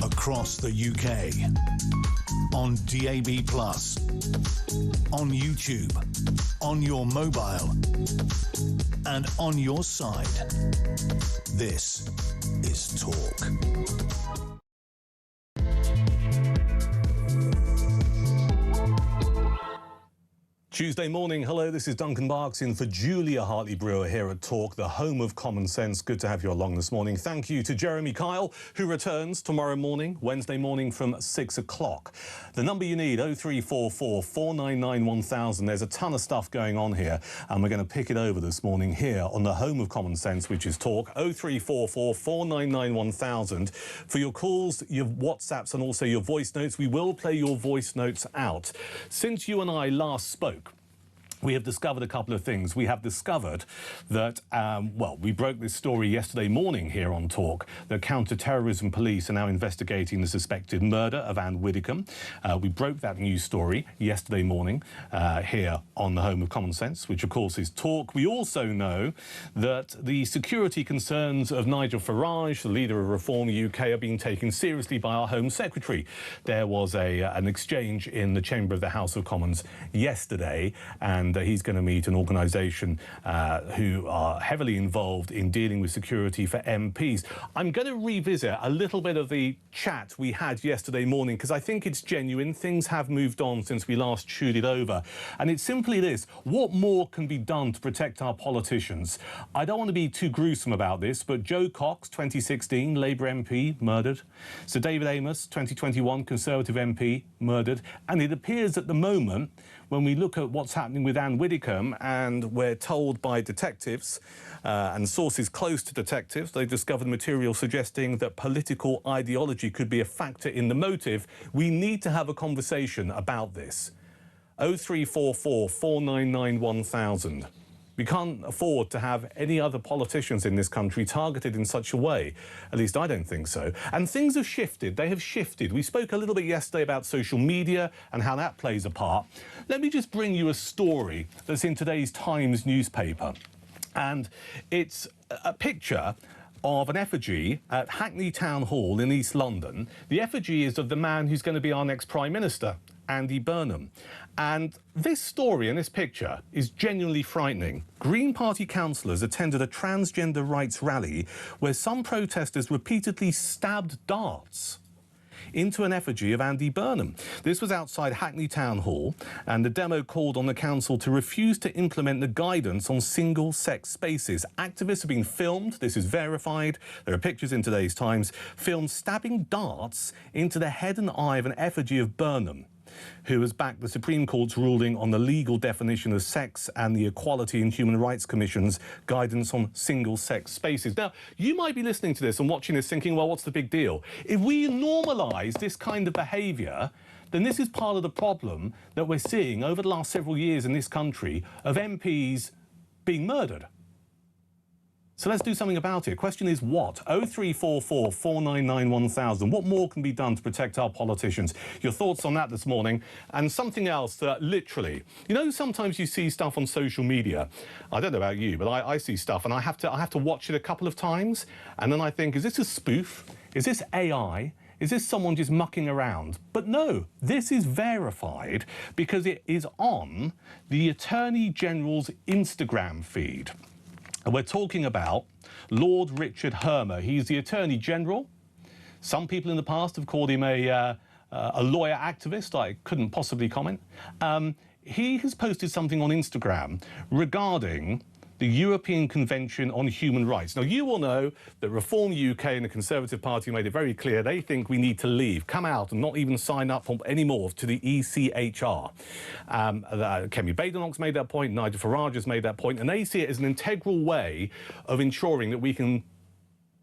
across the UK, on DAB+, on YouTube, on your mobile, and on your side. This is Talk. Tuesday morning, hello, this is Duncan Barks in for Julia Hartley-Brewer here at Talk, the home of common sense. Good to have you along this morning. Thank you to Jeremy Kyle, who returns tomorrow morning, Wednesday morning from 6 o'clock. The number you need, 0344 499 1000. There's a ton of stuff going on here, and we're going to pick it over this morning here on the home of common sense, which is Talk, 0344 499 1000. For your calls, your WhatsApps, and also your voice notes, we will play your voice notes out. Since you and I last spoke, we have discovered a couple of things. We have discovered that, well, we broke this story yesterday morning here on Talk, that counter-terrorism police are now investigating the suspected murder of Anne Widdecombe. We broke that news story yesterday morning here on the home of common sense, which of course is Talk. We also know that the security concerns of Nigel Farage, the leader of Reform UK, are being taken seriously by our Home Secretary. There was an exchange in the chamber of the House of Commons yesterday, and he's going to meet an organisation who are heavily involved in dealing with security for MPs. I'm going to revisit a little bit of the chat we had yesterday morning because I think it's genuine. Things have moved on since we last chewed it over. And it's simply this: what more can be done to protect our politicians? I don't want to be too gruesome about this, but Joe Cox, 2016, Labour MP, murdered. Sir David Amos, 2021, Conservative MP, murdered. And it appears at the moment, when we look at what's happening with Anne Widdecombe, and we're told by detectives and sources close to detectives, they've discovered material suggesting that political ideology could be a factor in the motive. We need to have a conversation about this. 0344 499 1000. We can't afford to have any other politicians in this country targeted in such a way. At least I don't think so. And things have shifted. They have shifted. We spoke a little bit yesterday about social media and how that plays a part. Let me just bring you a story that's in today's Times newspaper. And it's a picture of an effigy at Hackney Town Hall in East London. The effigy is of the man who's going to be our next Prime Minister, Andy Burnham. And this story and this picture is genuinely frightening. Green Party councillors attended a transgender rights rally where some protesters repeatedly stabbed darts into an effigy of Andy Burnham. This was outside Hackney Town Hall, and the demo called on the council to refuse to implement the guidance on single-sex spaces. Activists have been filmed, this is verified, there are pictures in today's Times, filmed stabbing darts into the head and eye of an effigy of Burnham, who has backed the Supreme Court's ruling on the legal definition of sex and the Equality and Human Rights Commission's guidance on single-sex spaces. Now, you might be listening to this and watching this thinking, well, what's the big deal? If we normalise this kind of behaviour, then this is part of the problem that we're seeing over the last several years in this country of MPs being murdered. So let's do something about it. Question is what? 0344 499 1000. What more can be done to protect our politicians? Your thoughts on that this morning. And something else that literally, you know, sometimes you see stuff on social media. I don't know about you, but I see stuff and I have to watch it a couple of times. And then I think, is this a spoof? Is this AI? Is this someone just mucking around? But no, this is verified because it is on the Attorney General's Instagram feed. And we're talking about Lord Richard Hermer. He's the Attorney General. Some people in the past have called him a lawyer activist. I couldn't possibly comment. He has posted something on Instagram regarding the European Convention on Human Rights. Now, you all know that Reform UK and the Conservative Party made it very clear they think we need to leave, come out and not even sign up anymore to the ECHR. Kemi Badenoch's made that point, Nigel Farage has made that point, and they see it as an integral way of ensuring that we can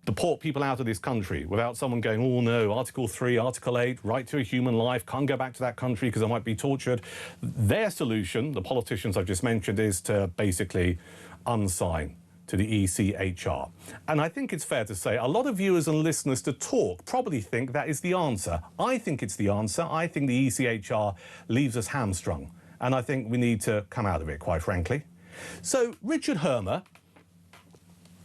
deport people out of this country without someone going, oh no, Article 3, Article 8, right to a human life, can't go back to that country because I might be tortured. Their solution, the politicians I've just mentioned, is to basically unsign to the ECHR. And I think it's fair to say a lot of viewers and listeners to Talk probably think that is the answer. I think it's the answer. I think the ECHR leaves us hamstrung. And I think we need to come out of it, quite frankly. So Richard Hermer,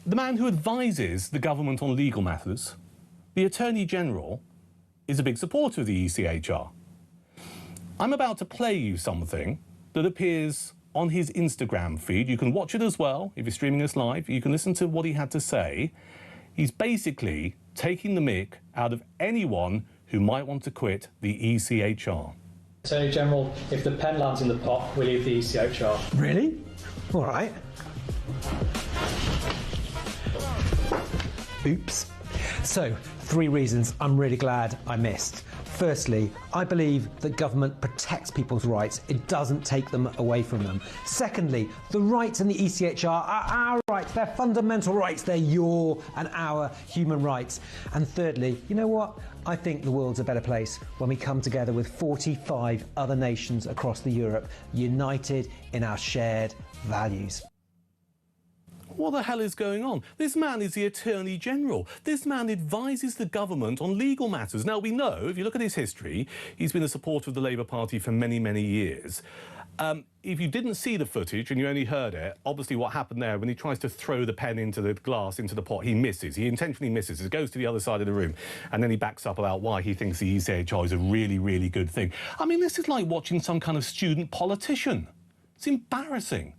the man who advises the government on legal matters, the Attorney General, is a big supporter of the ECHR. I'm about to play you something that appears on his Instagram feed. You can watch it as well if you're streaming us live. You can listen to what he had to say. He's basically taking the mick out of anyone who might want to quit the ECHR. Attorney General, if the pen lands in the pot, we leave the ECHR. Really? All right. Oops. So, 3 reasons I'm really glad I missed. Firstly, I believe that government protects people's rights. It doesn't take them away from them. Secondly, the rights in the ECHR are our rights. They're fundamental rights. They're your and our human rights. And thirdly, you know what? I think the world's a better place when we come together with 45 other nations across the Europe, united in our shared values. What the hell is going on? This man is the Attorney General. This man advises the government on legal matters. Now, we know, if you look at his history, he's been a supporter of the Labour Party for many, many years. If you didn't see the footage and you only heard it, obviously what happened there, when he tries to throw the pen into the glass, into the pot, he misses. He intentionally misses. It goes to the other side of the room. And then he backs up about why he thinks the ECHR is a really, really good thing. I mean, this is like watching some kind of student politician. It's embarrassing.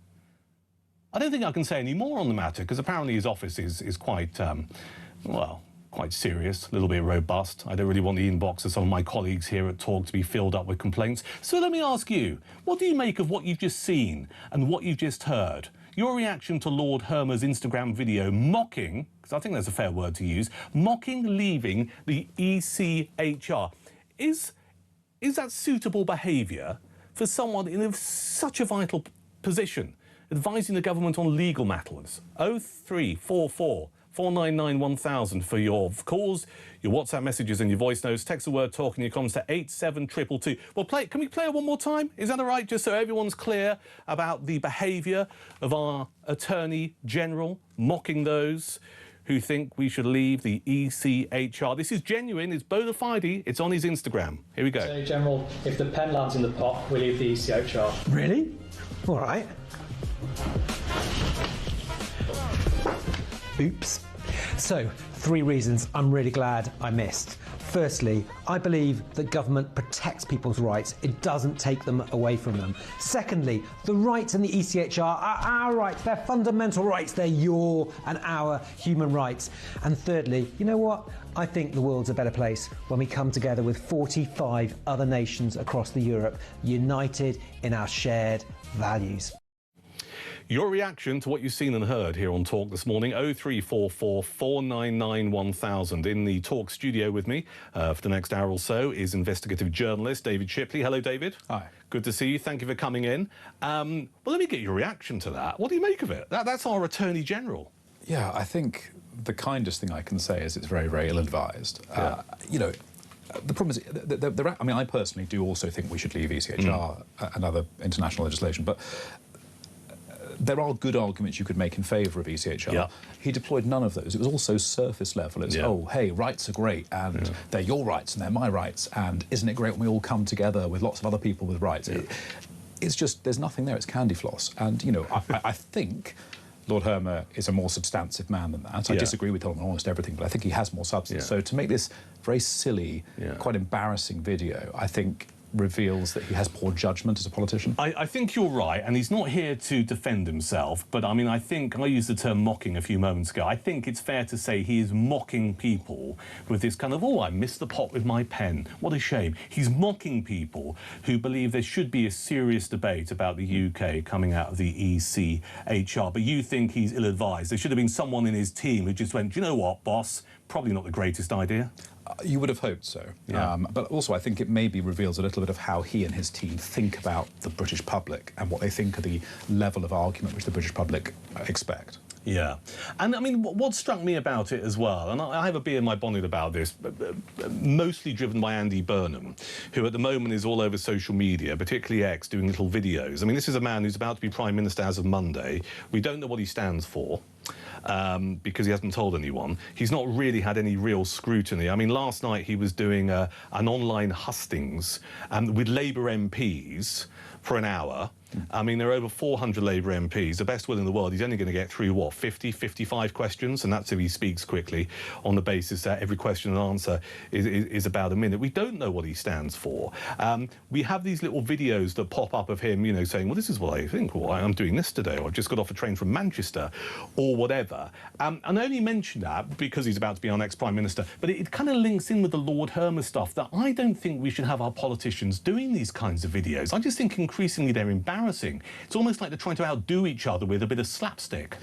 I don't think I can say any more on the matter, because apparently his office is quite, well, quite serious, a little bit robust. I don't really want the inbox of some of my colleagues here at Talk to be filled up with complaints. So let me ask you, what do you make of what you've just seen and what you've just heard? Your reaction to Lord Hermer's Instagram video mocking, because I think that's a fair word to use, mocking leaving the ECHR. Is that suitable behaviour for someone in such a vital position, advising the government on legal matters? 0344 499 1000 for your calls, your WhatsApp messages and your voice notes. Text the word talk and your comments to 87222. Well, can we play it one more time? Is that all right? Just so everyone's clear about the behaviour of our Attorney General mocking those who think we should leave the ECHR. This is genuine, it's bona fide, it's on his Instagram. Here we go. Attorney General, if the pen lands in the pot, we leave the ECHR. Really? All right. Oops. So, 3 reasons I'm really glad I missed. Firstly, I believe that government protects people's rights. It doesn't take them away from them. Secondly, the rights in the ECHR are our rights. They're fundamental rights. They're your and our human rights. And thirdly, you know what? I think the world's a better place when we come together with 45 other nations across the Europe, united in our shared values. Your reaction to what you've seen and heard here on Talk this morning, 0344 499 1000. In the Talk studio with me for the next hour or so is investigative journalist David Shipley. Hello, David. Hi. Good to see you. Thank you for coming in. Well, let me get your reaction to that. What do you make of it? That's our Attorney General. Yeah, I think the kindest thing I can say is it's very, very ill-advised. Yeah. You know, the problem is, I mean, I personally do also think we should leave ECHR and other international legislation, but there are good arguments you could make in favour of ECHR. Yeah. He deployed none of those. It was also surface level. It's, oh, hey, rights are great, and they're your rights and they're my rights, and isn't it great when we all come together with lots of other people with rights? Yeah. It's just, there's nothing there. It's candy floss. And, you know, I think Lord Hermer is a more substantive man than that. I disagree with him on almost everything, but I think he has more substance. So to make this very silly, quite embarrassing video, I think reveals that he has poor judgment as a politician. I think you're right, and he's not here to defend himself, but I mean, I think, I used the term mocking a few moments ago, I think it's fair to say he is mocking people with this kind of, oh, I missed the pot with my pen, what a shame. He's mocking people who believe there should be a serious debate about the UK coming out of the ECHR, but you think he's ill-advised. There should have been someone in his team who just went, do you know what, boss, probably not the greatest idea. You would have hoped so. Yeah. But also I think it maybe reveals a little bit of how he and his team think about the British public and what they think of the level of argument which the British public expect. Yeah. And, I mean, what struck me about it as well, and I have a bee in my bonnet about this, mostly driven by Andy Burnham, who at the moment is all over social media, particularly X, doing little videos. I mean, this is a man who's about to be Prime Minister as of Monday. We don't know what he stands for. Because he hasn't told anyone. He's not really had any real scrutiny. I mean, last night he was doing an online hustings with Labour MPs for an hour, I mean, there are over 400 Labour MPs. The best will in the world, he's only going to get through, what, 50, 55 questions? And that's if he speaks quickly, on the basis that every question and answer is about a minute. We don't know what he stands for. We have these little videos that pop up of him, you know, saying, well, this is what I think, or I'm doing this today, or I've just got off a train from Manchester, or whatever. And I only mention that because he's about to be our next Prime Minister, but it kind of links in with the Lord Hermer stuff, that I don't think we should have our politicians doing these kinds of videos. I just think increasingly they're embarrassing. It's almost like they're trying to outdo each other with a bit of slapstick.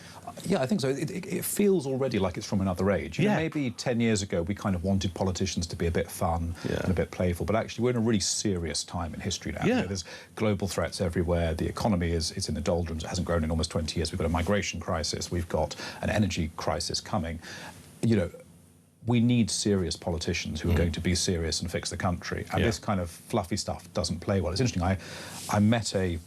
Yeah, I think so. It feels already like it's from another age. You know, maybe 10 years ago we kind of wanted politicians to be a bit fun and a bit playful, but actually we're in a really serious time in history now. You know, there's global threats everywhere. The economy is in the doldrums. It hasn't grown in almost 20 years. We've got a migration crisis. We've got an energy crisis coming. You know, we need serious politicians who are going to be serious and fix the country. And this kind of fluffy stuff doesn't play well. It's interesting. I met a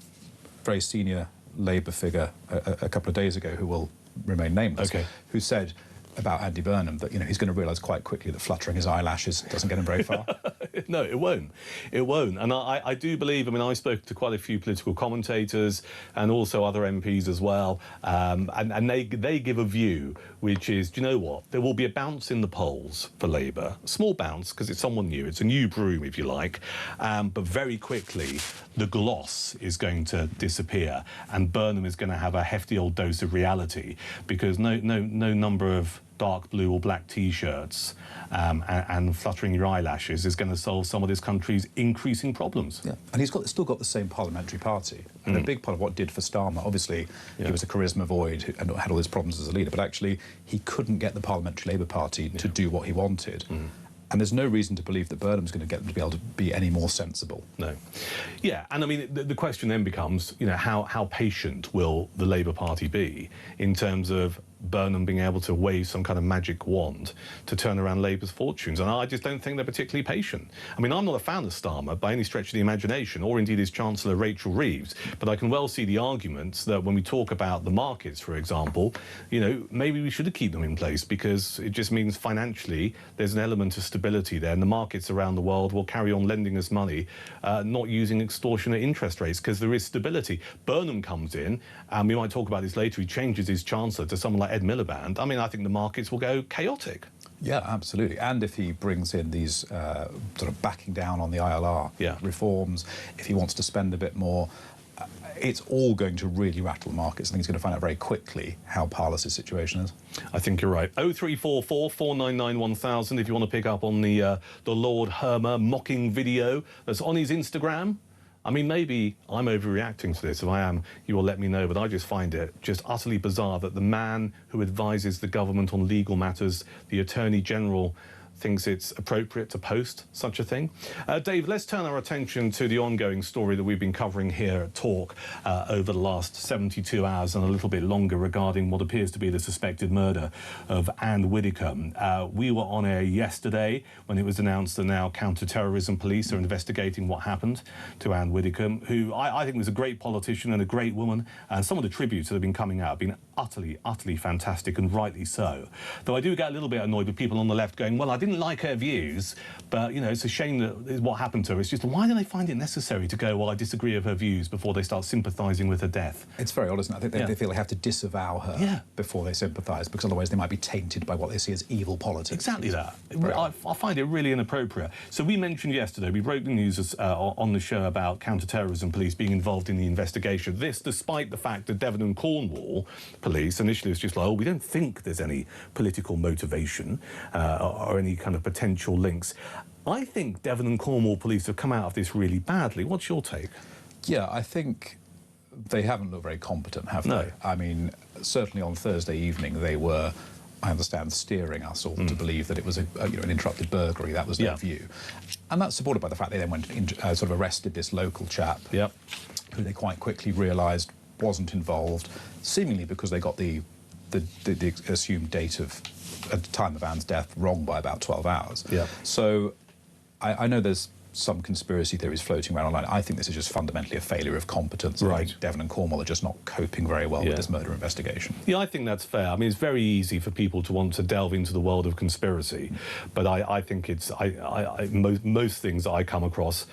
very senior Labour figure a couple of days ago who will remain nameless, who said about Andy Burnham that, you know, he's going to realise quite quickly that fluttering his eyelashes doesn't get him very far. No, it won't. It won't. And I do believe, I mean, I spoke to quite a few political commentators and also other MPs as well, and they give a view which is, do you know what? There will be a bounce in the polls for Labour. A small bounce, because it's someone new. It's a new broom, if you like. But very quickly, the gloss is going to disappear, and Burnham is going to have a hefty old dose of reality, because no number of dark blue or black T-shirts and fluttering your eyelashes is going to solve some of this country's increasing problems. Yeah, and he's still got the same parliamentary party. And a big part of what did for Starmer, obviously, he was a charisma void and had all his problems as a leader, but actually he couldn't get the Parliamentary Labour Party to do what he wanted. And there's no reason to believe that Burnham's going to get them to be able to be any more sensible. No. Yeah, and I mean, the question then becomes, you know, how patient will the Labour Party be in terms of Burnham being able to wave some kind of magic wand to turn around Labour's fortunes? And I just don't think they're particularly patient. I mean, I'm not a fan of Starmer by any stretch of the imagination, or indeed his Chancellor Rachel Reeves, but I can well see the arguments that when we talk about the markets, for example, you know, maybe we should keep them in place, because it just means financially there's an element of stability there, and the markets around the world will carry on lending us money, not using extortionate interest rates, because there is stability. Burnham comes in, and we might talk about this later, he changes his Chancellor to someone like Ed Miliband. I mean, I think the markets will go chaotic. Yeah, absolutely. And if he brings in these sort of backing down on the ILR reforms, if he wants to spend a bit more, it's all going to really rattle the markets. I think he's going to find out very quickly how parlous his situation is. I think you're right. 0344 499 1000 if you want to pick up on the Lord Hermer mocking video that's on his Instagram. I mean, maybe I'm overreacting to this. If I am, you will let me know. But I just find it just utterly bizarre that the man who advises the government on legal matters, the Attorney General, thinks it's appropriate to post such a thing. Dave, let's turn our attention to the ongoing story that we've been covering here at Talk over the last 72 hours and a little bit longer, regarding what appears to be the suspected murder of Anne Widdecombe. We were on air yesterday when it was announced that now counter-terrorism police are investigating what happened to Anne Widdecombe, who I think was a great politician and a great woman, and some of the tributes that have been coming out have been utterly fantastic, and rightly so. Though I do get a little bit annoyed with people on the left going, well, I didn't like her views, but, you know, it's a shame that what happened to her. It's just, why do they find it necessary to go, well, I disagree with her views, before they start sympathising with her death? It's very odd, isn't it? I think they feel they have to disavow her before they sympathise, because otherwise they might be tainted by what they see as evil politics. Exactly that. I find it really inappropriate. So we mentioned yesterday, we broke the news on the show about counter-terrorism police being involved in the investigation. This, despite the fact that Devon and Cornwall police initially was just like, oh, we don't think there's any political motivation or any kind of potential links. I think Devon and Cornwall police have come out of this really badly. What's your take? Yeah, I think they haven't looked very competent, have they? I mean, certainly on Thursday evening they were, I understand, steering us all to believe that it was an interrupted burglary. That was their view. And that's supported by the fact they then went sort of arrested this local chap who they quite quickly realised wasn't involved, seemingly because they got the assumed date of at the time of Anne's death wrong by about 12 hours. So I know there's some conspiracy theories floating around online. I think this is just fundamentally a failure of competence. I think Devon and Cornwall are just not coping very well with this murder investigation. Yeah, I think that's fair. I mean, it's very easy for people to want to delve into the world of conspiracy, but I think it's most things that I come across,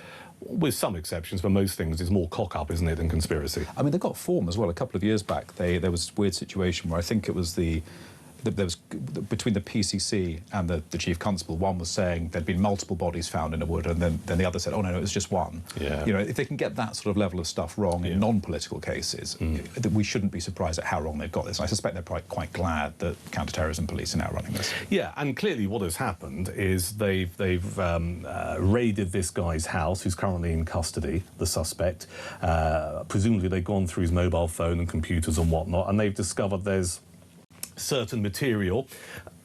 with some exceptions, for most things, it's more cock-up, isn't it, than conspiracy? I mean, they got form as well. A couple of years back, there was a weird situation where I think it was there was between the PCC and the chief constable. One was saying there'd been multiple bodies found in a wood, and then the other said, "Oh no, it was just one." Yeah. You know, if they can get that sort of level of stuff wrong in non-political cases, that we shouldn't be surprised at how wrong they've got this. And I suspect they're probably quite glad that counter-terrorism police are now running this. Yeah, and clearly what has happened is they've raided this guy's house, who's currently in custody, the suspect. Presumably they've gone through his mobile phone and computers and whatnot, and they've discovered there's certain material.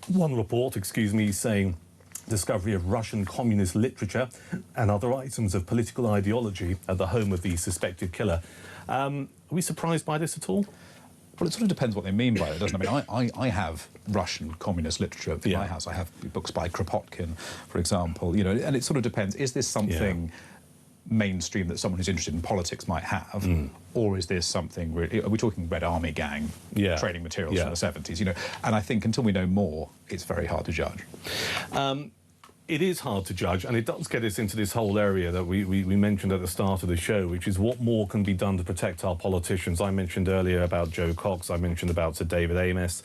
One report, saying discovery of Russian communist literature and other items of political ideology at the home of the suspected killer. Are we surprised by this at all? Well, it sort of depends what they mean by it, doesn't it? I mean, I have Russian communist literature at my house. I have books by Kropotkin, for example, you know, and it sort of depends. Is this something mainstream that someone who's interested in politics might have, or is this something really, are we talking Red Army gang training materials from the 70s, you know? And I think until we know more, it's very hard to judge. It is hard to judge, and it does get us into this whole area that we mentioned at the start of the show, which is what more can be done to protect our politicians. I mentioned earlier about Joe Cox, I mentioned about Sir David Amess.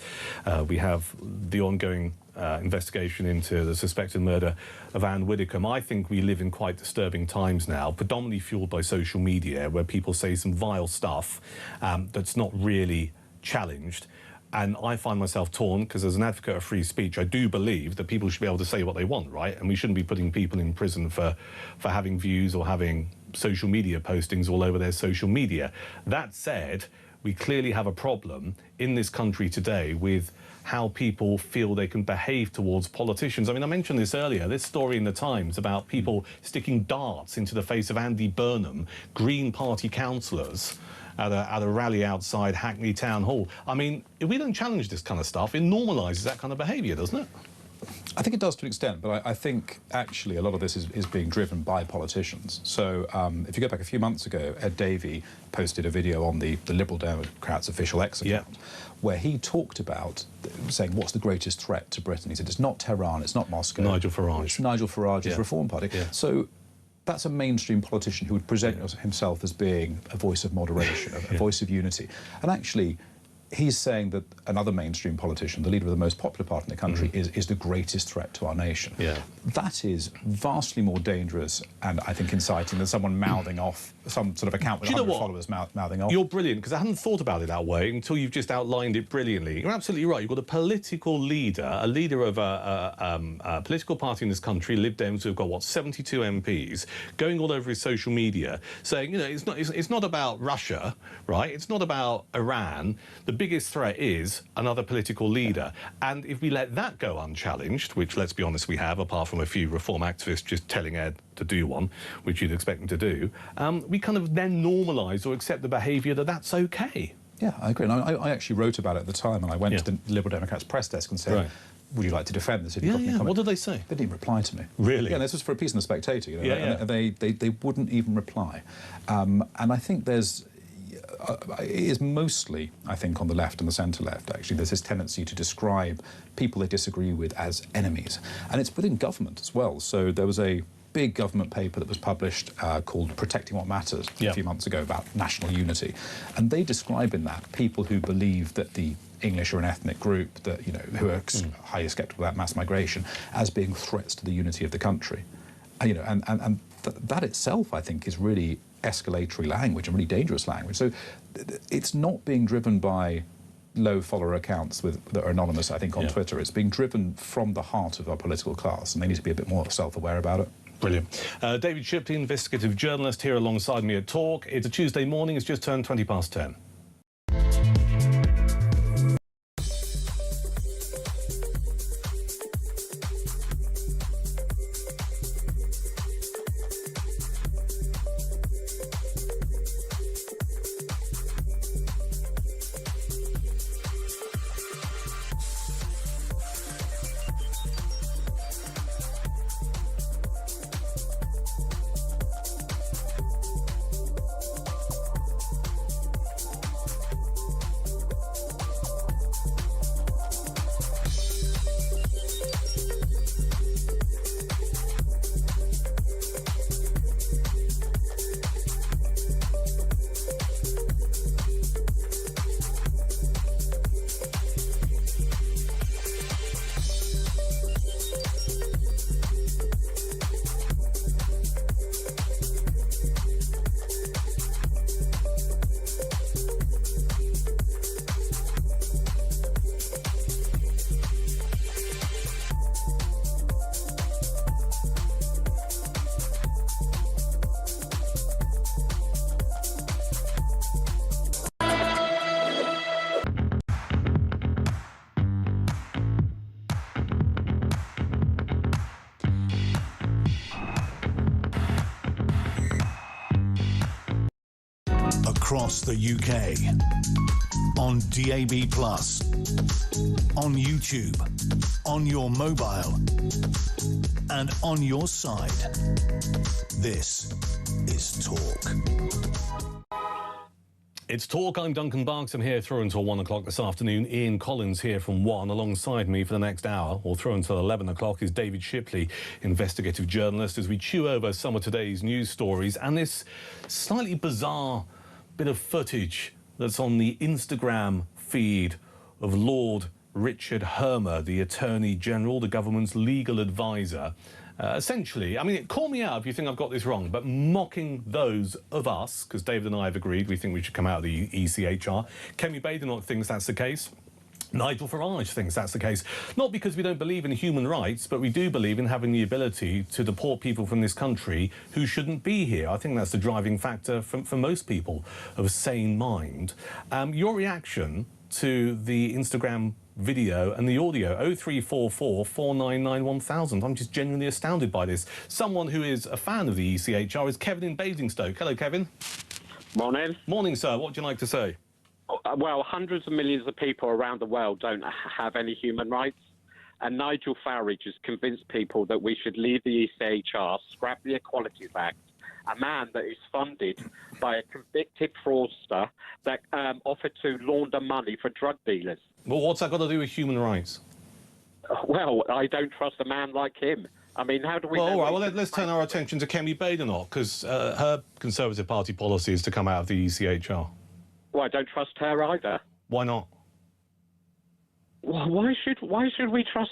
We have the ongoing investigation into the suspected murder of Anne Widdecombe. I think we live in quite disturbing times now, predominantly fueled by social media, where people say some vile stuff that's not really challenged. And I find myself torn, because as an advocate of free speech, I do believe that people should be able to say what they want, right? And we shouldn't be putting people in prison for having views or having social media postings all over their social media. That said, we clearly have a problem in this country today with how people feel they can behave towards politicians. I mean, I mentioned this earlier, this story in the Times about people sticking darts into the face of Andy Burnham, Green Party councillors, at a rally outside Hackney Town Hall. I mean, if we don't challenge this kind of stuff, it normalises that kind of behaviour, doesn't it? I think it does to an extent, but I think actually a lot of this is being driven by politicians. So if you go back a few months ago, Ed Davey posted a video on the Liberal Democrats' official X account, where he talked about saying, what's the greatest threat to Britain? He said, it's not Tehran, it's not Moscow. Nigel Farage. It's Nigel Farage's Reform Party. Yeah. So that's a mainstream politician who would present himself as being a voice of moderation, a voice of unity. And actually, he's saying that another mainstream politician, the leader of the most popular party in the country, is the greatest threat to our nation. Yeah. That is vastly more dangerous and, I think, inciting than someone mouthing off some sort of account with 100 followers mouthing off. You're brilliant, because I hadn't thought about it that way until you've just outlined it brilliantly. You're absolutely right. You've got a political leader, a leader of a political party in this country, Lib Dems, who've got, what, 72 MPs, going all over his social media, saying, you know, it's not about Russia, right? It's not about Iran. The biggest threat is another political leader. And if we let that go unchallenged, which, let's be honest, we have, apart from a few reform activists just telling Ed to do one, which you'd expect them to do, we kind of then normalise or accept the behaviour that that's OK. Yeah, I agree. And I actually wrote about it at the time, and I went to the Liberal Democrats press desk and said, would you like to defend this? What did they say? They didn't reply to me. Really? Yeah, this was for a piece in The Spectator, you know, and they wouldn't even reply. And I think there's... it is mostly, I think, on the left and the centre-left, actually. There's this tendency to describe people they disagree with as enemies. And it's within government as well. So there was a big government paper that was published called Protecting What Matters a few months ago about national unity. And they describe in that people who believe that the English are an ethnic group, that, you know, who are highly sceptical about mass migration, as being threats to the unity of the country. You know, and that itself, I think, is really escalatory language and really dangerous language. So it's not being driven by low follower accounts that are anonymous, I think, on Twitter. It's being driven from the heart of our political class, and they need to be a bit more self-aware about it. Brilliant. David Shipton, investigative journalist, here alongside me at Talk. It's a Tuesday morning. It's just turned 20 past 10. across the UK. On DAB+, on YouTube, on your mobile, and on your side. This is Talk. It's Talk. I'm Duncan Barks. I'm here through until 1 o'clock this afternoon. Ian Collins here from 1 alongside me for the next hour, or through until 11 o'clock, is David Shipley, investigative journalist, as we chew over some of today's news stories and this slightly bizarre bit of footage that's on the Instagram feed of Lord Richard Hermer, the Attorney General, the government's legal advisor. Essentially, I mean, it call me out if you think I've got this wrong, but mocking those of us, because David and I have agreed we think we should come out of the ECHR. Kemi Badenoch thinks that's the case. Nigel Farage thinks that's the case. Not because we don't believe in human rights, but we do believe in having the ability to deport people from this country who shouldn't be here. I think that's the driving factor for most people of a sane mind. Your reaction to the Instagram video and the audio, 0344 499 1000. I'm just genuinely astounded by this. Someone who is a fan of the ECHR is Kevin in Basingstoke. Hello, Kevin. Morning. Morning, sir. What would you like to say? Well, hundreds of millions of people around the world don't have any human rights. And Nigel Farage has convinced people that we should leave the ECHR, scrap the Equalities Act, a man that is funded by a convicted fraudster that offered to launder money for drug dealers. Well, what's that got to do with human rights? Well, I don't trust a man like him. I mean, how do we... Well, all right, well, let's turn our attention to Kemi Badenoch, because her Conservative Party policy is to come out of the ECHR. Well, I don't trust her either. Why not? Well, why should we trust?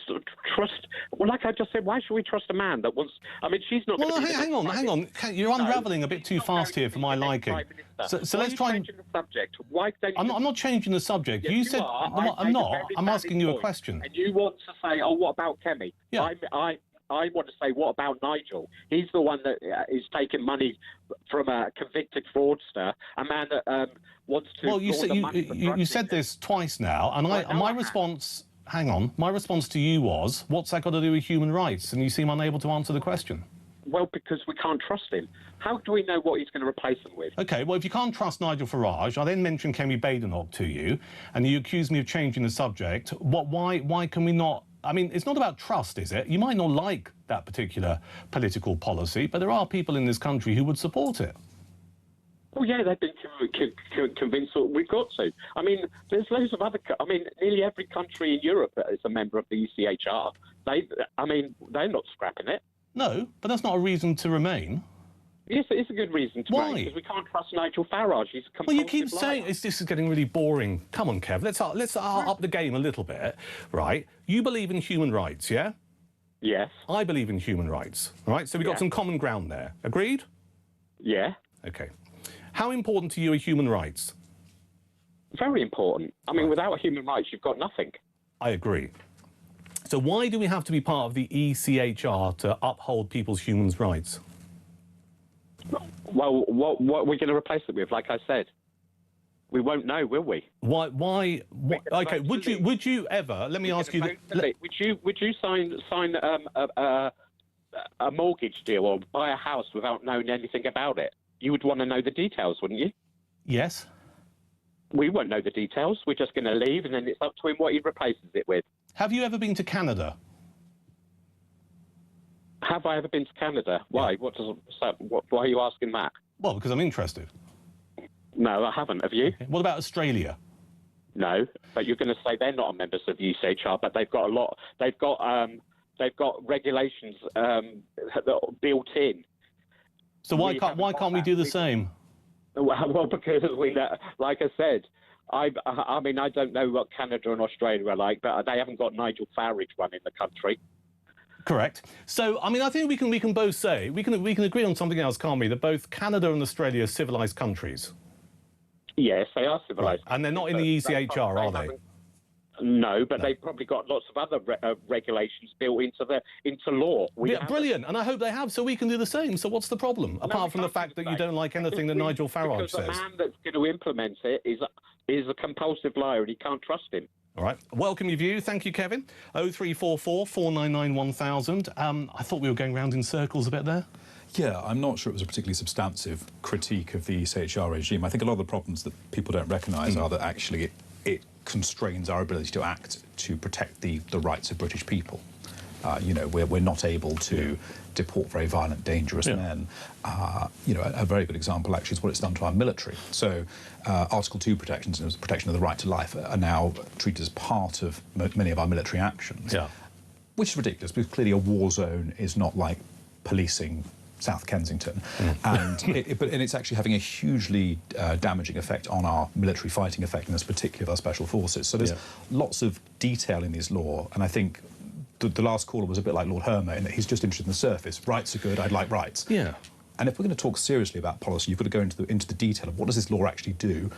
Well, like I just said, why should we trust a man that wants? I mean, she's not. Well, hang on. You're unravelling a bit too fast here for my liking. So let's try and. Changing the subject. Why don't I'm not changing the subject. Yes, you said I'm not. I'm asking you a point, question. And you want to say, oh, what about Kemi? Yeah. I want to say, what about Nigel? He's the one that is taking money from a convicted fraudster, a man that wants to. Well, you said this twice now, and my response. Hang on. My response to you was, what's that got to do with human rights? And you seem unable to answer the question. Well, because we can't trust him. How do we know what he's going to replace him with? OK, well, if you can't trust Nigel Farage, I then mentioned Kemi Badenoch to you, and you accuse me of changing the subject. Why can we not... I mean, it's not about trust, is it? You might not like that particular political policy, but there are people in this country who would support it. Oh, yeah, they've been convinced that we've got to. I mean, there's loads of other... I mean, nearly every country in Europe is a member of the ECHR. They're not scrapping it. No, but that's not a reason to remain. Yes, it is a good reason to remain, because we can't trust Nigel Farage. He's a compulsive Well, you keep liar. saying this is getting really boring. Come on, Kev, let's up the game a little bit, right? You believe in human rights, yeah? Yes. I believe in human rights, right? So we've got some common ground there. Agreed? Yeah. OK. How important to you are human rights? Very important. I mean, without human rights, you've got nothing. I agree. So why do we have to be part of the ECHR to uphold people's human rights? Well, what are we going to replace it with? Like I said, we won't know, will we? Why? OK, would you ever? Let me ask you. Would you sign a mortgage deal or buy a house without knowing anything about it? You would want to know the details, wouldn't you? Yes. We won't know the details. We're just going to leave, and then it's up to him what he replaces it with. Have you ever been to Canada? Have I ever been to Canada? Why? Yeah. Why are you asking that? Well, because I'm interested. No, I haven't. Have you? Okay. What about Australia? No, but you're going to say they're not members of the ECHR, but they've got a lot. They've got regulations that are built in. So why can't we do the same? Well, because like I said, I mean, I don't know what Canada and Australia are like, but they haven't got Nigel Farage running the country. Correct. So, I mean, I think we can both say we can agree on something else, can't we? That both Canada and Australia are civilized countries. Yes, they are civilized. Right. And they're not in the ECHR, are they? No, but they've probably got lots of other regulations built into law. Yeah, brilliant, and I hope they have, so we can do the same. So what's the problem, apart from the fact that you don't like anything that Nigel Farage says? Because the man that's going to implement it is a compulsive liar, and you can't trust him. All right, welcome your view. Thank you, Kevin. 0344 499 1000. I thought we were going round in circles a bit there. Yeah, I'm not sure it was a particularly substantive critique of the ECHR regime. I think a lot of the problems that people don't recognise are that actually it constrains our ability to act to protect the rights of British people. You know, we're not able to deport very violent, dangerous men. You know, a very good example actually is what it's done to our military. So Article 2 protections, and protection of the right to life, are now treated as part of many of our military actions. Yeah. Which is ridiculous, because clearly a war zone is not like policing South Kensington, and it's actually having a hugely damaging effect on our military fighting effectiveness, particularly of our special forces. So there's lots of detail in this law, and I think the last caller was a bit like Lord Hermer in that he's just interested in the surface. Rights are good, I'd like rights. Yeah. And if we're going to talk seriously about policy, you've got to go into the detail of what does this law actually do?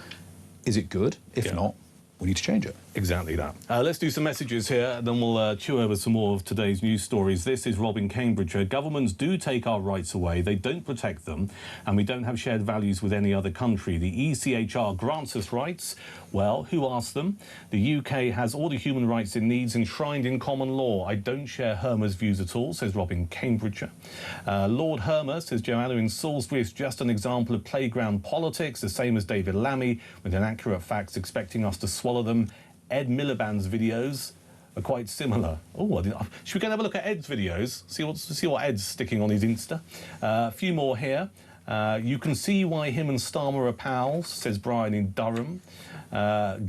Is it good? If not, we need to change it. Exactly that. Let's do some messages here, then we'll chew over some more of today's news stories. This is Rob in Cambridgeshire. Governments do take our rights away. They don't protect them, and we don't have shared values with any other country. The ECHR grants us rights. Well, who asked them? The UK has all the human rights it needs enshrined in common law. I don't share Hermer's views at all, says Rob in Cambridgeshire. Lord Hermer, says Joanna in Salisbury, is just an example of playground politics, the same as David Lammy, with inaccurate facts expecting us to swallow them. Ed Miliband's videos are quite similar. Oh, should we go and have a look at Ed's videos? See what Ed's sticking on his Insta. A few more here. You can see why him and Starmer are pals, says Brian in Durham.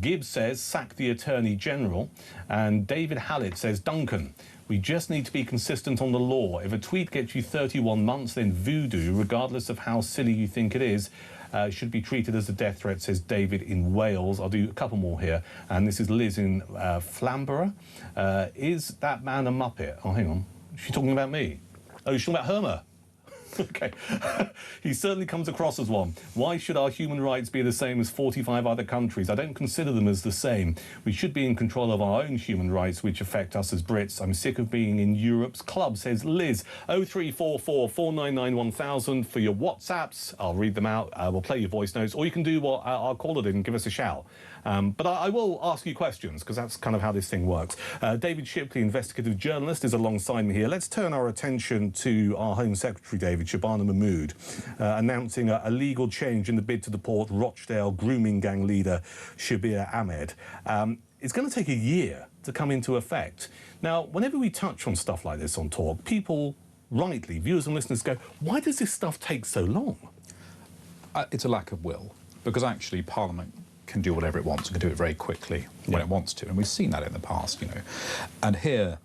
Gibbs says, sack the Attorney General. And David Hallett says, Duncan, we just need to be consistent on the law. If a tweet gets you 31 months, then voodoo, regardless of how silly you think it is, should be treated as a death threat, says David in Wales. I'll do a couple more here. And this is Liz in Flamborough. Is that man a Muppet? Oh, hang on. Is she talking about me? Oh, she's talking about Hermer. OK. He certainly comes across as one. Why should our human rights be the same as 45 other countries? I don't consider them as the same. We should be in control of our own human rights, which affect us as Brits. I'm sick of being in Europe's club, says Liz. 0344 499 1000 for your WhatsApps. I'll read them out. We'll play your voice notes. Or you can do what our caller did and give us a shout. But I will ask you questions, because that's kind of how this thing works. David Shipley, investigative journalist, is alongside me here. Let's turn our attention to our Home Secretary, David, Shabana Mahmood, announcing a legal change in the bid to deport Rochdale grooming gang leader Shabir Ahmed. It's going to take a year to come into effect. Now, whenever we touch on stuff like this on Talk, people, rightly, viewers and listeners go, why does this stuff take so long? It's a lack of will, because actually Parliament can do whatever it wants and can do it very quickly when it wants to, and we've seen that in the past, you know. And here,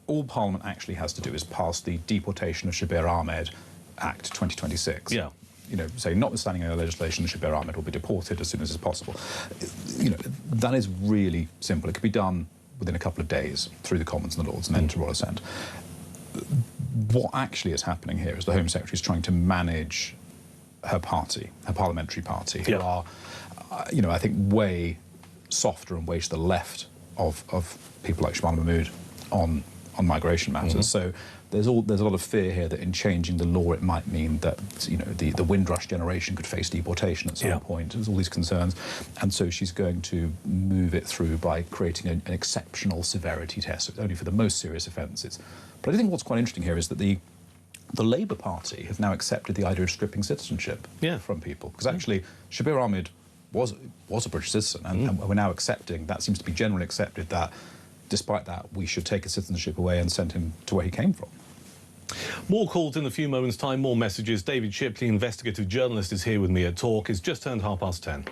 all Parliament actually has to do is pass the Deportation of Shabir Ahmed Act 2026. Yeah. You know, say, notwithstanding any legislation, Shabir Ahmed will be deported as soon as is possible. You know, that is really simple. It could be done within a couple of days through the Commons and the Lords and then to royal assent. What actually is happening here is the Home Secretary is trying to manage her party, her parliamentary party, who are, you know, I think way softer and way to the left of people like Shabana Mahmood on migration matters. So there's a lot of fear here that in changing the law it might mean that, you know, the Windrush generation could face deportation at some point. There's all these concerns, and so she's going to move it through by creating an exceptional severity test, only for the most serious offences. But I think what's quite interesting here is that the Labour Party have now accepted the idea of stripping citizenship from people, because actually Shabir Ahmed was a British citizen, and we're now accepting, that seems to be generally accepted, that despite that we should take his citizenship away and send him to where he came from. More calls in a few moments' time, more messages. David Shipley, investigative journalist, is here with me at Talk. It's just turned 10:30.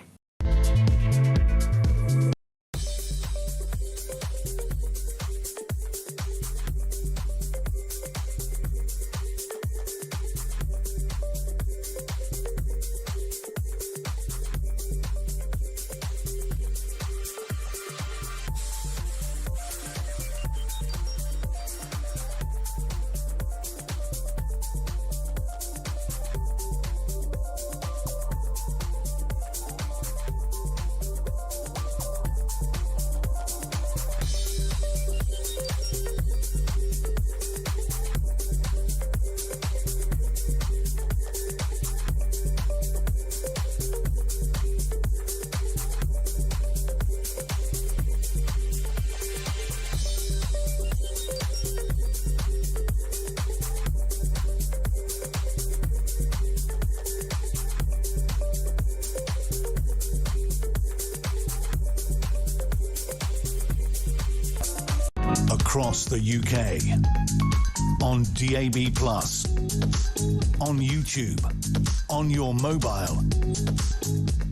across the UK, on DAB+, on YouTube, on your mobile,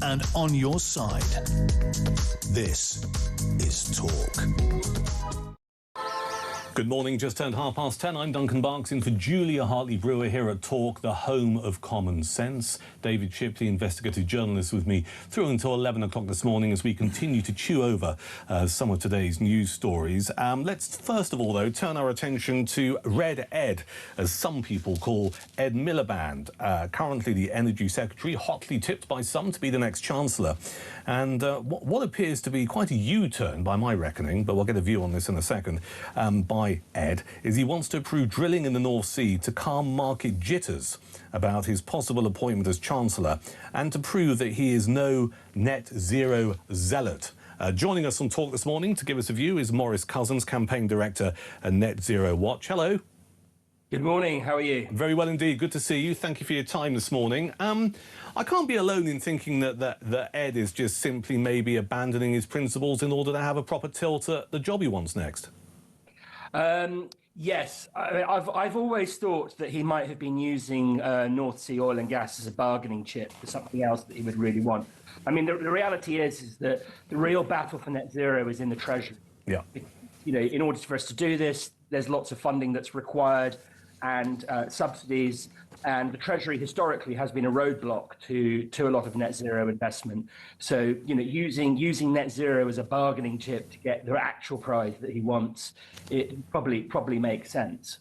and on your side. This is Talk. Good morning, just turned 10:30. I'm Duncan Barks in for Julia Hartley-Brewer here at Talk, the home of common sense. David Shipley, investigative journalist, with me through until 11 o'clock this morning as we continue to chew over some of today's news stories. Let's first of all, though, turn our attention to Red Ed, as some people call Ed Miliband, currently the Energy Secretary, hotly tipped by some to be the next Chancellor. And what appears to be quite a U-turn by my reckoning, but we'll get a view on this in a second, by Ed, is he wants to approve drilling in the North Sea to calm market jitters about his possible appointment as Chancellor and to prove that he is no net zero zealot. Joining us on Talk this morning to give us a view is Maurice Cousins, Campaign Director at Net Zero Watch. Hello. Good morning, how are you? Very well indeed, good to see you. Thank you for your time this morning. I can't be alone in thinking that Ed is just simply maybe abandoning his principles in order to have a proper tilt at the job he wants next. Yes, I've always thought that he might have been using North Sea oil and gas as a bargaining chip for something else that he would really want. I mean, the reality is that the real battle for net zero is in the Treasury. Yeah. You know, in order for us to do this, there's lots of funding that's required and subsidies, and the Treasury historically has been a roadblock to a lot of net zero investment. So, you know, using net zero as a bargaining chip to get the actual prize that he wants, it probably makes sense.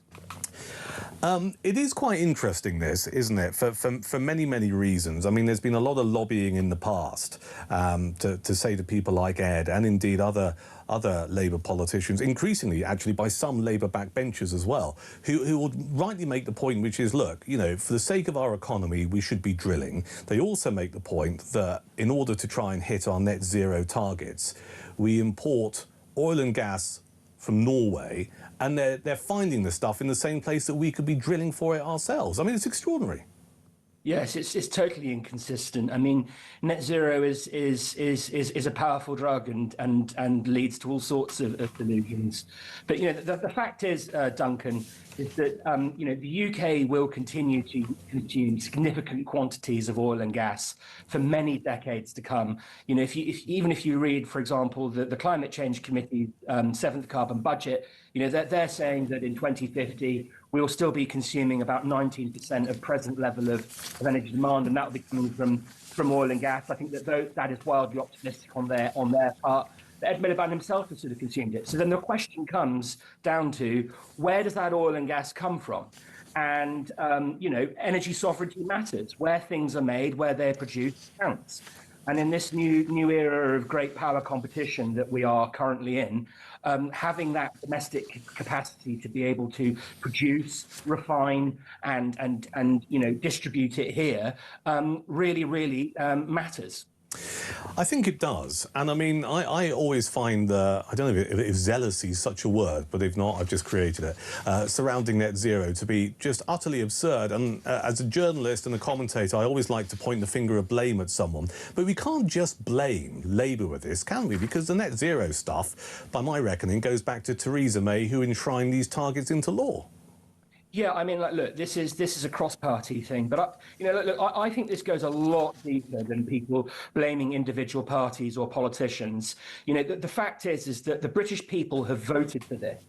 It is quite interesting, this, isn't it, for many, many reasons. I mean, there's been a lot of lobbying in the past to say to people like Ed and indeed other Labour politicians, increasingly actually by some Labour backbenchers as well, who would rightly make the point, which is, look, you know, for the sake of our economy, we should be drilling. They also make the point that in order to try and hit our net zero targets, we import oil and gas from Norway, and they're finding the stuff in the same place that we could be drilling for it ourselves. I mean, it's extraordinary. Yes, it's totally inconsistent. I mean, net zero is a powerful drug and leads to all sorts of delusions. But you know, the fact is, Duncan, is that you know, the UK will continue to consume significant quantities of oil and gas for many decades to come. You know, even if you read, for example, the Climate Change Committee's 7th carbon budget, you know, they're saying that in 2050 we will still be consuming about 19% of present level of energy demand, and that will be coming from oil and gas. I think that is wildly optimistic on their part. Ed Miliband himself has sort of consumed it. So then the question comes down to, where does that oil and gas come from? And, you know, energy sovereignty matters. Where things are made, where they're produced, counts. And in this new era of great power competition that we are currently in, having that domestic capacity to be able to produce, refine, and you know, distribute it here really matters. I think it does. And I mean, I always find I don't know if zealousy is such a word, but if not, I've just created it, surrounding net zero to be just utterly absurd. And as a journalist and a commentator, I always like to point the finger of blame at someone. But we can't just blame Labour with this, can we? Because the net zero stuff, by my reckoning, goes back to Theresa May, who enshrined these targets into law. Yeah, I mean, like, look, this is a cross-party thing, but you know, look, I think this goes a lot deeper than people blaming individual parties or politicians. You know, the fact is that the British people have voted for this.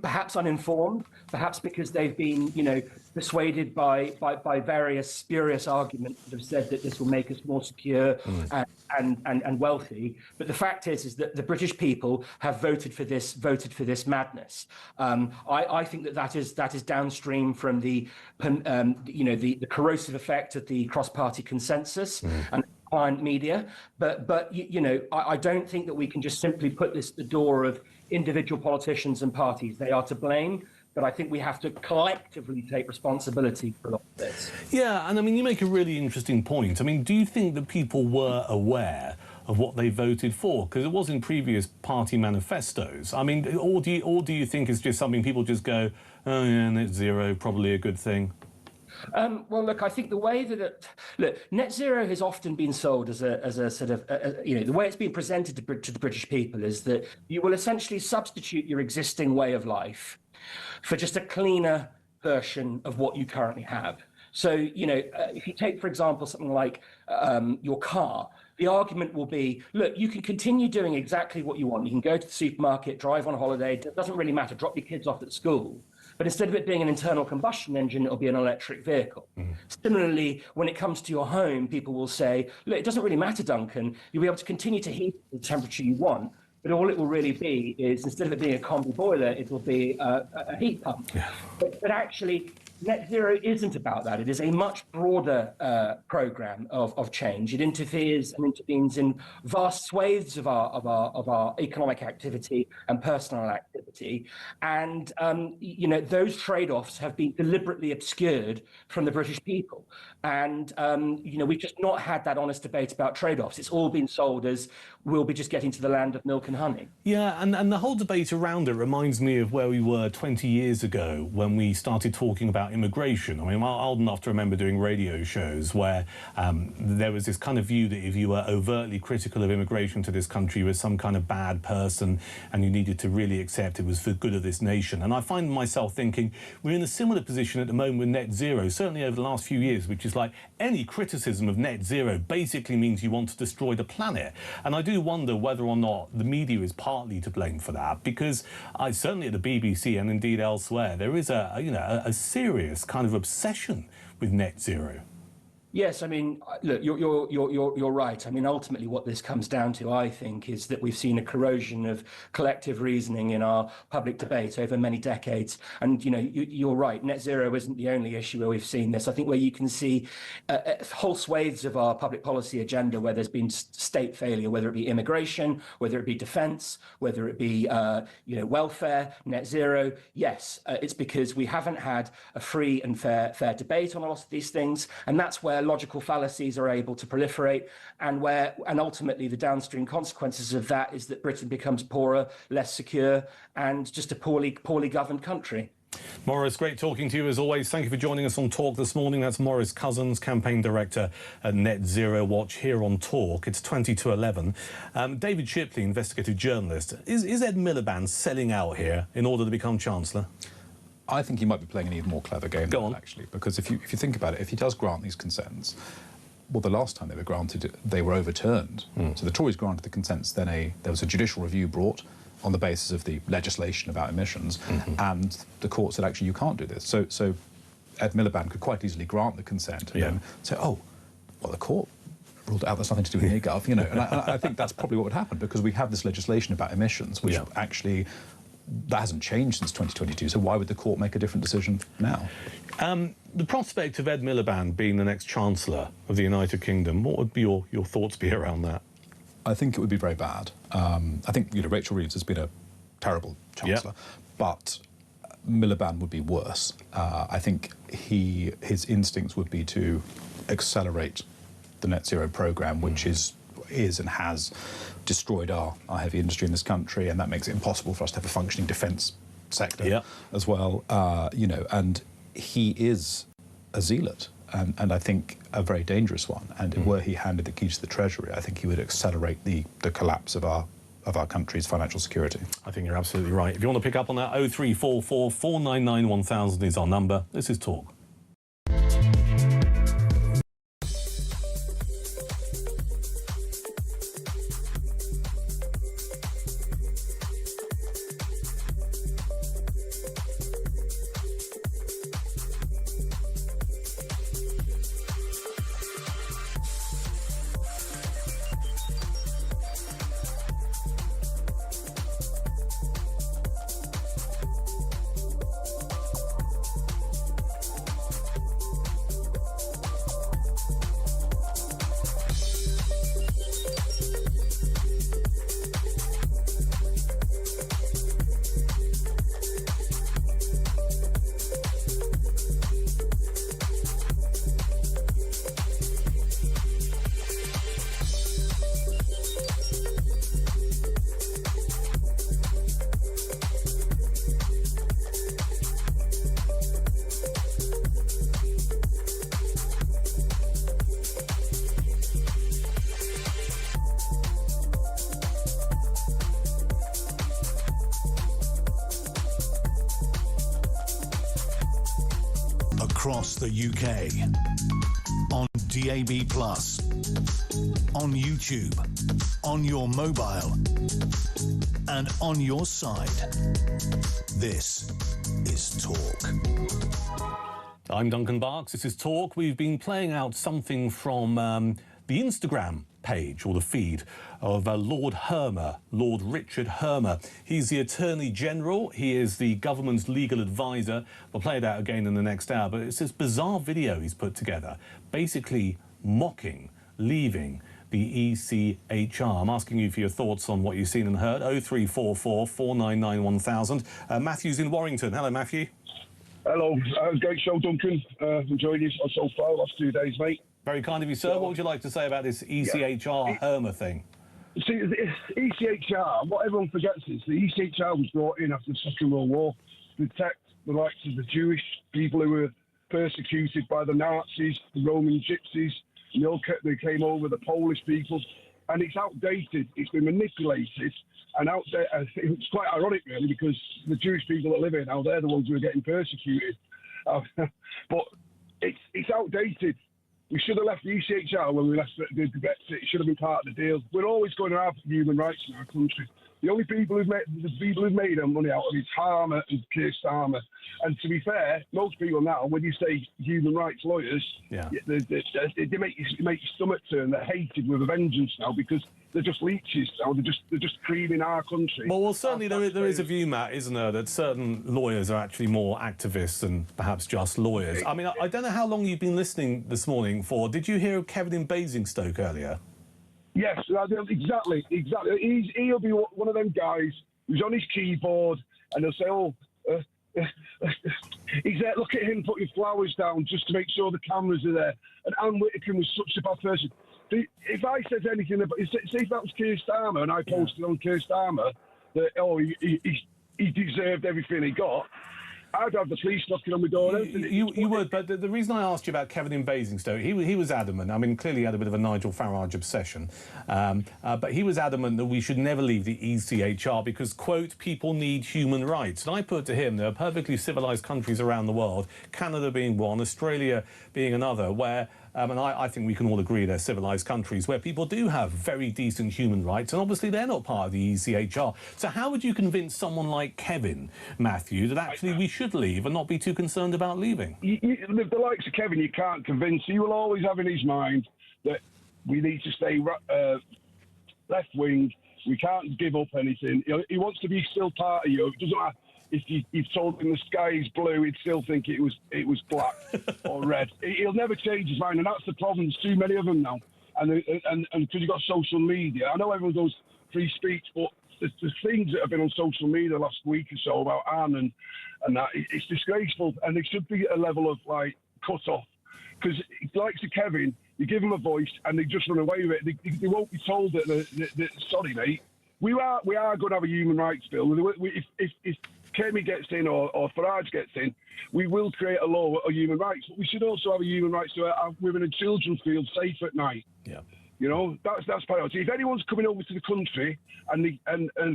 Perhaps uninformed, perhaps because they've been, you know, persuaded by various spurious arguments that have said that this will make us more secure and wealthy. But the fact is that the British people have voted for this madness. I think that is downstream from the you know, the corrosive effect of the cross-party consensus and client media. But you know, I don't think that we can just simply put this at the door of individual politicians and parties. They are to blame, but I think we have to collectively take responsibility for a lot of this. Yeah, and I mean, you make a really interesting point. I mean, do you think that people were aware of what they voted for? Because it was in previous party manifestos. I mean, or do you think it's just something people just go, oh yeah, net zero, probably a good thing? Well, look, I think the way that net zero has often been sold as a sort of the way it's been presented to the British people is that you will essentially substitute your existing way of life for just a cleaner version of what you currently have. So, if you take, for example, something like your car, the argument will be, look, you can continue doing exactly what you want. You can go to the supermarket, drive on holiday, it doesn't really matter, drop your kids off at school. But instead of it being an internal combustion engine, it'll be an electric vehicle. Similarly, when it comes to your home, people will say, look, it doesn't really matter, Duncan. You'll be able to continue to heat the temperature you want. But all it will really be is, instead of it being a combi boiler, it will be a heat pump. Yeah. But actually, net zero isn't about that. It is a much broader program of change. It interferes and intervenes in vast swathes of our economic activity and personal activity. And those trade-offs have been deliberately obscured from the British people. And we've just not had that honest debate about trade-offs. It's all been sold as we'll be just getting to the land of milk and honey. Yeah, and the whole debate around it reminds me of where we were 20 years ago when we started talking about immigration. I mean, I'm old enough to remember doing radio shows where there was this kind of view that if you were overtly critical of immigration to this country, you were some kind of bad person and you needed to really accept it was for the good of this nation. And I find myself thinking we're in a similar position at the moment with net zero, certainly over the last few years, which is like any criticism of net zero basically means you want to destroy the planet. And I do wonder whether or not the media is partly to blame for that, because certainly at the BBC and indeed elsewhere, there is a serious kind of obsession with net zero. Yes, I mean, look, you're right. I mean, ultimately, what this comes down to, I think, is that we've seen a corrosion of collective reasoning in our public debate over many decades. And you're right. Net zero isn't the only issue where we've seen this. I think where you can see whole swathes of our public policy agenda where there's been state failure, whether it be immigration, whether it be defence, whether it be welfare, net zero. Yes, it's because we haven't had a free and fair debate on a lot of these things, and that's where logical fallacies are able to proliferate, and ultimately the downstream consequences of that is that Britain becomes poorer, less secure, and just a poorly governed country. Maurice, great talking to you as always. Thank you for joining us on Talk this morning. That's Maurice Cousins, campaign director at Net Zero Watch here on Talk. It's 20 to 11. David Shipley, investigative journalist. Is Ed Miliband selling out here in order to become Chancellor? I think he might be playing an even more clever game than that, actually, because if you think about it, if he does grant these consents, well, the last time they were granted, they were overturned. So the Tories granted the consents, then there was a judicial review brought on the basis of the legislation about emissions, and the court said, actually, you can't do this. So Ed Miliband could quite easily grant the consent and then say, oh, well, the court ruled out, there's nothing to do with NEGOV, and I think that's probably what would happen, because we have this legislation about emissions, which actually, that hasn't changed since 2022, so why would the court make a different decision now? The prospect of Ed Miliband being the next Chancellor of the United Kingdom, what would be your thoughts be around that? I think it would be very bad. I think Rachel Reeves has been a terrible Chancellor, but Miliband would be worse. I think his instincts would be to accelerate the net zero programme, which is and has destroyed our heavy industry in this country, and that makes it impossible for us to have a functioning defence sector as well. And he is a zealot, and I think a very dangerous one. And were he handed the keys to the Treasury, I think he would accelerate the collapse of our country's financial security. I think you're absolutely right. If you want to pick up on that, 0344 499 1000 is our number. This is Talk. across the UK. On DAB+, on YouTube, on your mobile, and on your side. This is Talk. I'm Duncan Barks. This is Talk. We've been playing out something from the Instagram page or the feed of Lord Hermer, Lord Richard Hermer. He's the Attorney General. He is the government's legal advisor. We'll play it out again in the next hour, but it's this bizarre video he's put together, basically mocking, leaving the ECHR. I'm asking you for your thoughts on what you've seen and heard. 0344 499 1000. Matthew's in Warrington. Hello, Matthew. Hello. Great show, Duncan. Enjoyed you so far the last 2 days, mate. Very kind of you, sir. What would you like to say about this ECHR Hermer thing? See, the ECHR, what everyone forgets is the ECHR was brought in after the Second World War to protect the rights of the Jewish people who were persecuted by the Nazis, the Roman gypsies, and they came over, the Polish people. And it's outdated, it's been manipulated, and it's quite ironic, really, because the Jewish people that live here now, they're the ones who are getting persecuted. But it's outdated. We should have left the ECHR when we left the Brexit. It should have been part of the deal. We're always going to have human rights in our country. The only people who've made their money out of it is Harmer and Keir Starmer. And to be fair, most people now, when you say human rights lawyers, they make your stomach turn. They're hated with a vengeance now because they're just leeches now. They're just creaming our country. Well, certainly there is a view, Matt, isn't there, that certain lawyers are actually more activists than perhaps just lawyers. I mean, I don't know how long you've been listening this morning for. Did you hear Kevin in Basingstoke earlier? Yes, exactly. He'll be one of them guys who's on his keyboard and he'll say, he's there, look at him putting flowers down just to make sure the cameras are there. And Anne Whittaker was such a bad person. If I said anything about, say if that was Keir Starmer and I posted on Keir Starmer that, he deserved everything he got, I'd have the police knocking on my door. You would, but the reason I asked you about Kevin in Basingstoke, he was adamant. I mean, clearly he had a bit of a Nigel Farage obsession, but he was adamant that we should never leave the ECHR because, quote, people need human rights. And I put to him, there are perfectly civilised countries around the world, Canada being one, Australia being another, where and I think we can all agree they're civilised countries where people do have very decent human rights, and obviously they're not part of the ECHR. So how would you convince someone like Kevin, Matthew, that actually we should leave and not be too concerned about leaving? The likes of Kevin, you can't convince. He will always have in his mind that we need to stay left-wing. We can't give up anything. He wants to be still part of you. It doesn't matter. If you've told him the sky is blue, he'd still think it was black or red. He'll never change his mind, and that's the problem. There's too many of them now, and because you've got social media. I know everyone goes free speech, but the things that have been on social media the last week or so about Anne and that, it's disgraceful, and there should be a level of cut off. Because like to Kevin, you give them a voice and they just run away with it. They won't be told that sorry, mate, we are going to have a human rights bill. If Kemi gets in or Farage gets in, we will create a law of human rights. But we should also have a human rights to have women and children feel safe at night. Yeah. That's priority. If anyone's coming over to the country and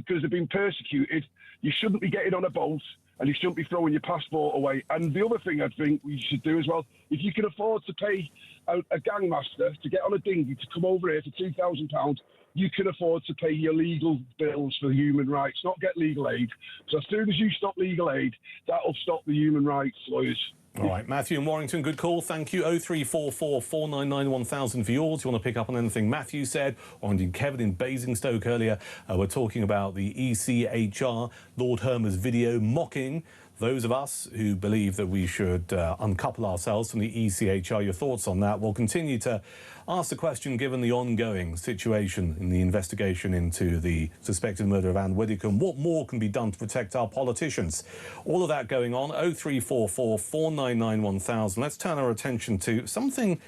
because they've been persecuted, you shouldn't be getting on a boat and you shouldn't be throwing your passport away. And the other thing I think we should do as well, if you can afford to pay a gangmaster to get on a dinghy to come over here for £2,000, you can afford to pay your legal bills for human rights, not get legal aid. So as soon as you stop legal aid, that'll stop the human rights lawyers. All right, Matthew in Warrington, good call, thank you. 0344 499 1000 for yours. You want to pick up on anything Matthew said, or indeed Kevin in Basingstoke earlier. We're talking about the ECHR, Lord Hermer's video mocking those of us who believe that we should uncouple ourselves from the ECHR. Your thoughts on that? We'll continue to ask the question given the ongoing situation in the investigation into the suspected murder of Anne Whittaker. What more can be done to protect our politicians? All of that going on. 0344 499 1000. Let's turn our attention to something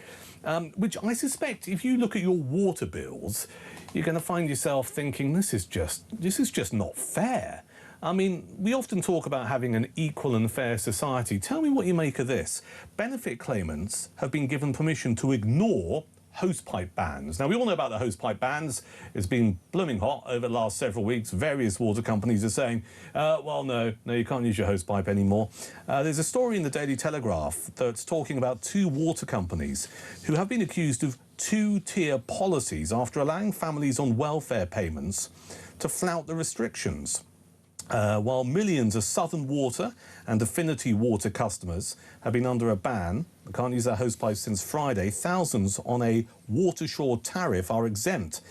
which I suspect if you look at your water bills, you're going to find yourself thinking this is just not fair. I mean, we often talk about having an equal and fair society. Tell me what you make of this. Benefit claimants have been given permission to ignore hosepipe bans. Now, we all know about the hosepipe bans. It's been blooming hot over the last several weeks. Various water companies are saying, well, no, you can't use your hosepipe anymore. There's a story in the Daily Telegraph that's talking about 2 water companies who have been accused of 2-tier policies after allowing families on welfare payments to flout the restrictions. While millions of Southern Water and Affinity Water customers have been under a ban, they can't use their hosepipe since Friday, thousands on a water-shore tariff are exempt.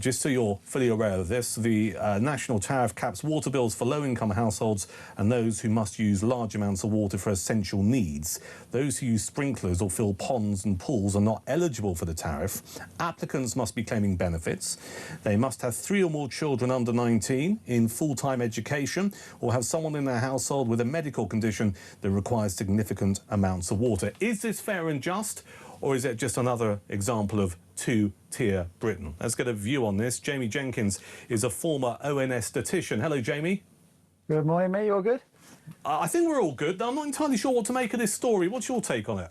Just so you're fully aware of this, the national tariff caps water bills for low-income households and those who must use large amounts of water for essential needs. Those who use sprinklers or fill ponds and pools are not eligible for the tariff. Applicants must be claiming benefits. They must have 3 or more children under 19 in full-time education or have someone in their household with a medical condition that requires significant amounts of water. Is this fair and just, or is it just another example of 2-tier Britain? Let's get a view on this. Jamie Jenkins is a former ONS statistician. Hello, Jamie. Good morning, mate. You all good? I think we're all good. I'm not entirely sure what to make of this story. What's your take on it?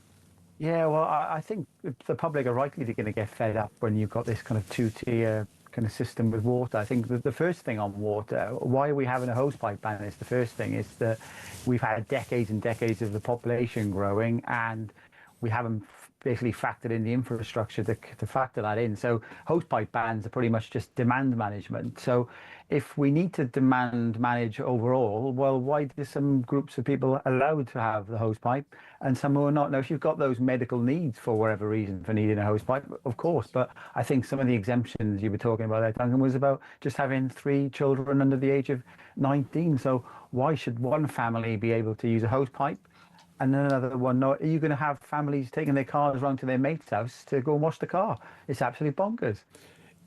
Yeah, well, I think the public are rightly going to get fed up when you've got this kind of 2-tier kind of system with water. I think the first thing on water, why are we having a hosepipe ban is the first thing, is that we've had decades and decades of the population growing and we haven't basically factored in the infrastructure to factor that in. So hosepipe bans are pretty much just demand management. So if we need to demand manage overall, well, why do some groups of people allowed to have the hosepipe and some who are not? Now, if you've got those medical needs for whatever reason for needing a hosepipe, of course, but I think some of the exemptions you were talking about there, Duncan, was about just having 3 children under the age of 19. So why should one family be able to use a hosepipe and then another one not? Are you going to have families taking their cars around to their mate's house to go and wash the car? It's absolutely bonkers.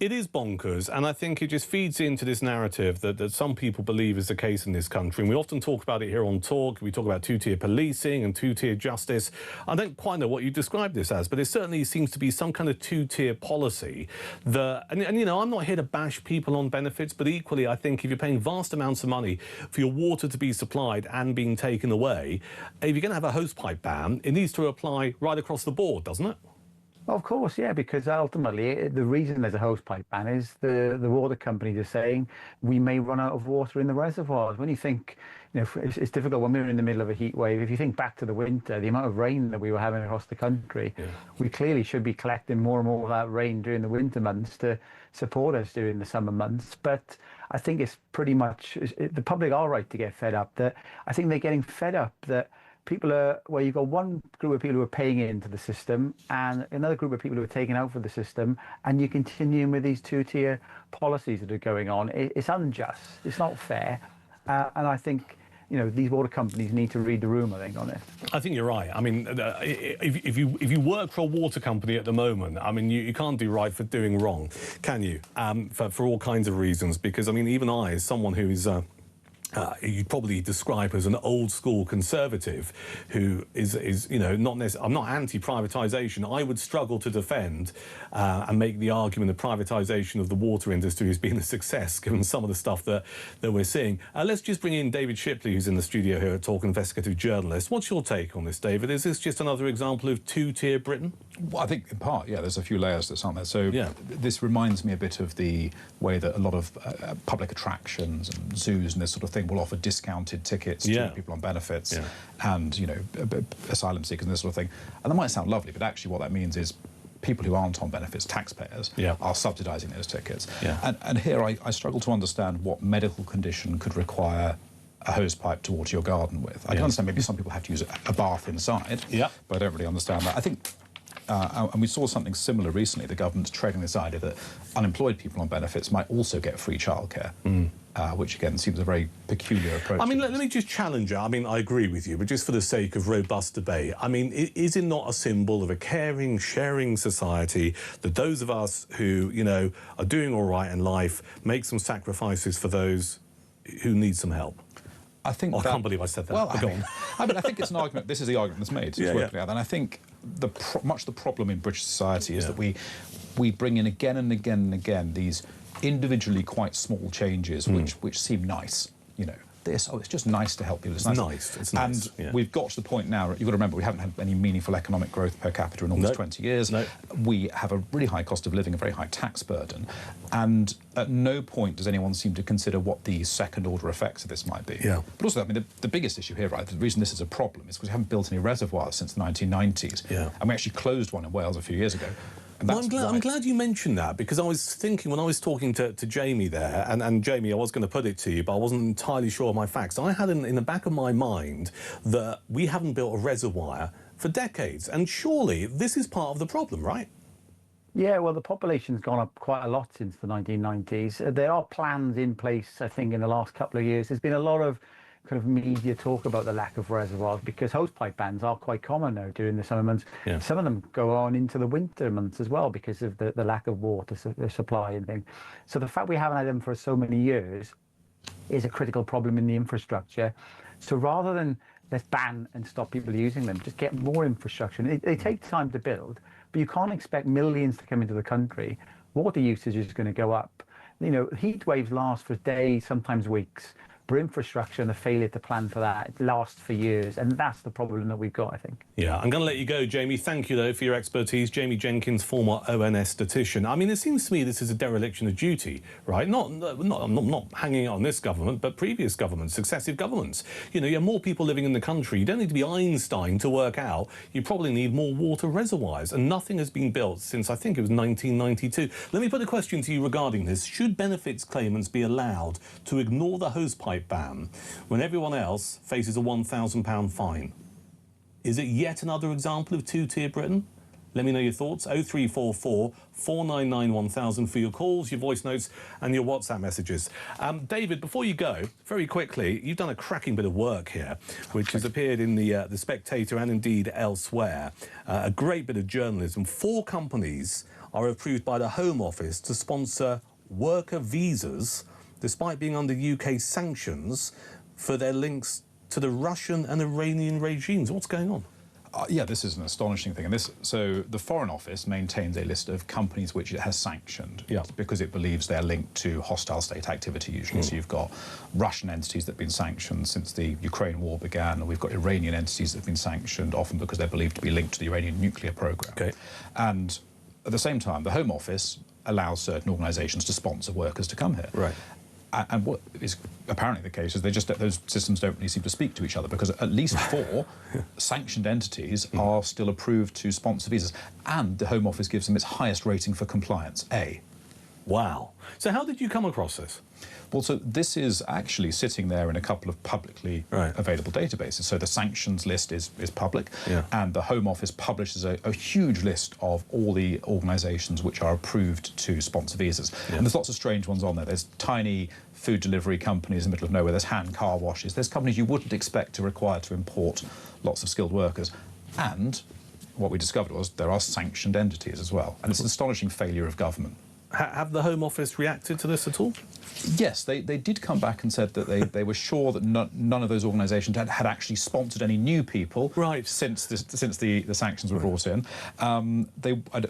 It is bonkers, and I think it just feeds into this narrative that some people believe is the case in this country. And we often talk about it here on Talk. We talk about 2-tier policing and 2-tier justice. I don't quite know what you describe this as, but it certainly seems to be some kind of 2-tier policy. And you know, I'm not here to bash people on benefits, but equally, I think if you're paying vast amounts of money for your water to be supplied and being taken away, if you're going to have a hosepipe ban, it needs to apply right across the board, doesn't it? Of course, yeah, because ultimately the reason there's a hosepipe ban is the water companies are saying we may run out of water in the reservoirs. When you think, you know, it's difficult when we're in the middle of a heat wave. If you think back to the winter, the amount of rain that we were having across the country, we clearly should be collecting more and more of that rain during the winter months to support us during the summer months. But I think it's pretty much, the public are right to get fed up. That I think they're getting fed up that people are, well, you've got one group of people who are paying into the system and another group of people who are taking out for the system, and you're continuing with these 2-tier policies that are going on. It's unjust. It's not fair. And I think, you know, these water companies need to read the room, I think, on it. I think you're right. I mean, if you work for a water company at the moment, I mean, you can't do right for doing wrong, can you? For all kinds of reasons. Because, I mean, even I, as someone who is you'd probably describe as an old school conservative who is you know, not necessarily, I'm not anti-privatisation. I would struggle to defend and make the argument that privatisation of the water industry has been a success given some of the stuff that we're seeing. Let's just bring in David Shipley, who's in the studio here at Talk, investigative journalist. What's your take on this, David? Is this just another example of 2-tier Britain? Well, I think in part, yeah, there's a few layers that's on there. So this reminds me a bit of the way that a lot of public attractions and zoos and this sort of thing will offer discounted tickets to people on benefits and, you know, asylum seekers and this sort of thing. And that might sound lovely, but actually what that means is people who aren't on benefits, taxpayers, are subsidising those tickets. And here I struggle to understand what medical condition could require a hosepipe to water your garden with. I can understand maybe some people have to use a bath inside, but I don't really understand that. I think and we saw something similar recently. The government's treading this idea that unemployed people on benefits might also get free childcare, which again seems a very peculiar approach. I mean, let me just challenge you. I mean, I agree with you, but just for the sake of robust debate, I mean, is it not a symbol of a caring, sharing society that those of us who, you know, are doing all right in life make some sacrifices for those who need some help? I think I can't believe I said that. Well, go on. I mean, I think it's an argument. This is the argument that's made. And I think much the problem in British society is that we bring in again and again and again these individually quite small changes which seem nice, you know, this. Oh, it's just nice to help people. It's nice. It's nice. And we've got to the point now, you've got to remember, we haven't had any meaningful economic growth per capita in almost 20 years. We have a really high cost of living, a very high tax burden, and at no point does anyone seem to consider what the second-order effects of this might be. But also, I mean, the biggest issue here, right, the reason this is a problem is because we haven't built any reservoirs since the 1990s. And we actually closed one in Wales a few years ago. Well, I'm glad you mentioned that, because I was thinking when I was talking to Jamie there, and Jamie, I was going to put it to you, but I wasn't entirely sure of my facts. I had in the back of my mind that we haven't built a reservoir for decades, and surely this is part of the problem, right? Yeah, well, the population's gone up quite a lot since the 1990s. There are plans in place, I think, in the last couple of years. There's been a lot of kind of media talk about the lack of reservoirs because hosepipe bans are quite common now during the summer months. Some of them go on into the winter months as well because of the lack of water supply and things. So the fact we haven't had them for so many years is a critical problem in the infrastructure. So rather than let's ban and stop people using them, just get more infrastructure. And they take time to build, but you can't expect millions to come into the country. Water usage is going to go up. You know, heat waves last for days, sometimes weeks. For infrastructure and the failure to plan for that, it lasts for years, and that's the problem that we've got, I think. Yeah, I'm going to let you go, Jamie. Thank you, though, for your expertise. Jamie Jenkins, former ONS statistician. I mean, it seems to me this is a dereliction of duty, right? I'm not hanging it on this government, but previous governments, successive governments. You know, you have more people living in the country. You don't need to be Einstein to work out. You probably need more water reservoirs, and nothing has been built since, I think it was 1992. Let me put a question to you regarding this. Should benefits claimants be allowed to ignore the hosepipe ban when everyone else faces a £1,000 fine? Is it yet another example of two-tier Britain? Let me know your thoughts. 0344 499 1000 for your calls, your voice notes and your WhatsApp messages. David, before you go, very quickly, you've done a cracking bit of work here, which has appeared in the Spectator and indeed elsewhere. A great bit of journalism. 4 companies are approved by the Home Office to sponsor worker visas despite being under UK sanctions for their links to the Russian and Iranian regimes. What's going on? Yeah, this is an astonishing thing. And so the Foreign Office maintains a list of companies which it has sanctioned because it believes they're linked to hostile state activity usually. So you've got Russian entities that have been sanctioned since the Ukraine war began, and we've got Iranian entities that have been sanctioned often because they're believed to be linked to the Iranian nuclear program. And at the same time, the Home Office allows certain organisations to sponsor workers to come here. And what is apparently the case is those systems don't really seem to speak to each other, because at least 4 sanctioned entities are still approved to sponsor visas, and the Home Office gives them its highest rating for compliance, A. Wow. So how did you come across this? Well, so this is actually sitting there in a couple of publicly available databases. So the sanctions list is public, and the Home Office publishes a huge list of all the organisations which are approved to sponsor visas. And there's lots of strange ones on there. There's tiny food delivery companies in the middle of nowhere. There's hand car washes. There's companies you wouldn't expect to require to import lots of skilled workers. And what we discovered was there are sanctioned entities as well. And it's an astonishing failure of government. Have the Home Office reacted to this at all? Yes, they did come back and said that they were sure that none of those organisations had actually sponsored any new people since the sanctions were brought in.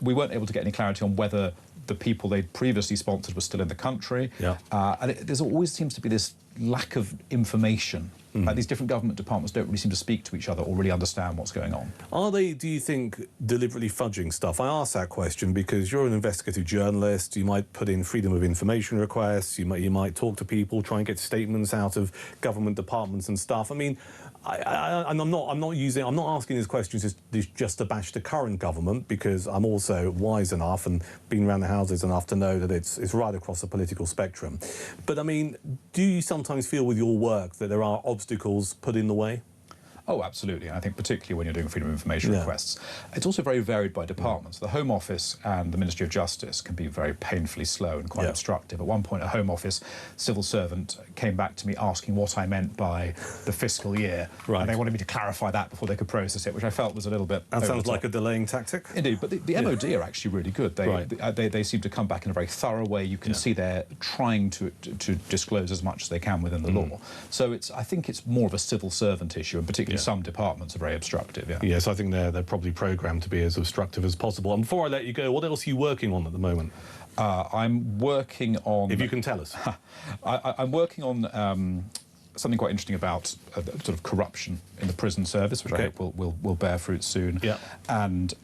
We weren't able to get any clarity on whether the people they'd previously sponsored were still in the country. And there always seems to be this lack of information. These different government departments don't really seem to speak to each other or really understand what's going on. Are they, do you think, deliberately fudging stuff? I ask that question because you're an investigative journalist. You might put in freedom of information requests. You might talk to people, try and get statements out of government departments and stuff. I mean, I'm not asking these questions just to bash the current government, because I'm also wise enough and been around the houses enough to know that it's right across the political spectrum. But I mean, do you sometimes feel with your work that there are obstacles put in the way? Oh, absolutely. And I think particularly when you're doing freedom of information requests. It's also very varied by departments. The Home Office and the Ministry of Justice can be very painfully slow and quite obstructive. At one point, a Home Office civil servant came back to me asking what I meant by the fiscal year. And they wanted me to clarify that before they could process it, which I felt was a little bit That sounds like a delaying tactic. Indeed, but the MOD are actually really good. They seem to come back in a very thorough way. You can see they're trying to disclose as much as they can within the law. So I think it's more of a civil servant issue, and particularly some departments are very obstructive. Yes, I think they're probably programmed to be as obstructive as possible. And before I let you go, what else are you working on at the moment? I'm working on... If you can tell us. I'm working on something quite interesting about sort of corruption in the prison service, which I hope will bear fruit soon, and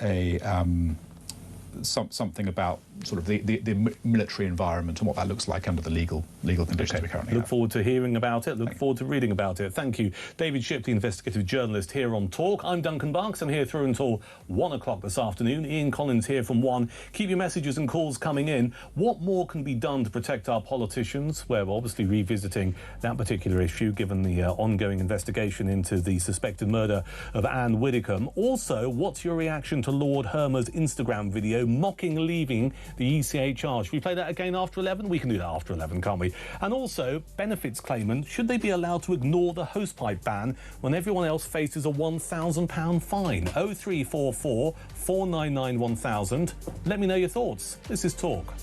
something about sort of the military environment and what that looks like under the legal conditions we currently have. Look forward to hearing about it. Look forward to reading about it. Thank you. David Shipley, investigative journalist here on Talk. I'm Duncan Barks. I'm here through until 1 o'clock this afternoon. Ian Collins here from 1. Keep your messages and calls coming in. What more can be done to protect our politicians? We're obviously revisiting that particular issue given the ongoing investigation into the suspected murder of Anne Widdecombe. Also, what's your reaction to Lord Hermer's Instagram video mocking leaving the ECHR? Should we play that again after 11? We can do that after 11, can't we? And also, benefits claimant, should they be allowed to ignore the hosepipe ban when everyone else faces a £1,000 fine? 0344 499 1000. Let me know your thoughts. This is Talk.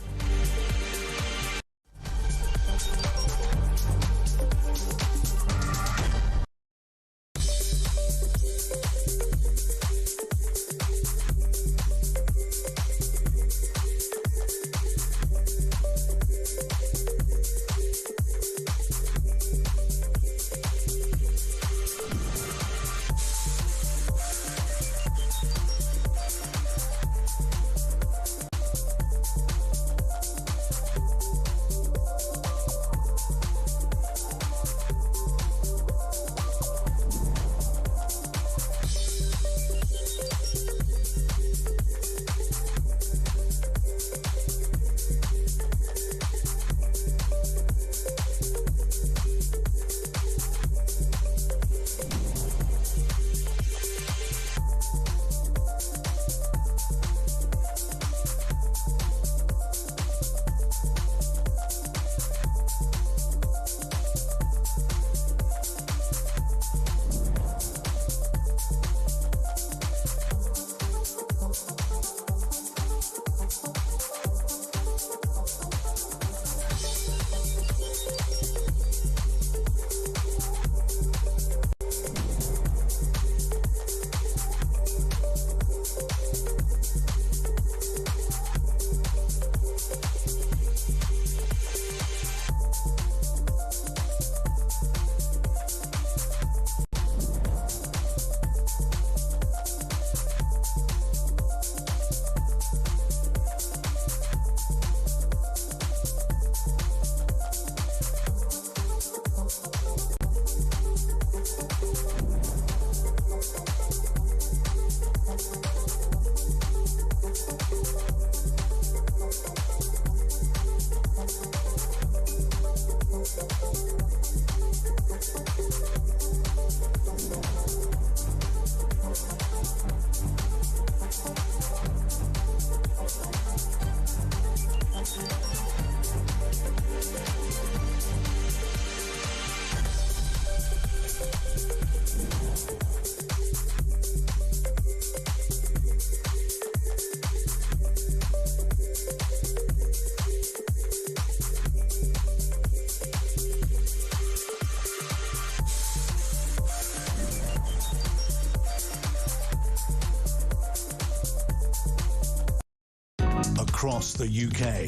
Across the UK,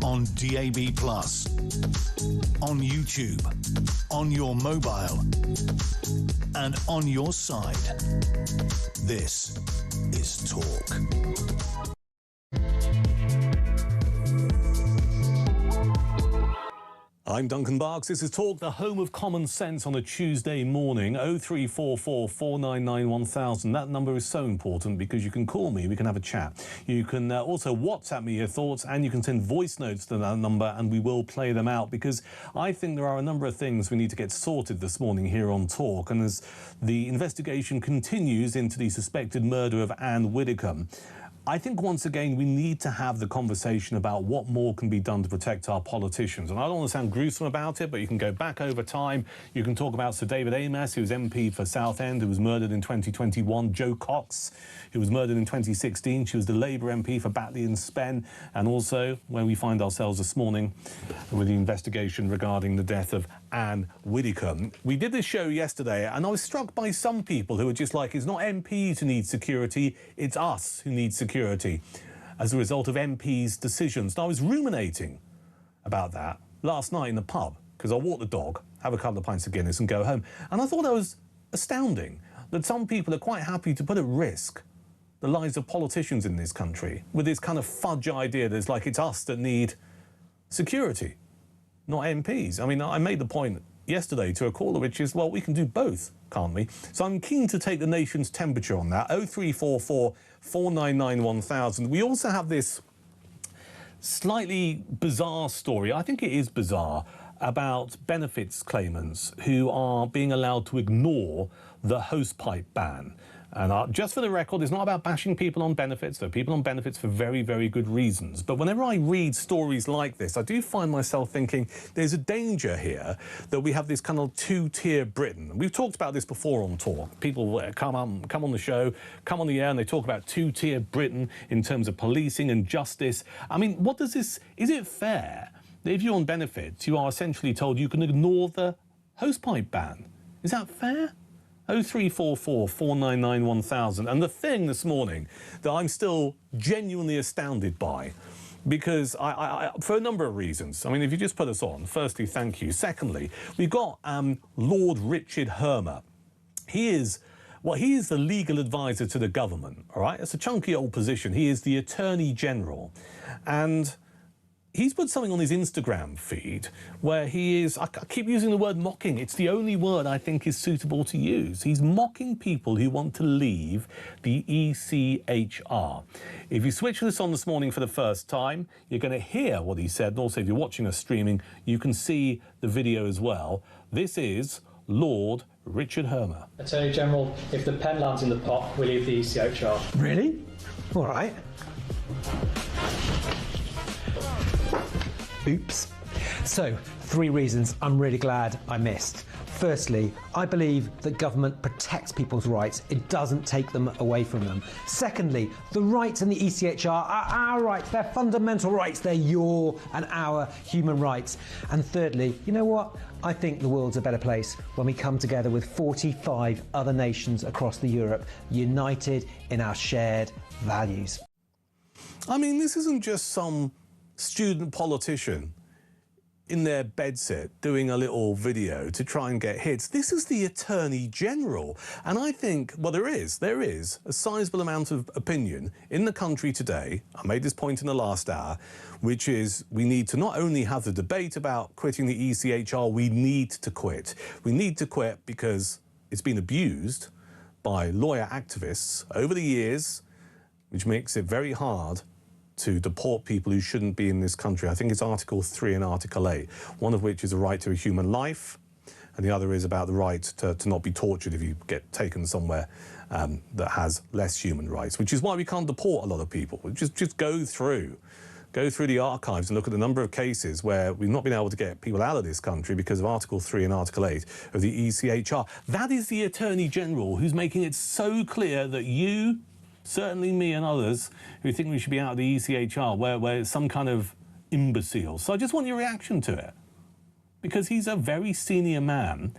on DAB+, on YouTube, on your mobile, and on your side. This is Talk. I'm Duncan Barks. This is Talk, the home of common sense on a Tuesday morning. 0344 499 1000. That number is so important because you can call me, we can have a chat. You can also WhatsApp me your thoughts, and you can send voice notes to that number, and we will play them out because I think there are a number of things we need to get sorted this morning here on Talk. And as the investigation continues into the suspected murder of Anne Widdecombe, I think once again we need to have the conversation about what more can be done to protect our politicians. And I don't want to sound gruesome about it, but you can go back over time. You can talk about Sir David Amess, who was MP for Southend, who was murdered in 2021. Jo Cox, who was murdered in 2016. She was the Labour MP for Batley and Spen. And also where we find ourselves this morning with the investigation regarding the death of Anne Widdecombe. We did this show yesterday, and I was struck by some people who are just like, it's not MPs who need security, it's us who need security as a result of MPs' decisions. And I was ruminating about that last night in the pub because I walked the dog, have a couple of pints of Guinness and go home. And I thought that was astounding, that some people are quite happy to put at risk the lives of politicians in this country with this kind of fudge idea that it's like it's us that need security, not MPs. I mean, I made the point yesterday to a caller, which is, well, we can do both, can't we? So I'm keen to take the nation's temperature on that. 0344 499 1000. We also have this slightly bizarre story, I think it is bizarre, about benefits claimants who are being allowed to ignore the hosepipe ban. And just for the record, it's not about bashing people on benefits. There are people on benefits for very, very good reasons. But whenever I read stories like this, I do find myself thinking there's a danger here that we have this kind of two-tier Britain. We've talked about this before on Talk. People come on the show, come on the air, and they talk about two-tier Britain in terms of policing and justice. I mean, what does this... Is it fair that if you're on benefits, you are essentially told you can ignore the hosepipe ban? Is that fair? 0344 499 1000. And the thing this morning that I'm still genuinely astounded by, because I for a number of reasons. I mean, if you just put us on, firstly, thank you. Secondly, we've got Lord Richard Hermer. He is the legal advisor to the government, all right? It's a chunky old position. He is the Attorney General. And he's put something on his Instagram feed where he is, I keep using the word mocking. It's the only word I think is suitable to use. He's mocking people who want to leave the ECHR. If you switch this on this morning for the first time, you're going to hear what he said. And also, if you're watching us streaming, you can see the video as well. This is Lord Richard Hermer. Attorney General, if the pen lands in the pot, we leave the ECHR. Really? All right. Oops. So, 3 reasons I'm really glad I missed. Firstly, I believe that government protects people's rights. It doesn't take them away from them. Secondly, the rights in the ECHR are our rights. They're fundamental rights. They're your and our human rights. And thirdly, you know what? I think the world's a better place when we come together with 45 other nations across Europe, united in our shared values. I mean, this isn't just some student politician in their bedsit doing a little video to try and get hits. This is the Attorney General. And I think, well, there is a sizable amount of opinion in the country today, I made this point in the last hour, which is we need to not only have the debate about quitting the ECHR, we need to quit. We need to quit because it's been abused by lawyer activists over the years, which makes it very hard to deport people who shouldn't be in this country. I think it's Article 3 and Article 8, one of which is a right to a human life, and the other is about the right to not be tortured if you get taken somewhere that has less human rights, which is why we can't deport a lot of people. Just go through the archives and look at the number of cases where we've not been able to get people out of this country because of Article 3 and Article 8 of the ECHR. That is the Attorney General who's making it so clear that you, certainly me and others who think we should be out of the ECHR, where it's some kind of imbecile. So I just want your reaction to it, because he's a very senior man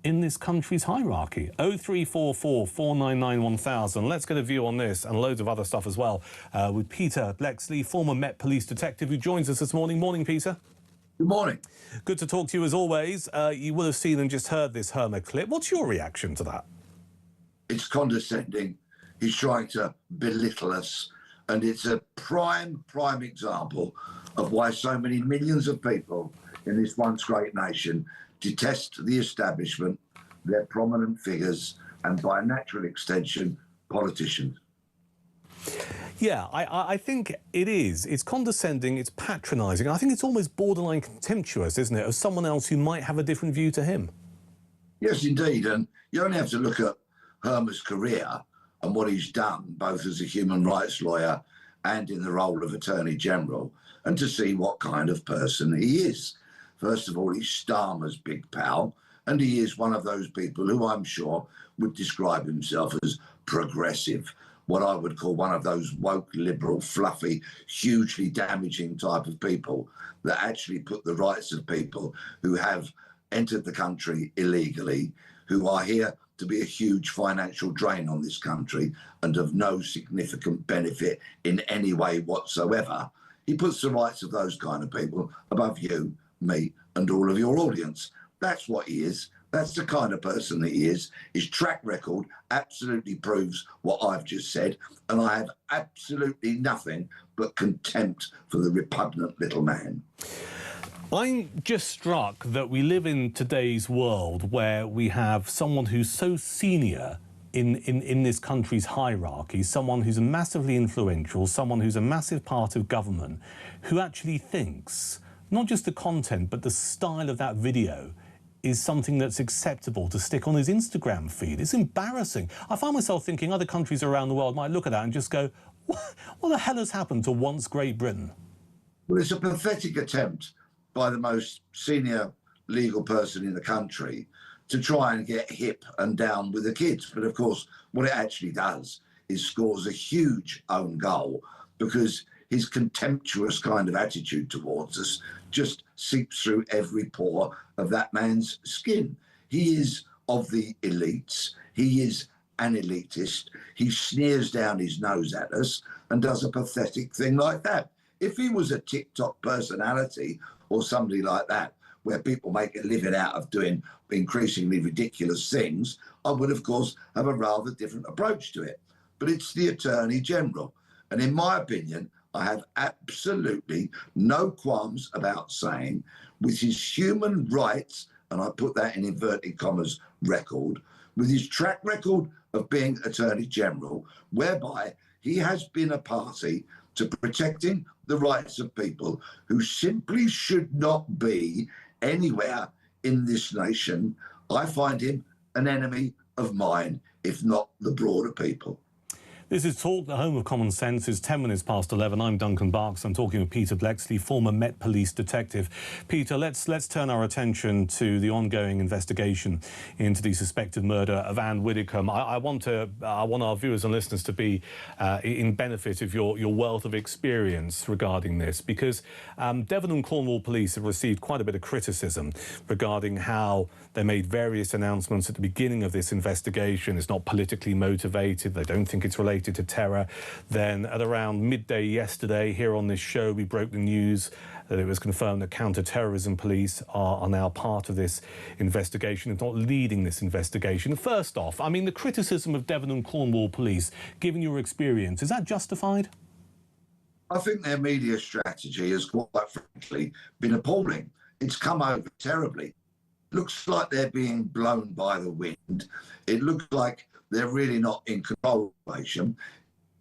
in this country's hierarchy. 0344 499 1000. Let's get a view on this and loads of other stuff as well with Peter Blexley, former Met Police detective, who joins us this morning. Morning, Peter. Good morning. Good to talk to you as always. You will have seen and just heard this Hermer clip. What's your reaction to that? It's condescending. He's trying to belittle us, and it's a prime example of why so many millions of people in this once great nation detest the establishment, their prominent figures, and by natural extension, politicians. Yeah, I think it is. It's condescending, it's patronising. I think it's almost borderline contemptuous, isn't it, of someone else who might have a different view to him? Yes, indeed. And you only have to look at Hermer's career and what he's done, both as a human rights lawyer and in the role of Attorney General, and to see what kind of person he is. First of all, he's Starmer's big pal, and he is one of those people who I'm sure would describe himself as progressive, what I would call one of those woke, liberal, fluffy, hugely damaging type of people that actually put the rights of people who have entered the country illegally, who are here to be a huge financial drain on this country and of no significant benefit in any way whatsoever. He puts the rights of those kind of people above you, me, and all of your audience. That's what he is. That's the kind of person that he is. His track record absolutely proves what I've just said, and I have absolutely nothing but contempt for the repugnant little man. I'm just struck that we live in today's world where we have someone who's so senior in this country's hierarchy, someone who's massively influential, someone who's a massive part of government, who actually thinks not just the content but the style of that video is something that's acceptable to stick on his Instagram feed. It's embarrassing. I find myself thinking other countries around the world might look at that and just go, what the hell has happened to once Great Britain? Well, it's a pathetic attempt by the most senior legal person in the country to try and get hip and down with the kids. But of course, what it actually does is scores a huge own goal, because his contemptuous kind of attitude towards us just seeps through every pore of that man's skin. He is of the elites. He is an elitist. He sneers down his nose at us and does a pathetic thing like that. If he was a TikTok personality or somebody like that, where people make a living out of doing increasingly ridiculous things, I would, of course, have a rather different approach to it. But it's the Attorney General. And in my opinion, I have absolutely no qualms about saying, with his human rights, and I put that in inverted commas, record, with his track record of being Attorney General, whereby he has been a party to protecting the rights of people who simply should not be anywhere in this nation, I find him an enemy of mine, if not the broader people. This is Talk, the home of common sense. It's 10 minutes past 11. I'm Duncan Barks. I'm talking with Peter Blexley, former Met Police detective. Peter, let's turn our attention to the ongoing investigation into the suspected murder of Anne Widdecombe. I want our viewers and listeners to be in benefit of your wealth of experience regarding this, because Devon and Cornwall Police have received quite a bit of criticism regarding how they made various announcements at the beginning of this investigation. It's not politically motivated. They don't think it's related to terror. Then at around midday yesterday, here on this show, we broke the news that it was confirmed that counter-terrorism police are now part of this investigation, if not leading this investigation. First off, I mean, the criticism of Devon and Cornwall Police, given your experience, is that justified? I think their media strategy has, quite frankly, been appalling. It's come over terribly. Looks like they're being blown by the wind. It looks like they're really not in control of the situation.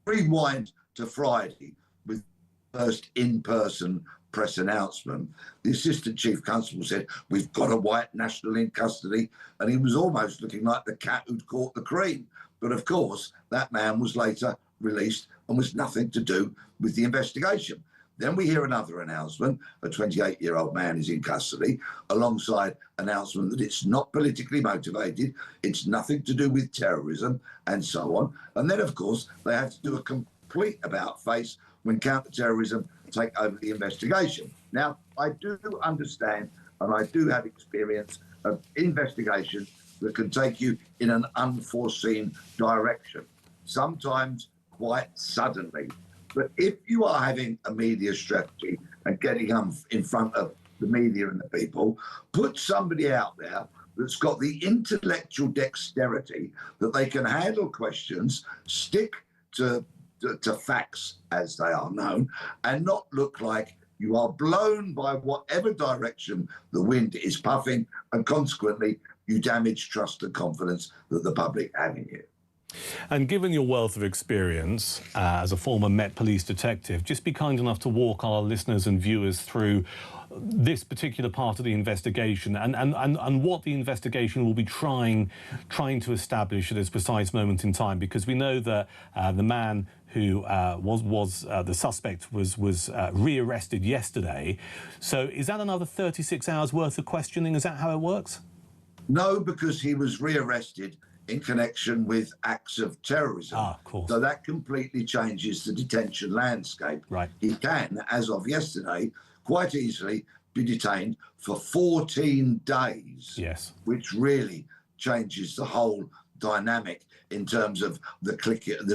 Rewind to Friday with the first in-person press announcement. The Assistant Chief Constable said, "We've got a white national in custody," and he was almost looking like the cat who'd caught the cream. But of course, that man was later released and was nothing to do with the investigation. Then we hear another announcement, a 28-year-old man is in custody, alongside announcement that it's not politically motivated, it's nothing to do with terrorism, and so on. And then, of course, they have to do a complete about-face when counter-terrorism take over the investigation. Now, I do understand, and I do have experience of investigation that can take you in an unforeseen direction, sometimes quite suddenly. But if you are having a media strategy and getting in front of the media and the people, put somebody out there that's got the intellectual dexterity that they can handle questions, stick to facts as they are known, and not look like you are blown by whatever direction the wind is puffing, and consequently you damage trust and confidence that the public have in you. And given your wealth of experience as a former Met Police detective, just be kind enough to walk our listeners and viewers through this particular part of the investigation and what the investigation will be trying to establish at this precise moment in time, because we know that the man who the suspect was rearrested yesterday. So is that another 36 hours worth of questioning? Is that how it works? No, because he was rearrested in connection with acts of terrorism. Of course. So that completely changes the detention landscape. Right. He can, as of yesterday, quite easily be detained for 14 days. Yes. Which really changes the whole dynamic in terms of the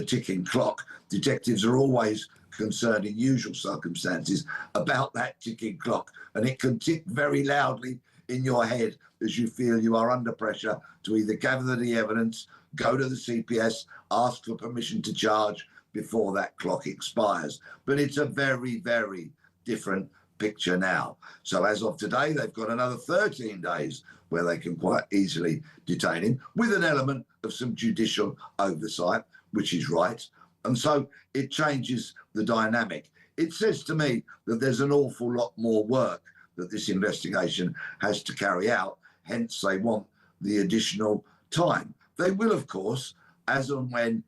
ticking clock. Detectives are always concerned in usual circumstances about that ticking clock, and it can tick very loudly in your head as you feel you are under pressure to either gather the evidence, go to the CPS, ask for permission to charge before that clock expires. But it's a very, very different picture now. So as of today, they've got another 13 days where they can quite easily detain him with an element of some judicial oversight, which is right. And so it changes the dynamic. It says to me that there's an awful lot more work that this investigation has to carry out. Hence, they want the additional time. They will, of course, as and when,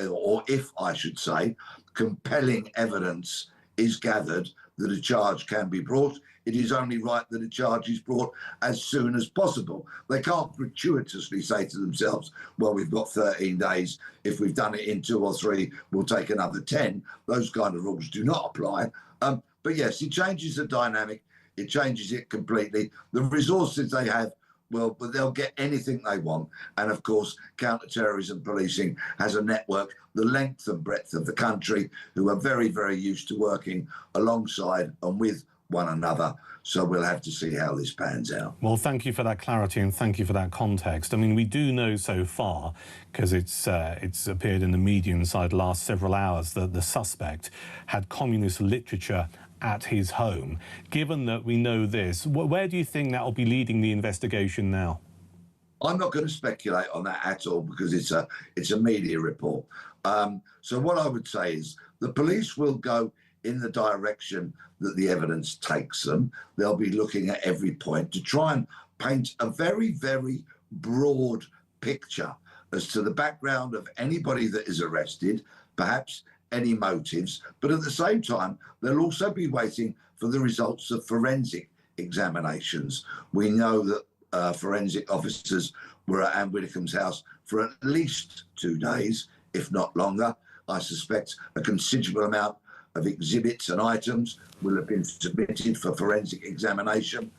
or if I should say, compelling evidence is gathered that a charge can be brought. It is only right that a charge is brought as soon as possible. They can't gratuitously say to themselves, well, we've got 13 days. If we've done it in 2 or 3, we'll take another 10. Those kind of rules do not apply. But yes, it changes the dynamic. It changes it completely. The resources they have, well, but they'll get anything they want. And of course, counter-terrorism policing has a network the length and breadth of the country who are very, very used to working alongside and with one another. So we'll have to see how this pans out. Well, thank you for that clarity and thank you for that context. I mean, we do know so far, because it's appeared in the media inside the last several hours, that the suspect had communist literature at his home. Given that we know this, where do you think that will be leading the investigation now? I'm not going to speculate on that at all because it's a media report. So what I would say is the police will go in the direction that the evidence takes them. They'll be looking at every point to try and paint a very, very broad picture as to the background of anybody that is arrested, perhaps any motives, but at the same time, they'll also be waiting for the results of forensic examinations. We know that forensic officers were at Anne Widdecombe's house for at least 2 days, if not longer. I suspect a considerable amount of exhibits and items will have been submitted for forensic examination.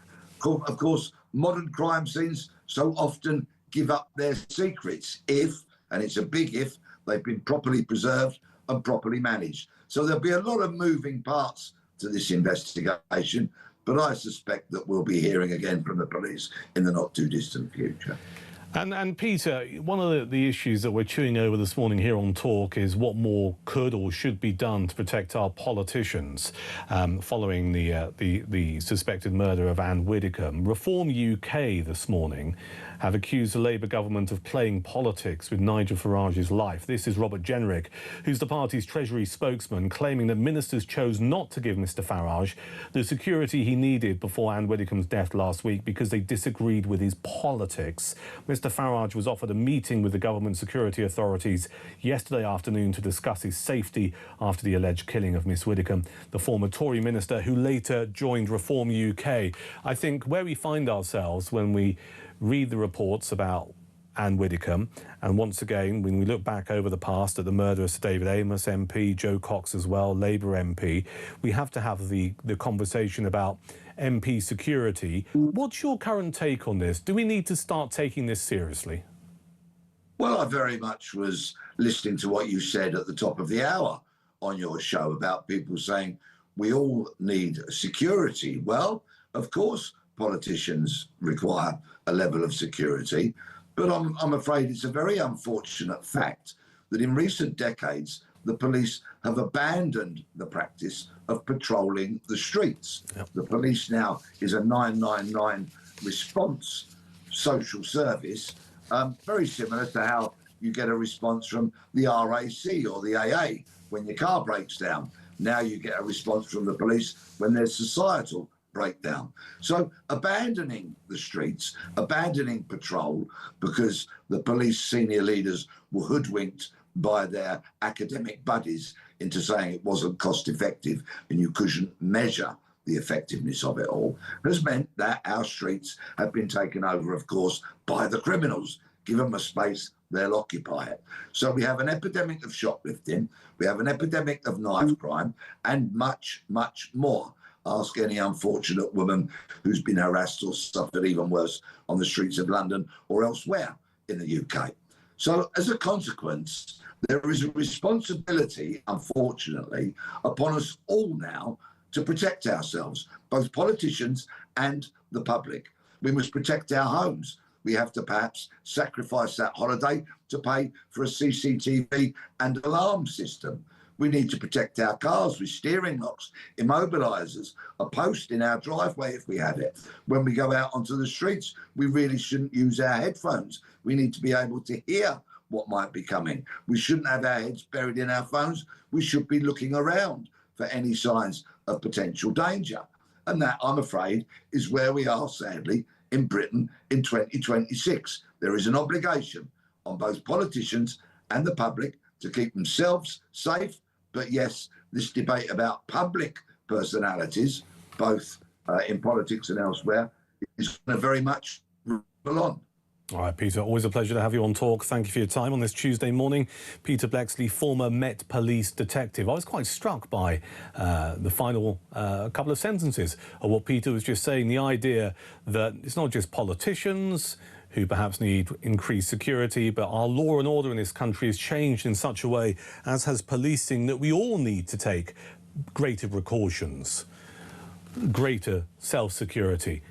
Of course, modern crime scenes so often give up their secrets if, and it's a big if, they've been properly preserved and properly managed. So there'll be a lot of moving parts to this investigation, but I suspect that we'll be hearing again from the police in the not too distant future. And Peter, one of the issues that we're chewing over this morning here on Talk is what more could or should be done to protect our politicians following the suspected murder of Anne Widdecombe. Reform UK this morning have accused the Labour government of playing politics with Nigel Farage's life. This is Robert Jenrick, who's the party's Treasury spokesman, claiming that ministers chose not to give Mr Farage the security he needed before Anne Widdecombe's death last week because they disagreed with his politics. Mr Farage was offered a meeting with the government security authorities yesterday afternoon to discuss his safety after the alleged killing of Miss Widdecombe, the former Tory minister who later joined Reform UK. I think where we find ourselves when we read the reports about Anne Widdecombe, and once again, when we look back over the past at the murder of Sir David Amos MP, Joe Cox as well, Labour MP, we have to have the conversation about MP security. What's your current take on this? Do we need to start taking this seriously? Well, I very much was listening to what you said at the top of the hour on your show about people saying we all need security. Well, of course, politicians require a level of security, but I'm afraid it's a very unfortunate fact that in recent decades, the police have abandoned the practice of patrolling the streets. Yep. The police now is a 999 response social service, very similar to how you get a response from the RAC or the AA when your car breaks down. Now you get a response from the police when there's societal breakdown. So abandoning the streets, abandoning patrol because the police senior leaders were hoodwinked by their academic buddies into saying it wasn't cost effective and you couldn't measure the effectiveness of it all, has meant that our streets have been taken over, of course, by the criminals. Give them a space, they'll occupy it. So we have an epidemic of shoplifting, we have an epidemic of knife crime, and much, much more. Ask any unfortunate woman who's been harassed or suffered even worse on the streets of London or elsewhere in the UK. So as a consequence, there is a responsibility, unfortunately, upon us all now to protect ourselves, both politicians and the public. We must protect our homes. We have to perhaps sacrifice that holiday to pay for a CCTV and alarm system. We need to protect our cars with steering locks, immobilisers, a post in our driveway if we have it. When we go out onto the streets, we really shouldn't use our headphones. We need to be able to hear what might be coming. We shouldn't have our heads buried in our phones. We should be looking around for any signs of potential danger. And that, I'm afraid, is where we are, sadly, in Britain in 2026. There is an obligation on both politicians and the public to keep themselves safe. But yes, this debate about public personalities, both in politics and elsewhere, is very much on. All right, Peter, always a pleasure to have you on Talk. Thank you for your time on this Tuesday morning. Peter Blexley, former Met Police detective. I was quite struck by the final couple of sentences of what Peter was just saying, the idea that it's not just politicians who perhaps need increased security, but our law and order in this country has changed in such a way, as has policing, that we all need to take greater precautions, greater self-security.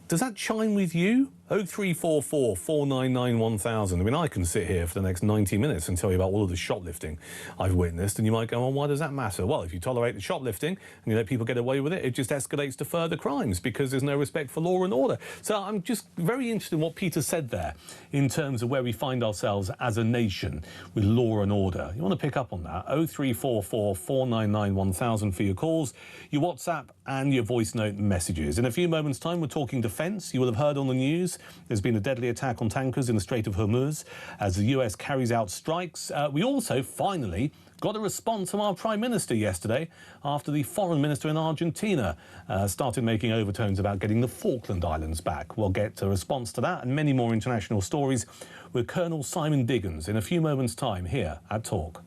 Does that chime with you? 0344 499 1000. I mean, I can sit here for the next 90 minutes and tell you about all of the shoplifting I've witnessed, and you might go, well, why does that matter? Well, if you tolerate the shoplifting and you let people get away with it, it just escalates to further crimes because there's no respect for law and order. So I'm just very interested in what Peter said there in terms of where we find ourselves as a nation with law and order. You want to pick up on that? 0344 499 1000 for your calls, your WhatsApp and your voice note messages. In a few moments' time, we're talking defence. You will have heard on the news there's been a deadly attack on tankers in the Strait of Hormuz as the US carries out strikes. We also finally got a response from our Prime Minister yesterday after the Foreign Minister in Argentina started making overtones about getting the Falkland Islands back. We'll get a response to that and many more international stories with Colonel Simon Diggins in a few moments' time here at Talk.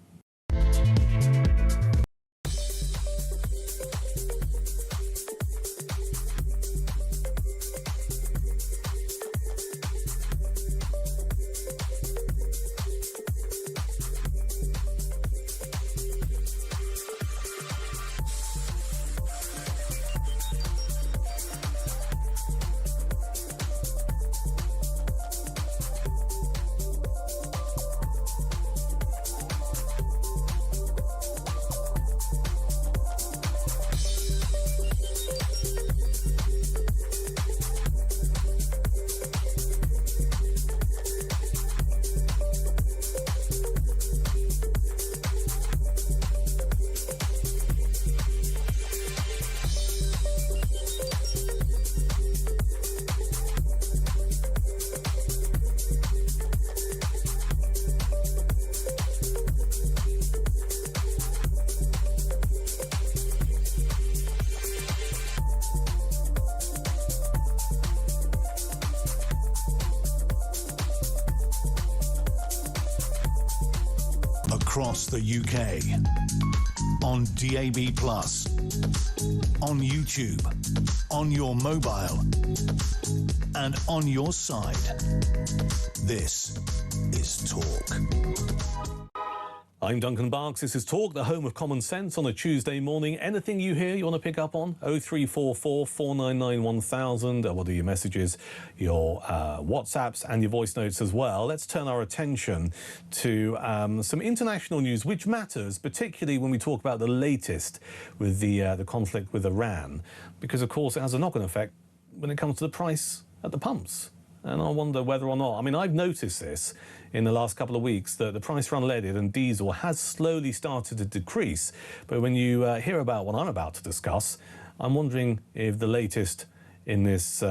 Across the UK, on DAB+, on YouTube, on your mobile, and on your side. This is Talk. I'm Duncan Barks. This is Talk, the home of common sense on a Tuesday morning. Anything you hear you want to pick up on? 0344 499 1000. We'll do your messages, your WhatsApps and your voice notes as well. Let's turn our attention to some international news, which matters, particularly when we talk about the latest with the conflict with Iran, because, of course, it has a knock-on effect when it comes to the price at the pumps. And I wonder whether or not, I mean, I've noticed this in the last couple of weeks, that the price for unleaded and diesel has slowly started to decrease. But when you hear about what I'm about to discuss, I'm wondering if the latest in this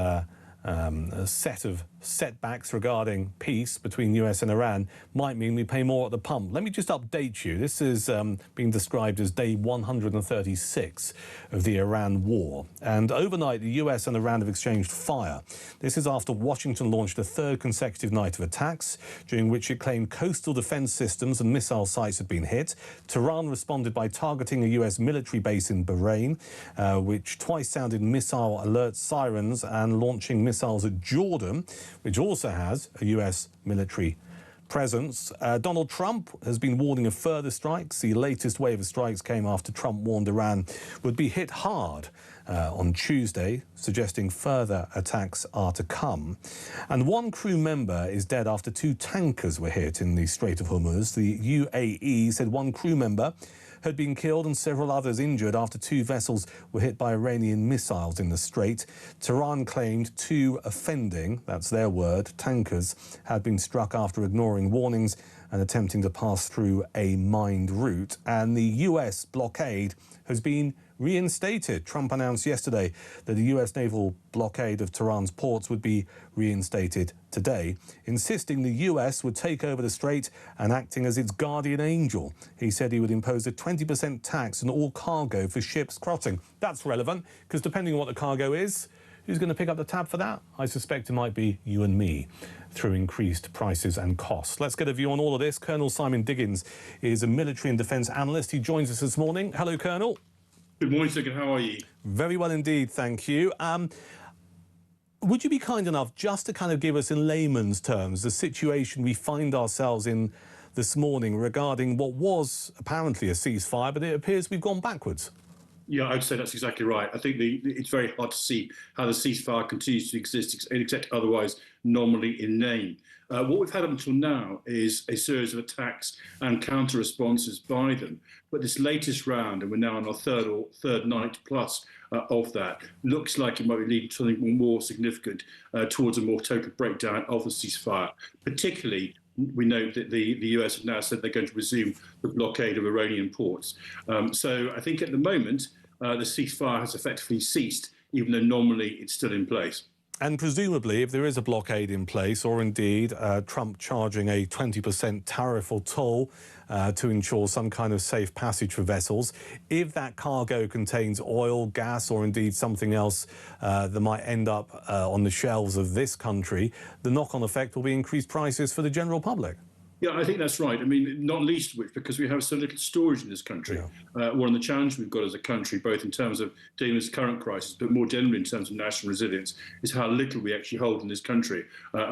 set of setbacks regarding peace between US and Iran might mean we pay more at the pump. Let me just update you. This is being described as day 136 of the Iran war. And overnight, the US and Iran have exchanged fire. This is after Washington launched a third consecutive night of attacks, during which it claimed coastal defense systems and missile sites had been hit. Tehran responded by targeting a US military base in Bahrain, which twice sounded missile alert sirens, and launching missiles at Jordan, which also has a US military presence. Donald Trump has been warning of further strikes. The latest wave of strikes came after Trump warned Iran would be hit hard on Tuesday, suggesting further attacks are to come. And one crew member is dead after 2 tankers were hit in the Strait of Hormuz. The UAE said one crew member had been killed and several others injured after 2 vessels were hit by Iranian missiles in the Strait. Tehran claimed 2 offending, that's their word, tankers had been struck after ignoring warnings and attempting to pass through a mined route. And the US blockade has been reinstated. Trump announced yesterday that the US naval blockade of Tehran's ports would be reinstated today, insisting the US would take over the strait and acting as its guardian angel. He said he would impose a 20% tax on all cargo for ships crossing. That's relevant because depending on what the cargo is, who's going to pick up the tab for that? I suspect it might be you and me through increased prices and costs. Let's get a view on all of this. Colonel Simon Diggins is a military and defence analyst. He joins us this morning. Hello, Colonel. Good morning, Duncan. How are you? Very well indeed, thank you. Would you be kind enough just to kind of give us in layman's terms the situation we find ourselves in this morning regarding what was apparently a ceasefire, but it appears we've gone backwards? Yeah, I'd say that's exactly right. I think it's very hard to see how the ceasefire continues to exist, except otherwise nominally in name. What we've had up until now is a series of attacks and counter responses by them. But this latest round, and we're now on our third night plus of that, looks like it might be leading to something more significant towards a more total breakdown of the ceasefire. Particularly, we know that the US have now said they're going to resume the blockade of Iranian ports. So I think at the moment, the ceasefire has effectively ceased, even though nominally it's still in place. And presumably, if there is a blockade in place, or indeed Trump charging a 20% tariff or toll to ensure some kind of safe passage for vessels, if that cargo contains oil, gas, or indeed something else that might end up on the shelves of this country, the knock-on effect will be increased prices for the general public. Yeah, I think that's right. I mean, not least of which because we have so little storage in this country. Yeah. One of the challenges we've got as a country, both in terms of dealing with the current crisis, but more generally in terms of national resilience, is how little we actually hold in this country.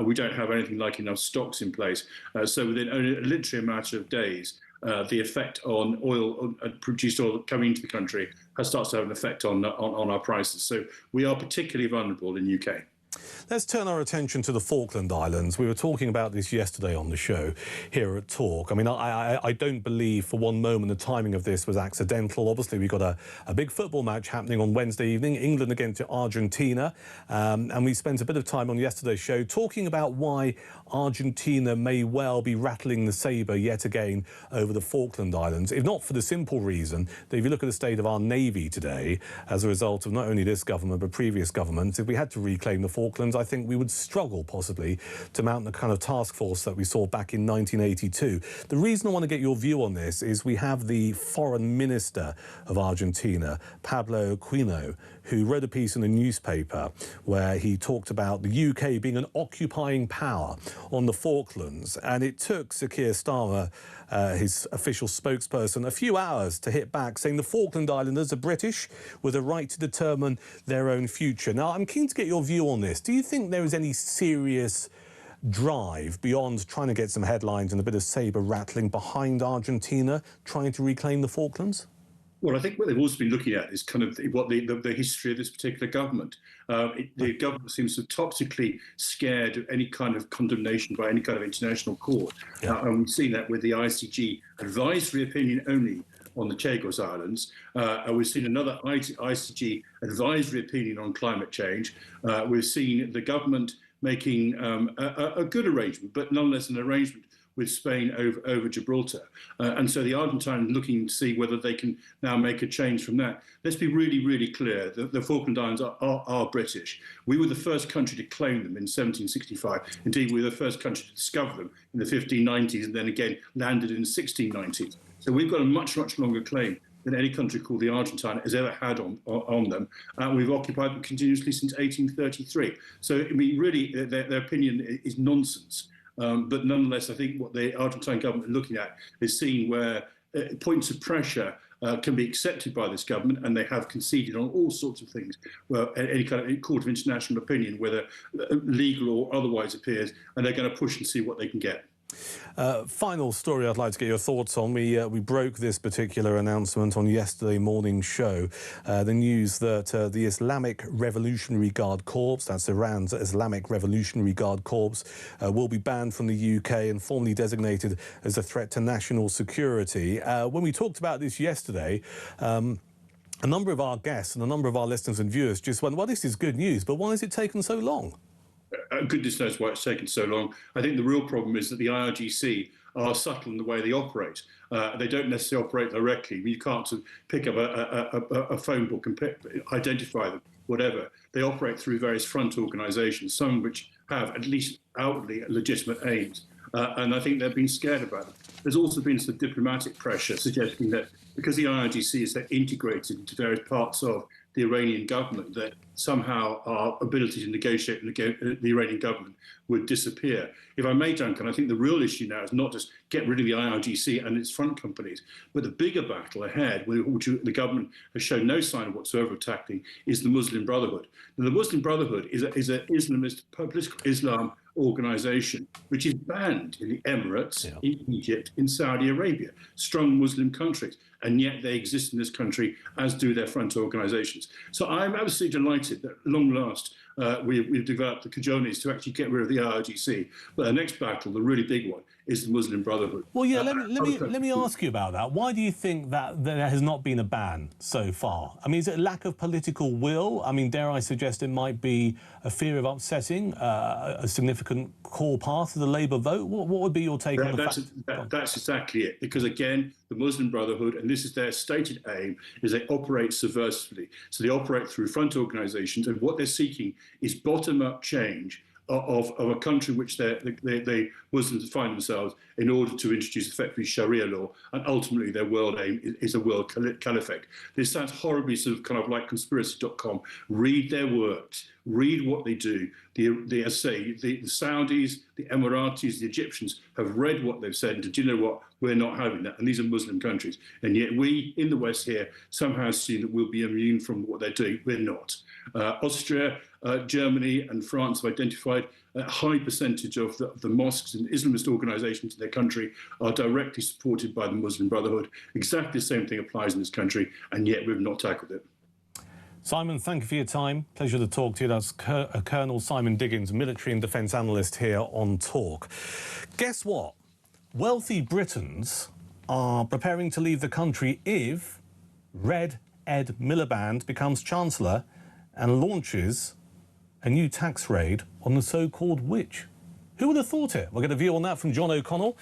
We don't have anything like enough stocks in place. So within only literally a matter of days, the effect on oil, produced oil coming into the country, has started to have an effect on our prices. So we are particularly vulnerable in the UK. Let's turn our attention to the Falkland Islands. We were talking about this yesterday on the show here at Talk. I mean, I don't believe for one moment the timing of this was accidental. Obviously, we've got a big football match happening on Wednesday evening, England against Argentina. And we spent a bit of time on yesterday's show talking about why Argentina may well be rattling the sabre yet again over the Falkland Islands, if not for the simple reason that if you look at the state of our Navy today, as a result of not only this government but previous governments, if we had to reclaim the Falklands, I think we would struggle possibly to mount the kind of task force that we saw back in 1982. The reason I want to get your view on this is we have the foreign minister of Argentina, Pablo Quino, who wrote a piece in the newspaper where he talked about the UK being an occupying power on the Falklands. And it took Sir Keir Starmer, his official spokesperson, a few hours to hit back, saying the Falkland Islanders are British with a right to determine their own future. Now, I'm keen to get your view on this. Do you think there is any serious drive beyond trying to get some headlines and a bit of sabre rattling behind Argentina trying to reclaim the Falklands? Well, I think what they've also been looking at is kind of what the history of this particular government. The government seems so toxically scared of any kind of condemnation by any kind of international court. Yeah. And we've seen that with the ICG advisory opinion only on the Chagos Islands. We've seen another ICG advisory opinion on climate change. We've seen the government making a good arrangement, but nonetheless an arrangement with Spain over Gibraltar. And so the Argentines looking to see whether they can now make a change from that. Let's be really, really clear. The Falkland Islands are British. We were the first country to claim them in 1765. Indeed, we were the first country to discover them in the 1590s and then again landed in the 1690s. So we've got a much, much longer claim than any country called the Argentine has ever had on them. We've occupied them continuously since 1833. So, I mean, really, their opinion is nonsense. But nonetheless, I think what the Argentine government are looking at is seeing where points of pressure can be accepted by this government, and they have conceded on all sorts of things. Well, any kind of court of international opinion, whether legal or otherwise, appears, and they're going to push and see what they can get. Final story I'd like to get your thoughts on. We broke this particular announcement on yesterday morning's show. The news that the Islamic Revolutionary Guard Corps, that's Iran's Islamic Revolutionary Guard Corps, will be banned from the UK and formally designated as a threat to national security. When we talked about this yesterday, a number of our guests and a number of our listeners and viewers just went, well, this is good news, but why has it taken so long? Goodness knows why it's taken so long. I think the real problem is that the IRGC are subtle in the way they operate. They don't necessarily operate directly. You can't sort of pick up a phone book and identify them, whatever. They operate through various front organisations, some of which have at least outwardly legitimate aims. And I think they've been scared about it. There's also been some diplomatic pressure suggesting that because the IRGC is so integrated into various parts of the Iranian government, that somehow our ability to negotiate with the Iranian government would disappear. If I may, Duncan, I think the real issue now is not just get rid of the IRGC and its front companies, but the bigger battle ahead, which the government has shown no sign whatsoever of tackling, is the Muslim Brotherhood. Now, the Muslim Brotherhood is an Islamist political Islam organisation which is banned in the Emirates, in Egypt, in Saudi Arabia, strong Muslim countries, and yet they exist in this country, as do their front organisations. So I'm absolutely delighted that at long last we've developed the cajoles to actually get rid of the IRGC. But the next battle, the really big one, is the Muslim Brotherhood. Well, yeah, let me ask you about that. Why do you think that there has not been a ban so far? I mean, is it a lack of political will? I mean, dare I suggest it might be a fear of upsetting a significant core part of the Labour vote? What would be your take on the fact? That's exactly it. Because, again, the Muslim Brotherhood, and this is their stated aim, is they operate subversively. So they operate through front organisations, and what they're seeking is bottom-up change of a country which they Muslims find themselves in order to introduce effectively Sharia law, and ultimately their world aim is a world caliphate. This sounds horribly sort of kind of like conspiracy.com. Read their works, read what they do. The Saudis, the Emiratis, the Egyptians have read what they've said, and do you know what? We're not having that. And these are Muslim countries. And yet we, in the West here, somehow see that we'll be immune from what they're doing. We're not. Austria, Germany and France have identified a high percentage of the mosques and Islamist organisations in their country are directly supported by the Muslim Brotherhood. Exactly the same thing applies in this country, and yet we've not tackled it. Simon, thank you for your time. Pleasure to talk to you. That's Colonel Simon Diggins, military and defence analyst here on Talk. Guess what? Wealthy Britons are preparing to leave the country if Red Ed Miliband becomes Chancellor and launches a new tax raid on the so-called witch. Who would have thought it? We'll get a view on that from John O'Connell,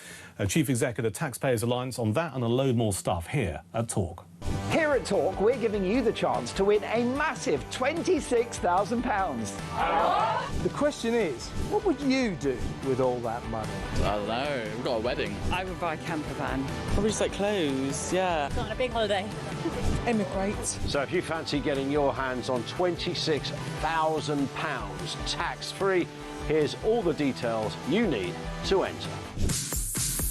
Chief Executive Taxpayers Alliance, on that and a load more stuff here at Talk. Here at Talk, we're giving you the chance to win a massive £26,000. The question is, what would you do with all that money? I don't know. We've got a wedding. I would buy a camper van. Probably just like clothes, yeah. Go on a big holiday. Emigrate. So if you fancy getting your hands on £26,000 tax-free, here's all the details you need to enter.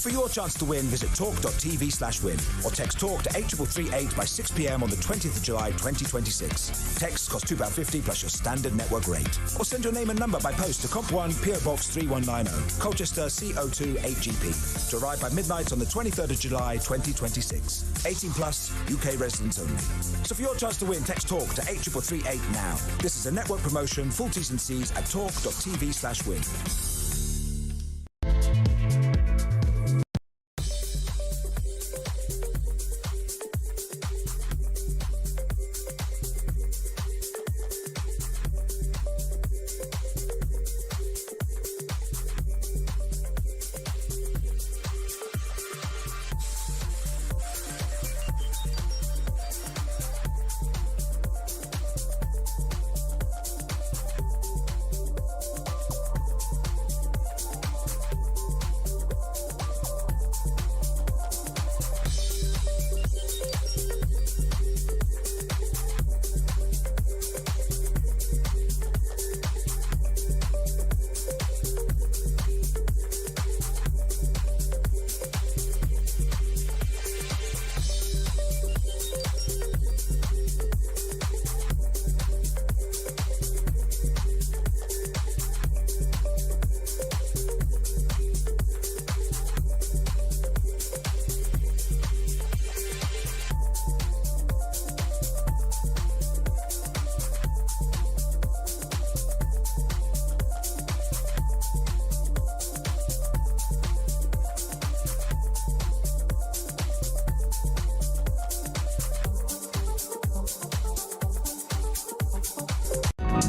For your chance to win, visit talk.tv/win or text TALK to 83338 by 6 p.m. on the 20th of July 2026. Texts cost £2.50 plus your standard network rate. Or send your name and number by post to Comp 1 PO Box 3190, Colchester CO2 8GP. To arrive by midnight on the 23rd of July 2026. 18 plus, UK residents only. So for your chance to win, text TALK to 83338 now. This is a network promotion, full T's and C's at talk.tv/win.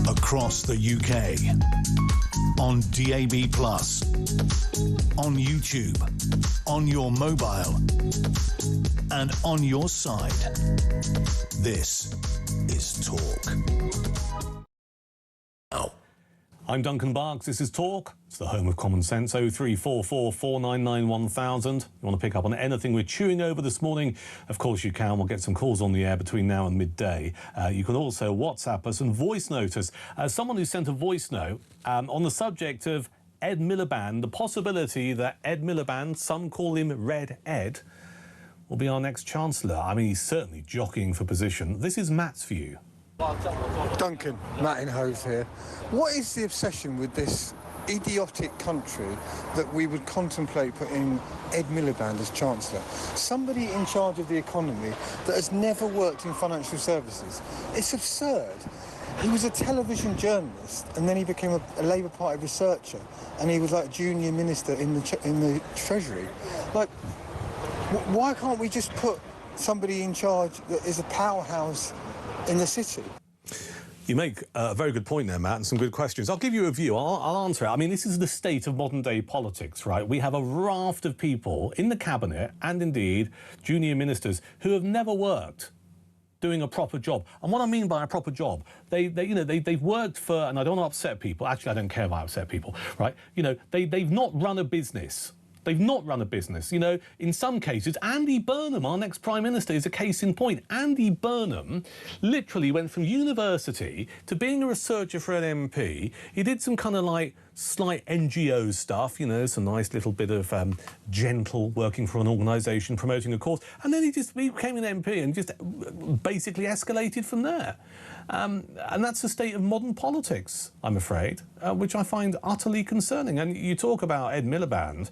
across the UK. On DAB+, on YouTube, on your mobile, and on your side. This is Talk. Now. I'm Duncan Barks. This is Talk. It's the home of common sense. 0344 499 1000. You want to pick up on anything we're chewing over this morning? Of course you can. We'll get some calls on the air between now and midday. You can also WhatsApp us and voice note us. Someone who sent a voice note on the subject of Ed Miliband, the possibility that Ed Miliband, some call him Red Ed, will be our next Chancellor. I mean, he's certainly jockeying for position. This is Matt's view. Duncan, Matt in Hove here. What is the obsession with this idiotic country that we would contemplate putting Ed Miliband as Chancellor? Somebody in charge of the economy that has never worked in financial services. It's absurd. He was a television journalist and then he became a Labour Party researcher and he was like junior minister in the Treasury. Like, why can't we just put somebody in charge that is a powerhouse in the city? You make a very good point there, Matt, and some good questions. I'll give you a view. I'll answer it. I mean, this is the state of modern-day politics, right? We have a raft of people in the cabinet and, indeed, junior ministers who have never worked doing a proper job. And what I mean by a proper job, they've worked for, and I don't want to upset people. Actually, I don't care if I upset people, right? You know, they've not run a business. They've not run a business. You know, in some cases, Andy Burnham, our next Prime Minister, is a case in point. Andy Burnham literally went from university to being a researcher for an MP. He did some kind of like slight NGO stuff, you know, some nice little bit of gentle working for an organisation, promoting a cause. And then he became an MP and just basically escalated from there. And that's the state of modern politics, I'm afraid, which I find utterly concerning. And you talk about Ed Miliband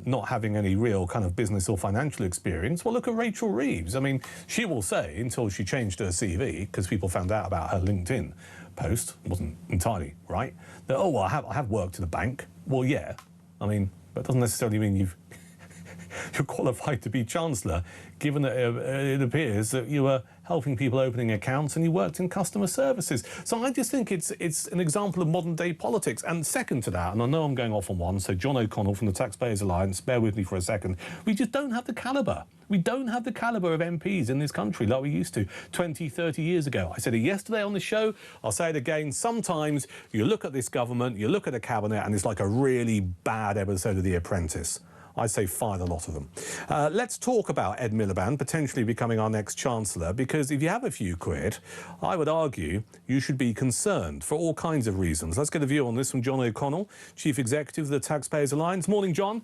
not having any real kind of business or financial experience. Well, look at Rachel Reeves. I mean, she will say, until she changed her CV, because people found out about her LinkedIn post, wasn't entirely right, that, oh, well, I have worked at a bank. Well, yeah. I mean, that doesn't necessarily mean you're qualified to be Chancellor, given that it appears that you were helping people opening accounts and you worked in customer services. So I just think it's an example of modern-day politics. And second to that, and I know I'm going off on one, so John O'Connell from the Taxpayers Alliance, bear with me for a second, we just don't have the calibre. We don't have the calibre of MPs in this country like we used to 20, 30 years ago. I said it yesterday on the show, I'll say it again. Sometimes you look at this government, you look at a cabinet, and it's like a really bad episode of The Apprentice. I'd say fire the lot of them. Let's talk about Ed Miliband potentially becoming our next Chancellor, because if you have a few quid, I would argue you should be concerned for all kinds of reasons. Let's get a view on this from John O'Connell, Chief Executive of the Taxpayers Alliance. Morning, John.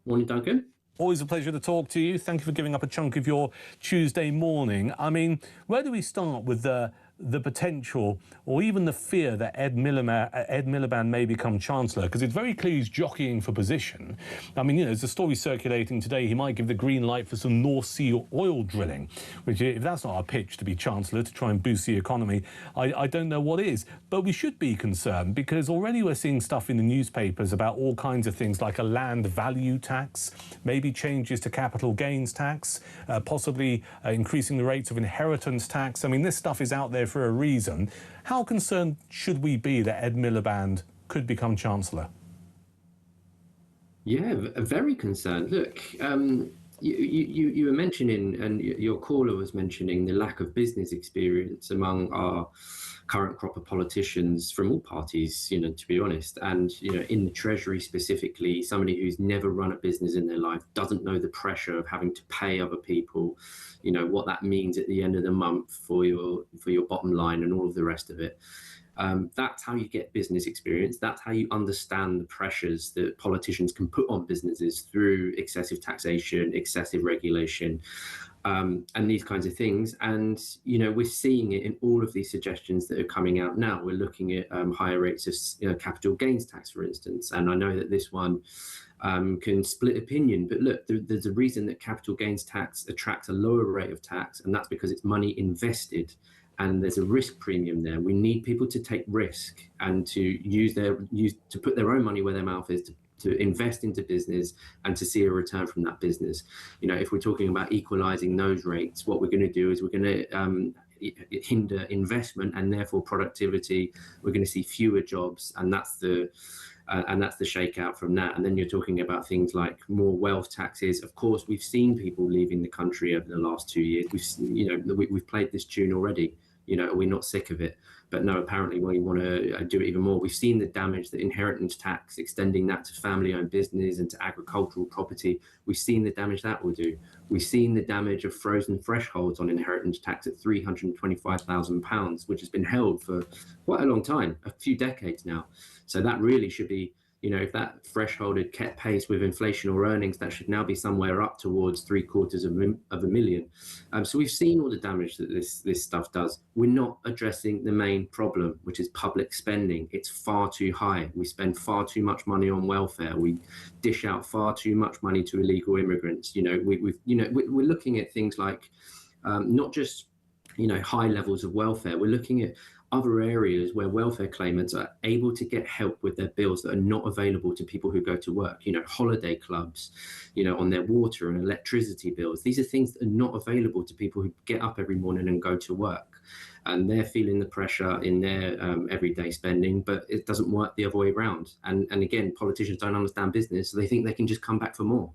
Morning, Duncan. Always a pleasure to talk to you. Thank you for giving up a chunk of your Tuesday morning. I mean, where do we start with the potential or even the fear that Ed Miliband may become Chancellor? Because it's very clear he's jockeying for position. I mean, you know, there's a story circulating today, he might give the green light for some North Sea oil drilling, which, if that's not our pitch to be Chancellor, to try and boost the economy, I don't know what is. But we should be concerned, because already we're seeing stuff in the newspapers about all kinds of things like a land value tax, maybe changes to capital gains tax, possibly increasing the rates of inheritance tax. I mean, this stuff is out there for a reason. How concerned should we be that Ed Miliband could become Chancellor? Yeah, very concerned. Look, you were mentioning, and your caller was mentioning, the lack of business experience among our current crop of politicians from all parties, you know, to be honest. And, you know, in the Treasury specifically, somebody who's never run a business in their life, doesn't know the pressure of having to pay other people, you know, what that means at the end of the month for your bottom line and all of the rest of it. That's how you get business experience. That's how you understand the pressures that politicians can put on businesses through excessive taxation, excessive regulation, and these kinds of things. And, you know, we're seeing it in all of these suggestions that are coming out now. We're looking at higher rates of capital gains tax, for instance. And I know that this one can split opinion, but look, there's a reason that capital gains tax attracts a lower rate of tax, and that's because it's money invested. And there's a risk premium there. We need people to take risk and to to put their own money where their mouth is, to invest into business and to see a return from that business. You know, if we're talking about equalising those rates, what we're going to do is we're going to hinder investment and therefore productivity. We're going to see fewer jobs, and that's the shakeout from that. And then you're talking about things like more wealth taxes. Of course, we've seen people leaving the country over the last 2 years. We've played this tune already. Are we not sick of it? But no, apparently we want to do it even more. We've seen the damage that inheritance tax, extending that to family-owned business and to agricultural property, we've seen the damage that will do. We've seen the damage of frozen thresholds on inheritance tax at £325,000, which has been held for quite a long time, a few decades now. So that really should be, if that threshold had kept pace with inflation or earnings, that should now be somewhere up towards $750,000. So we've seen all the damage that this stuff does. We're not addressing the main problem, which is public spending. It's far too high. We spend far too much money on welfare. We dish out far too much money to illegal immigrants. We're looking at things like not just high levels of welfare. We're looking at other areas where welfare claimants are able to get help with their bills that are not available to people who go to work, holiday clubs, on their water and electricity bills. These are things that are not available to people who get up every morning and go to work. And they're feeling the pressure in their everyday spending, but it doesn't work the other way around. And again, politicians don't understand business, so they think they can just come back for more.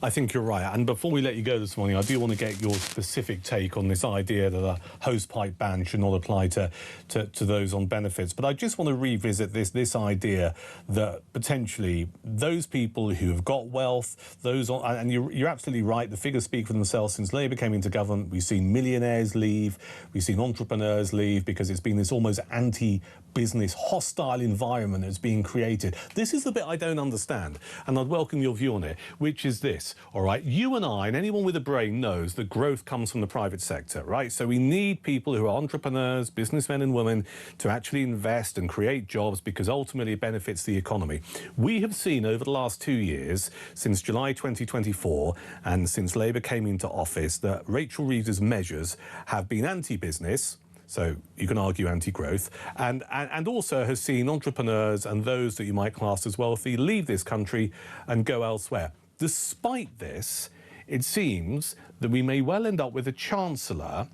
I think you're right. And before we let you go this morning, I do want to get your specific take on this idea that a hosepipe ban should not apply to those on benefits. But I just want to revisit this idea that potentially those people who have got wealth, and you're absolutely right, the figures speak for themselves. Since Labour came into government, we've seen millionaires leave, we've seen entrepreneurs leave, because it's been this almost anti-business, hostile environment that's being created. This is the bit I don't understand, and I'd welcome your view on it, which is this, all right? You and I, and anyone with a brain, knows that growth comes from the private sector, right? So we need people who are entrepreneurs, businessmen and women, to actually invest and create jobs, because ultimately it benefits the economy. We have seen over the last 2 years, since July 2024, and since Labour came into office, that Rachel Reeves's measures have been anti-business, so you can argue anti-growth, and also has seen entrepreneurs and those that you might class as wealthy leave this country and go elsewhere. Despite this, it seems that we may well end up with a Chancellor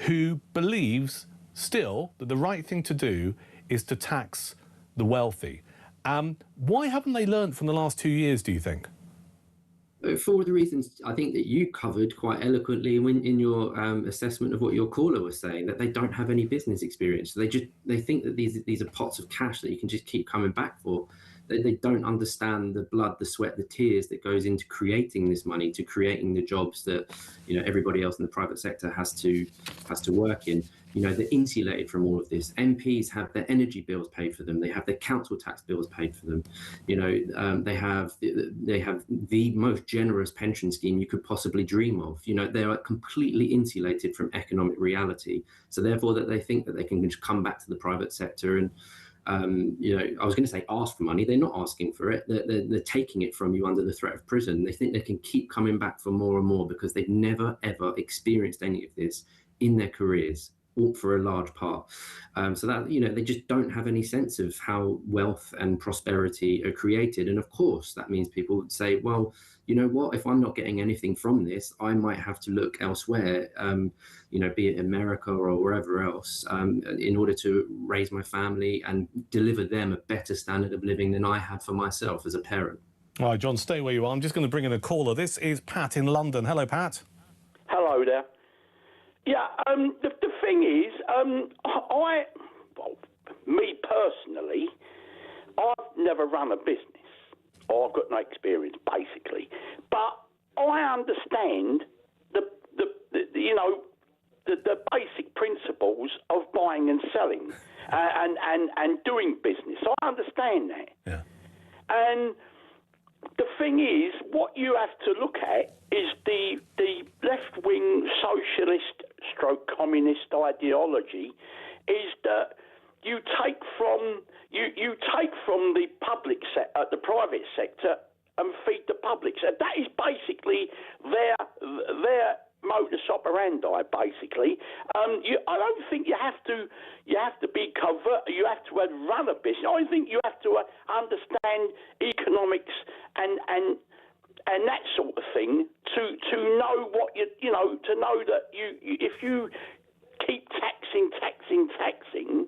who believes still that the right thing to do is to tax the wealthy. Why haven't they learned from the last 2 years, do you think? For the reasons I think that you covered quite eloquently in your assessment of what your caller was saying, that they don't have any business experience. So they think that these are pots of cash that you can just keep coming back for. They don't understand the blood, the sweat, the tears that goes into creating this money, to creating the jobs that everybody else in the private sector has to work in. They're insulated from all of this. MPs have their energy bills paid for them. They have their council tax bills paid for them. They have the most generous pension scheme you could possibly dream of. They are completely insulated from economic reality. So therefore, that they think that they can just come back to the private sector and I was going to say ask for money. They're not asking for it. They're taking it from you under the threat of prison. They think they can keep coming back for more and more because they've never, ever experienced any of this in their careers, or for a large part. So that, they just don't have any sense of how wealth and prosperity are created. And of course, that means people would say, well, you know what, if I'm not getting anything from this, I might have to look elsewhere, be it America or wherever else, in order to raise my family and deliver them a better standard of living than I had for myself as a parent. All right, John, stay where you are. I'm just going to bring in a caller. This is Pat in London. Hello, Pat. Hello there. Yeah, the thing is, me personally, I've never run a business. I've got no experience, basically. But I understand the basic principles of buying and selling and doing business. I understand that. Yeah. And the thing is, what you have to look at is the left-wing socialist/communist ideology is that you take from the public sector, the private sector, and feed the public sector. That is basically their modus operandi. Basically, I don't think you have to be covert. You have to run a business. I think you have to understand economics and that sort of thing to know what to know that if you keep taxing,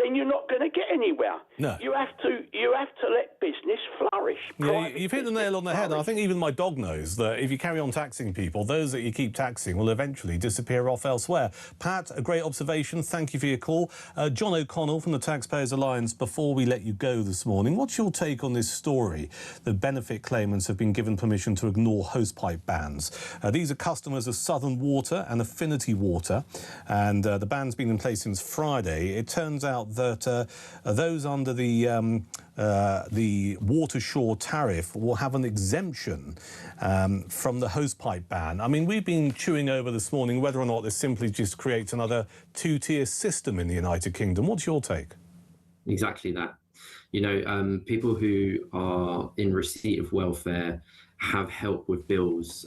then you're not going to get anywhere. No. You have to let business flourish. Yeah, you've hit the nail on the head. I think even my dog knows that if you carry on taxing people, those that you keep taxing will eventually disappear off elsewhere. Pat, a great observation. Thank you for your call. John O'Connell from the Taxpayers Alliance, before we let you go this morning, what's your take on this story? The benefit claimants have been given permission to ignore hosepipe bans. These are customers of Southern Water and Affinity Water, and the ban's been in place since Friday. It turns out that those under the water shore tariff will have an exemption from the hosepipe ban. I mean, we've been chewing over this morning whether or not this simply just creates another two-tier system in the United Kingdom. What's your take? Exactly that. You know, people who are in receipt of welfare have help with bills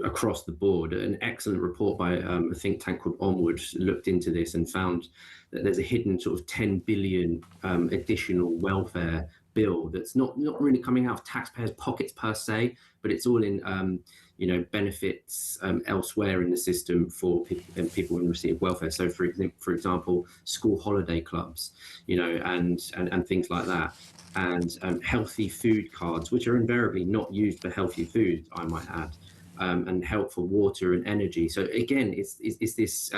across the board. An excellent report by a think tank called Onward looked into this and found that there's a hidden sort of 10 billion additional welfare bill that's not really coming out of taxpayers' pockets per se, but it's all in you know, benefits elsewhere in the system for people in receipt of welfare. So, for example, school holiday clubs, you know, and things like that, and healthy food cards, which are invariably not used for healthy food, I might add, and help for water and energy. So again, it's this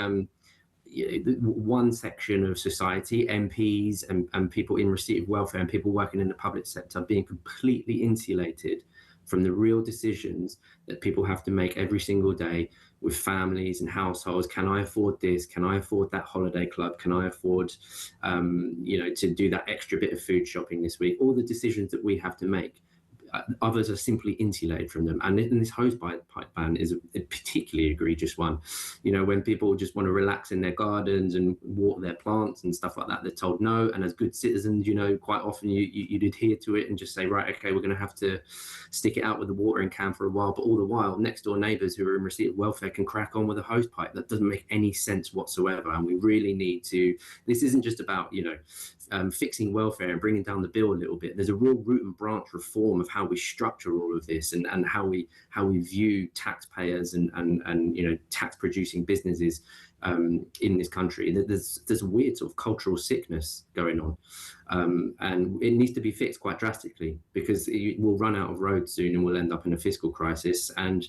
one section of society, MPs and people in receipt of welfare and people working in the public sector, being completely insulated from the real decisions that people have to make every single day with families and households. Can I afford this? Can I afford that holiday club? Can I afford, you know, to do that extra bit of food shopping this week? All the decisions that we have to make, others are simply insulated from them. And this hosepipe ban is a particularly egregious one. You know, when people just want to relax in their gardens and water their plants and stuff like that, they're told no. And as good citizens, you know, quite often you'd adhere to it and just say, right, okay, we're going to have to stick it out with the watering can for a while. But all the while, next door neighbours who are in receipt of welfare can crack on with a hosepipe. That doesn't make any sense whatsoever. And we really need to, this isn't just about, you know, fixing welfare and bringing down the bill a little bit. There's a real root and branch reform of how we structure all of this and how we view taxpayers and you know, tax producing businesses in this country. There's a weird sort of cultural sickness going on, and it needs to be fixed quite drastically, because we'll run out of roads soon and we'll end up in a fiscal crisis. And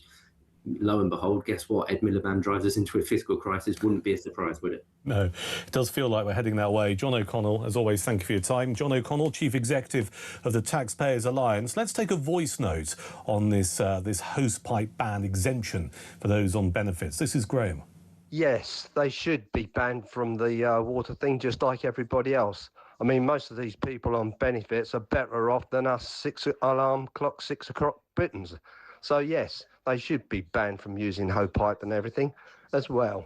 lo and behold, guess what? Ed Miliband drives us into a fiscal crisis. Wouldn't be a surprise, would it? No, it does feel like we're heading that way. John O'Connell, as always, thank you for your time. John O'Connell, Chief Executive of the Taxpayers Alliance. Let's take a voice note on this hosepipe ban exemption for those on benefits. This is Graham. Yes, they should be banned from the water thing, just like everybody else. I mean, most of these people on benefits are better off than us 6 o'clock Britons. So, yes, they should be banned from using hosepipe and everything as well.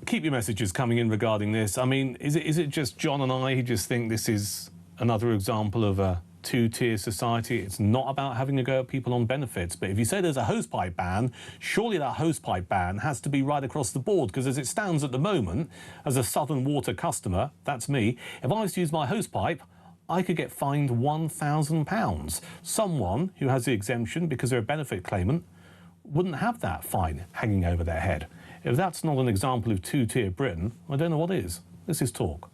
Keep your messages coming in regarding this. I mean, is it just John and I who just think this is another example of a two-tier society? It's not about having a go at people on benefits. But if you say there's a hosepipe ban, surely that hosepipe ban has to be right across the board, because as it stands at the moment, as a Southern Water customer, that's me, if I was to use my hosepipe, I could get fined £1,000. Someone who has the exemption because they're a benefit claimant wouldn't have that fine hanging over their head. If that's not an example of two-tier Britain, I don't know what is. This is Talk.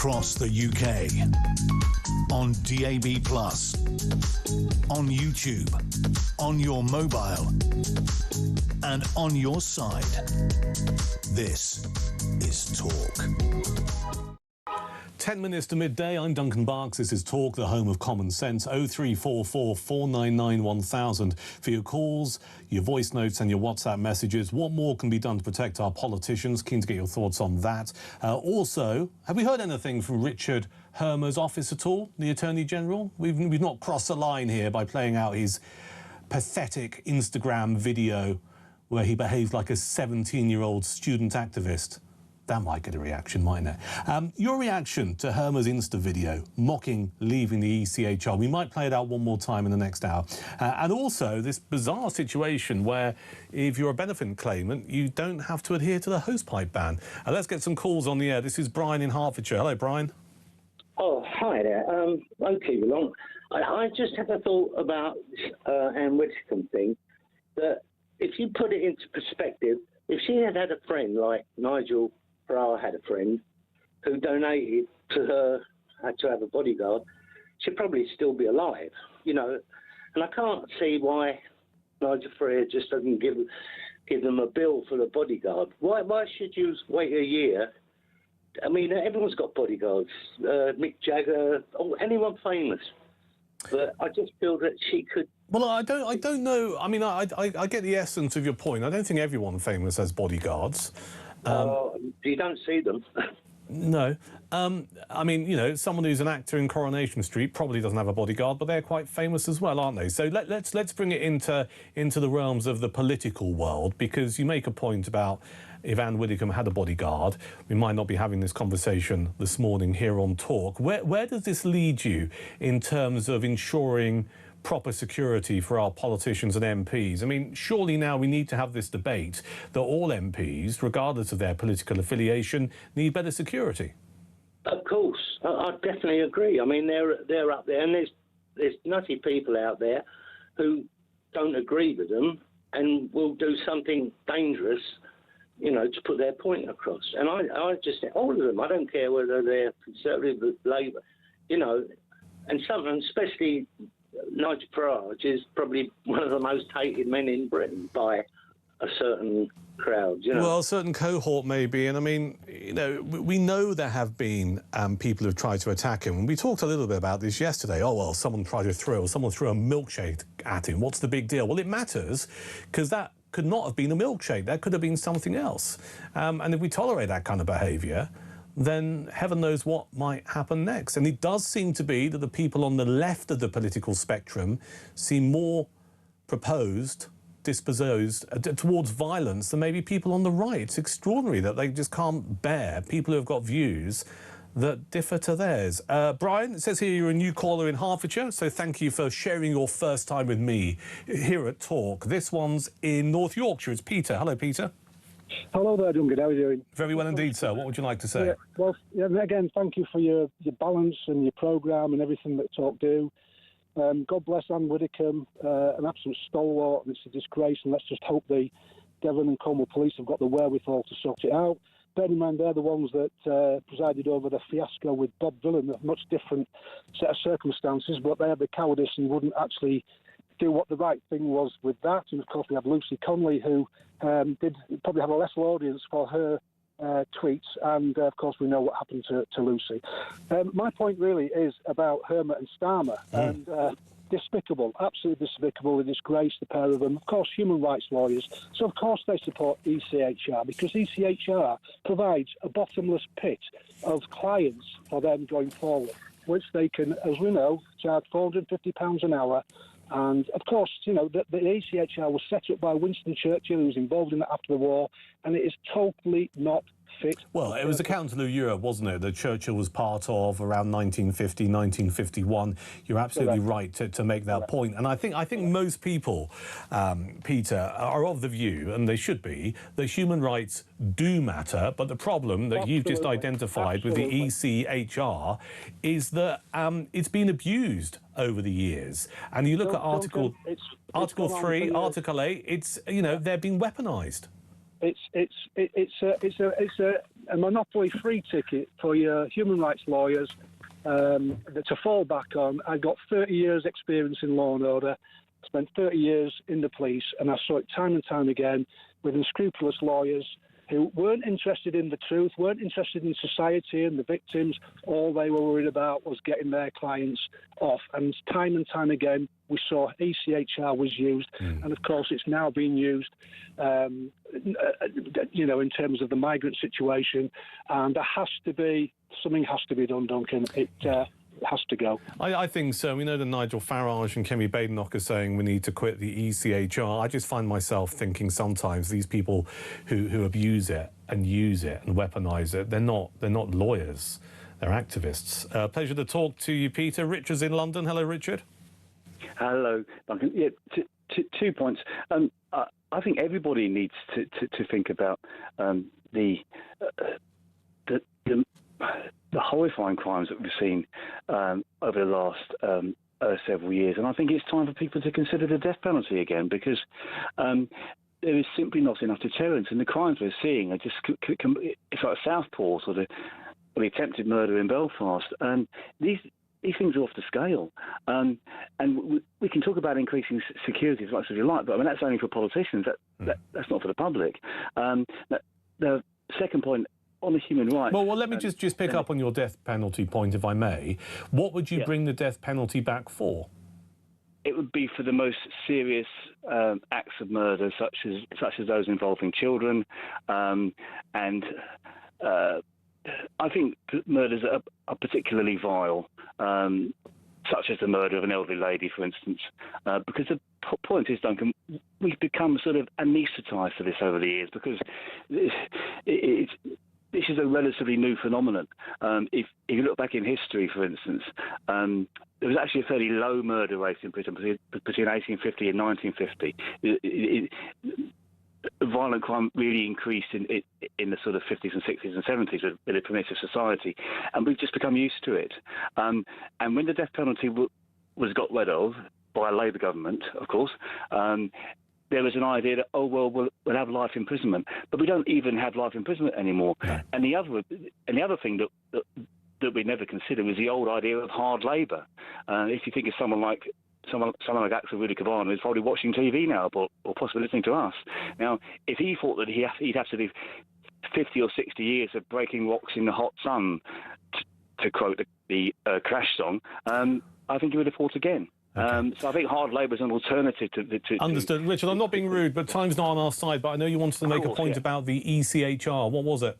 across the UK. On DAB+, on YouTube, on your mobile, and on your side. This is Talk. 10 minutes to midday. I'm Duncan Barks. This is Talk, the home of common sense. 0344 499 1000 for your calls, your voice notes and your WhatsApp messages. What more can be done to protect our politicians? Keen to get your thoughts on that. Also, have we heard anything from Richard Hermer's office at all, the Attorney General? We've not crossed the line here by playing out his pathetic Instagram video where he behaves like a 17-year-old student activist. That might get a reaction, mightn't it? Your reaction to Hermer's Insta video mocking leaving the ECHR. We might play it out one more time in the next hour. And also this bizarre situation where if you're a benefit claimant, you don't have to adhere to the hosepipe ban. Let's get some calls on the air. This is Brian in Hertfordshire. Hello, Brian. Oh, hi there. Won't keep you long. I just had a thought about Anne Whitcomb thing, that if you put it into perspective, if she had had a friend like Nigel Farage had a friend who donated to her, had to have a bodyguard, she'd probably still be alive, you know. And I can't see why Nigel Farage just doesn't give them a bill for the bodyguard. Why should you wait a year? I mean, everyone's got bodyguards. Mick Jagger, anyone famous. But I just feel that she could. Well, I don't know. I mean, I get the essence of your point. I don't think everyone famous has bodyguards. You don't see them. No. I mean, you know, someone who's an actor in Coronation Street probably doesn't have a bodyguard, but they're quite famous as well, aren't they? So let's bring it into the realms of the political world, because you make a point about if Anne Widdecombe had a bodyguard, we might not be having this conversation this morning here on Talk. Where does this lead you in terms of ensuring proper security for our politicians and MPs? I mean, surely now we need to have this debate that all MPs, regardless of their political affiliation, need better security. Of course, I definitely agree. I mean, they're up there, and there's nutty people out there who don't agree with them and will do something dangerous, you know, to put their point across. And I just think all of them. I don't care whether they're Conservative or Labour, you know, and some, especially Nigel Farage is probably one of the most hated men in Britain by a certain crowd, you know. Well, a certain cohort maybe, and I mean, you know, we know there have been people who've tried to attack him, and we talked a little bit about this yesterday. Oh, well, someone threw a milkshake at him. What's the big deal? Well, it matters, because that could not have been a milkshake. That could have been something else. And if we tolerate that kind of behaviour, then heaven knows what might happen next. And it does seem to be that the people on the left of the political spectrum seem more disposed towards violence than maybe people on the right. It's extraordinary that they just can't bear people who have got views that differ to theirs. Brian, it says here you're a new caller in Hertfordshire, so thank you for sharing your first time with me here at Talk. This one's in North Yorkshire. It's Peter. Hello, Peter. Hello there, Duncan. How are you doing? Very well indeed, sir. What would you like to say? Again, thank you for your balance and your programme and everything that Talk do. God bless Anne Widdecombe, an absolute stalwart, and it's a disgrace, and let's just hope the Devon and Cornwall police have got the wherewithal to sort it out. Bear in mind, they're the ones that presided over the fiasco with Bob Dylan, a much different set of circumstances, but they had the cowardice and wouldn't actually do what the right thing was with that. And of course, we have Lucy Conley, who did probably have a lesser audience for her tweets, and of course we know what happened to Lucy. My point really is about Hermer and Starmer, and despicable, absolutely despicable. They disgrace the pair of them. Of course, human rights lawyers, so of course they support ECHR, because ECHR provides a bottomless pit of clients for them going forward, which they can, as we know, charge £450 an hour. And, of course, you know, the ECHR was set up by Winston Churchill, who was involved in that after the war, and it is totally not fit. Well, it was the Council of Europe, wasn't it, that Churchill was part of around 1950, 1951. You're absolutely right to make that point. And I think most people, Peter, are of the view, and they should be, that human rights do matter. But the problem that you've just identified with the ECHR is that it's been abused over the years. And you look at Article 3, Article 8, it's, you know, they're being weaponised. It's a monopoly free ticket for your human rights lawyers to fall back on. I got 30 years experience in law and order, spent 30 years in the police, and I saw it time and time again with unscrupulous lawyers who weren't interested in the truth, weren't interested in society and the victims. All they were worried about was getting their clients off. And time again, we saw ECHR was used. And, of course, it's now being used, in terms of the migrant situation. And something has to be done, Duncan. It has to go. I think so. We know that Nigel Farage and Kemi Badenoch are saying we need to quit the ECHR. I just find myself thinking sometimes these people who abuse it and use it and weaponise it, they're not lawyers, they're activists. Pleasure to talk to you, Peter. Richard's in London. Hello, Richard. Hello, Duncan. Yeah, 2 points. I think everybody needs to think about the horrifying crimes that we've seen over the last several years. And I think it's time for people to consider the death penalty again, because there is simply not enough deterrence. And the crimes we're seeing are just, it's like Southport or the attempted murder in Belfast. And these things are off the scale. And we can talk about increasing security as much as you like, but I mean, that's only for politicians. That's not for the public. The second point, on the human rights. Well, let me just pick up on your death penalty point, if I may. What would you bring the death penalty back for? It would be for the most serious acts of murder, such as those involving children, and I think murders are particularly vile, such as the murder of an elderly lady, for instance, because the point is, Duncan, we've become sort of anaesthetised to this over the years, because this is a relatively new phenomenon. If you look back in history, for instance, there was actually a fairly low murder rate in Britain between 1850 and 1950. Violent crime really increased in the sort of 50s and 60s and 70s with a primitive society, and we've just become used to it. And when the death penalty was got rid of by a Labour government, of course, there was an idea that, we'll have life imprisonment, but we don't even have life imprisonment anymore. No. And the other thing that we never considered was the old idea of hard labour. If you think of someone like Axel Rudy-Cavana, who's probably watching TV now, or possibly listening to us. Now, if he thought that he'd have to do 50 or 60 years of breaking rocks in the hot sun, to quote the Clash song, I think he would have fought again. Okay. So I think hard labour is an alternative to... Understood. Richard, I'm not being rude, but time's not on our side, but I know you wanted to make a point about the ECHR. What was it?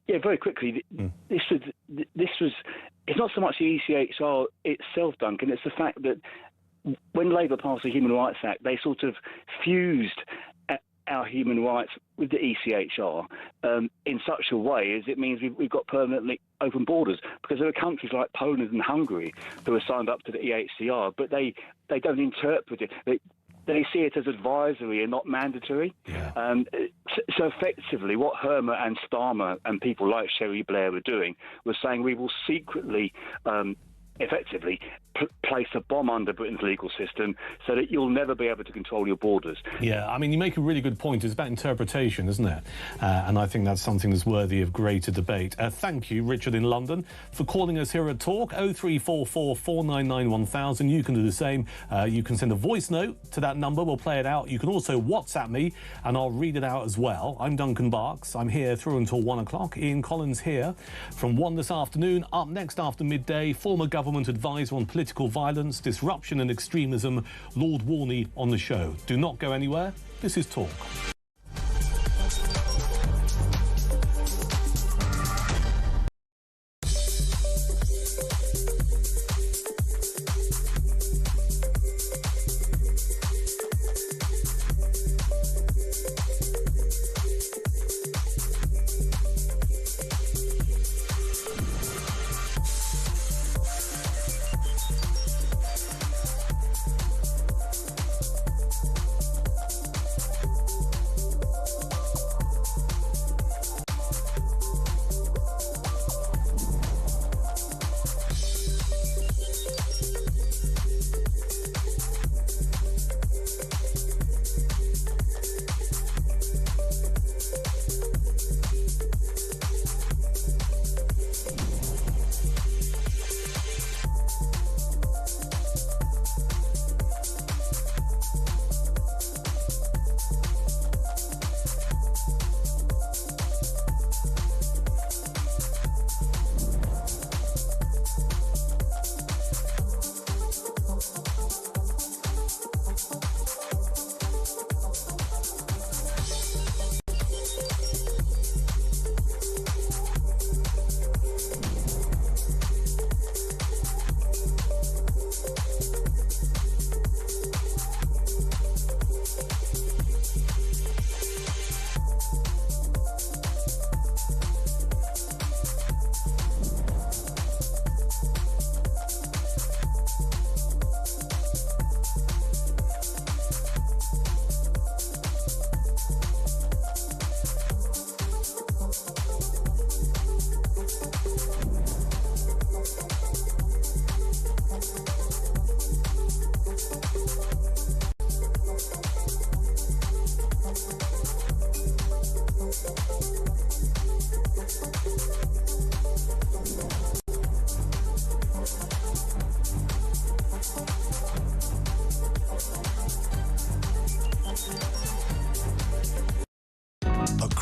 Very quickly, this was... It's not so much the ECHR itself, Duncan, it's the fact that when Labour passed the Human Rights Act, they sort of fused our human rights with the ECHR in such a way as it means we've got permanently open borders, because there are countries like Poland and Hungary who are signed up to the EHCR, but they don't interpret it. They see it as advisory and not mandatory. Yeah. So effectively, what Hermer and Starmer and people like Sherry Blair were doing was saying we will secretly, effectively, place a bomb under Britain's legal system so that you'll never be able to control your borders. Yeah, I mean, you make a really good point. It's about interpretation, isn't it? And I think that's something that's worthy of greater debate. Thank you, Richard in London, for calling us here at Talk. 0344 499 1000. You can do the same. You can send a voice note to that number. We'll play it out. You can also WhatsApp me, and I'll read it out as well. I'm Duncan Barks. I'm here through until 1 o'clock. Ian Collins here from 1 this afternoon. Up next after midday, former government advisor on political violence, disruption and extremism, Lord Warney on the show. Do not go anywhere. This is Talk.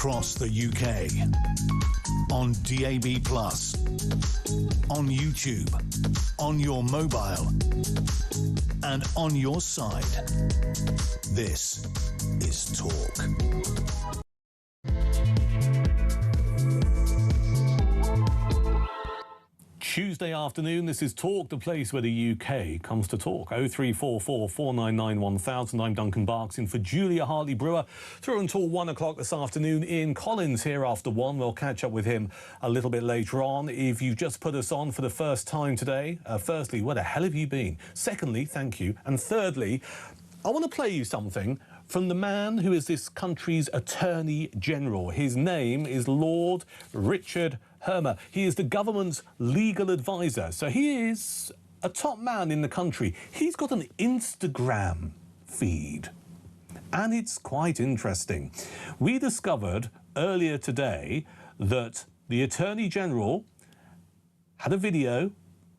across the UK. On DAB+, on YouTube, on your mobile, and on your side. This is Talk. Tuesday afternoon, this is Talk, the place where the UK comes to talk. 0344 499 1000. I'm Duncan Barks in for Julia Hartley-Brewer through until 1 o'clock this afternoon. Ian Collins here after 1. We'll catch up with him a little bit later on. If you just put us on for the first time today, firstly, where the hell have you been? Secondly, thank you. And thirdly, I want to play you something from the man who is this country's Attorney General. His name is Lord Richard Hermer. He is the government's legal advisor. So he is a top man in the country. He's got an Instagram feed, and it's quite interesting. We discovered earlier today that the Attorney General had a video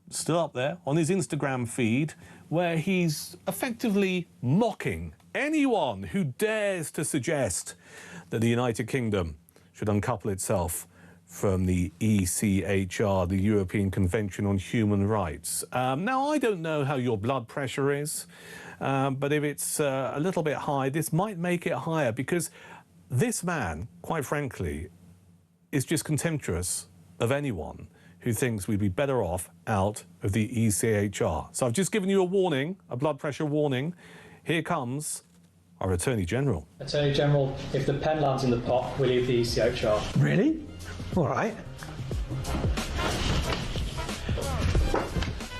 still up there on his Instagram feed where he's effectively mocking anyone who dares to suggest that the United Kingdom should uncouple itself from the ECHR, the European Convention on Human Rights. Now, I don't know how your blood pressure is, but if it's a little bit high, this might make it higher, because this man, quite frankly, is just contemptuous of anyone who thinks we'd be better off out of the ECHR. So I've just given you a warning, a blood pressure warning. Here comes our Attorney General. Attorney General, if the pen lands in the pot, we leave the ECHR. Really? All right.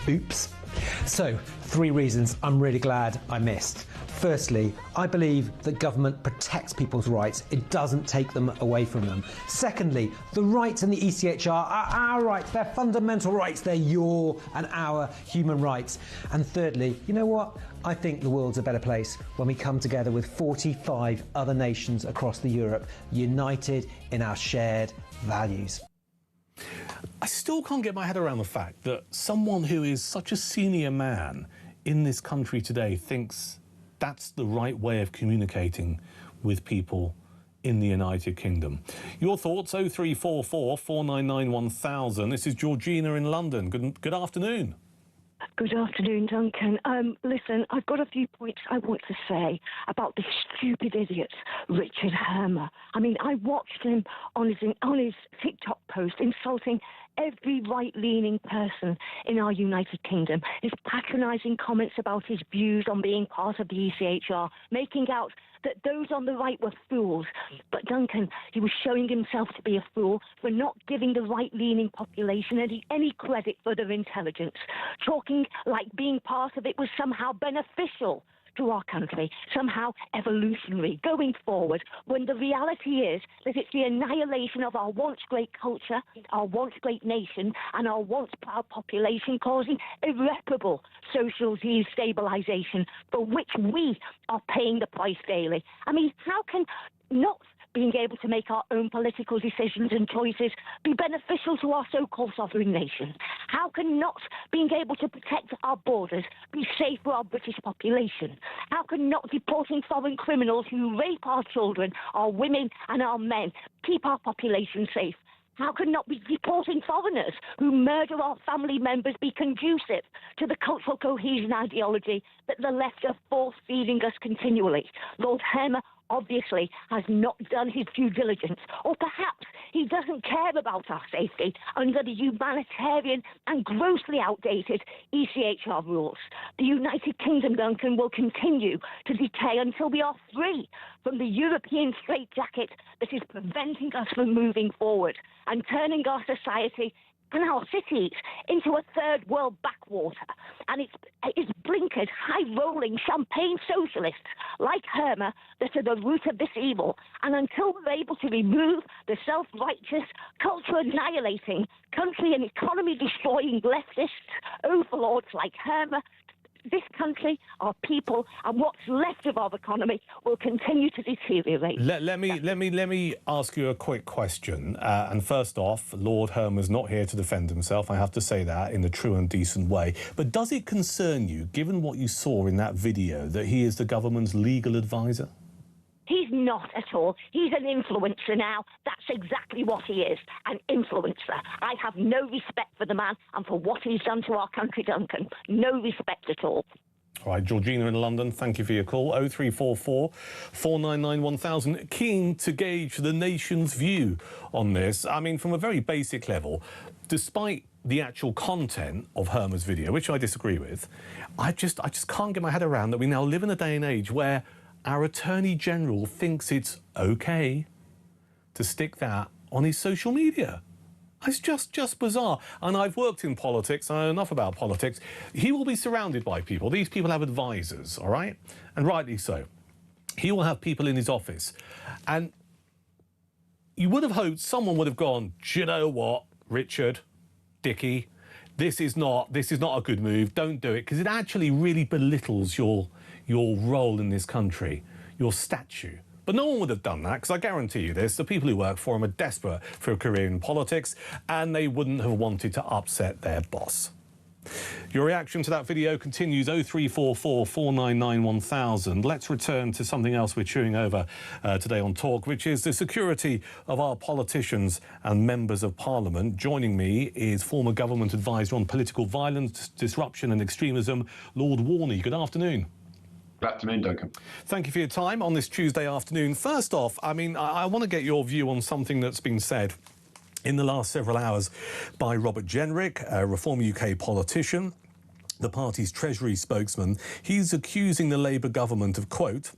Oops. So, 3 reasons I'm really glad I missed. Firstly, I believe that government protects people's rights. It doesn't take them away from them. Secondly, the rights in the ECHR are our rights. They're fundamental rights. They're your and our human rights. And thirdly, you know what? I think the world's a better place when we come together with 45 other nations across the Europe, united in our shared values. I still can't get my head around the fact that someone who is such a senior man in this country today thinks that's the right way of communicating with people in the United Kingdom. Your thoughts, 0344 499 1000. This is Georgina in London. Good afternoon. Good afternoon, Duncan. Listen, I've got a few points I want to say about this stupid idiot, Richard Hermer. I mean, I watched him on his TikTok post insulting every right-leaning person in our United Kingdom. His patronising comments about his views on being part of the ECHR, making out that those on the right were fools. But Duncan, he was showing himself to be a fool for not giving the right-leaning population any credit for their intelligence, talking like being part of it was somehow beneficial to our country, somehow evolutionary going forward, when the reality is that it's the annihilation of our once great culture, our once great nation, and our once proud population, causing irreparable social destabilization for which we are paying the price daily. I mean, how can not being able to make our own political decisions and choices be beneficial to our so-called sovereign nation? How can not being able to protect our borders be safe for our British population? How can not deporting foreign criminals who rape our children, our women and our men keep our population safe? How can not be deporting foreigners who murder our family members be conducive to the cultural cohesion ideology that the left are force-feeding us continually? Lord Hermer obviously has not done his due diligence, or perhaps he doesn't care about our safety under the humanitarian and grossly outdated ECHR rules. The United Kingdom, Duncan, will continue to decay until we are free from the European straitjacket that is preventing us from moving forward and turning our society and our cities into a third world backwater. And it's blinkered, high-rolling, champagne socialists like Hermer that are the root of this evil. And until we're able to remove the self-righteous, culture-annihilating, country and economy-destroying leftists, overlords like Hermer, this country, our people, and what's left of our economy will continue to deteriorate. Let me ask you a quick question. And first off, Lord Hermer's not here to defend himself. I have to say that in a true and decent way. But does it concern you, given what you saw in that video, that he is the government's legal advisor? He's not at all. He's an influencer now. That's exactly what he is, an influencer. I have no respect for the man and for what he's done to our country, Duncan. No respect at all. All right, Georgina in London, thank you for your call. 0344 499 1000. Keen to gauge the nation's view on this. I mean, from a very basic level, despite the actual content of Herma's video, which I disagree with, I just can't get my head around that we now live in a day and age where our Attorney General thinks it's okay to stick that on his social media. It's just bizarre. And I've worked in politics, I know enough about politics. He will be surrounded by people. These people have advisors, all right? And rightly so. He will have people in his office. And you would have hoped someone would have gone, do you know what, Richard, Dickie, this is not a good move. Don't do it, because it actually really belittles your role in this country, your statue. But no one would have done that, because I guarantee you this, the people who work for him are desperate for a career in politics, and they wouldn't have wanted to upset their boss. Your reaction to that video continues, 0344 499 1000. Let's return to something else we're chewing over today on Talk, which is the security of our politicians and members of Parliament. Joining me is former government advisor on political violence, disruption and extremism, Lord Warney. Good afternoon. Good afternoon, Duncan. Thank you for your time on this Tuesday afternoon. First off, I mean, I want to get your view on something that's been said in the last several hours by Robert Jenrick, a Reform UK politician, the party's Treasury spokesman. He's accusing the Labour government of, quote,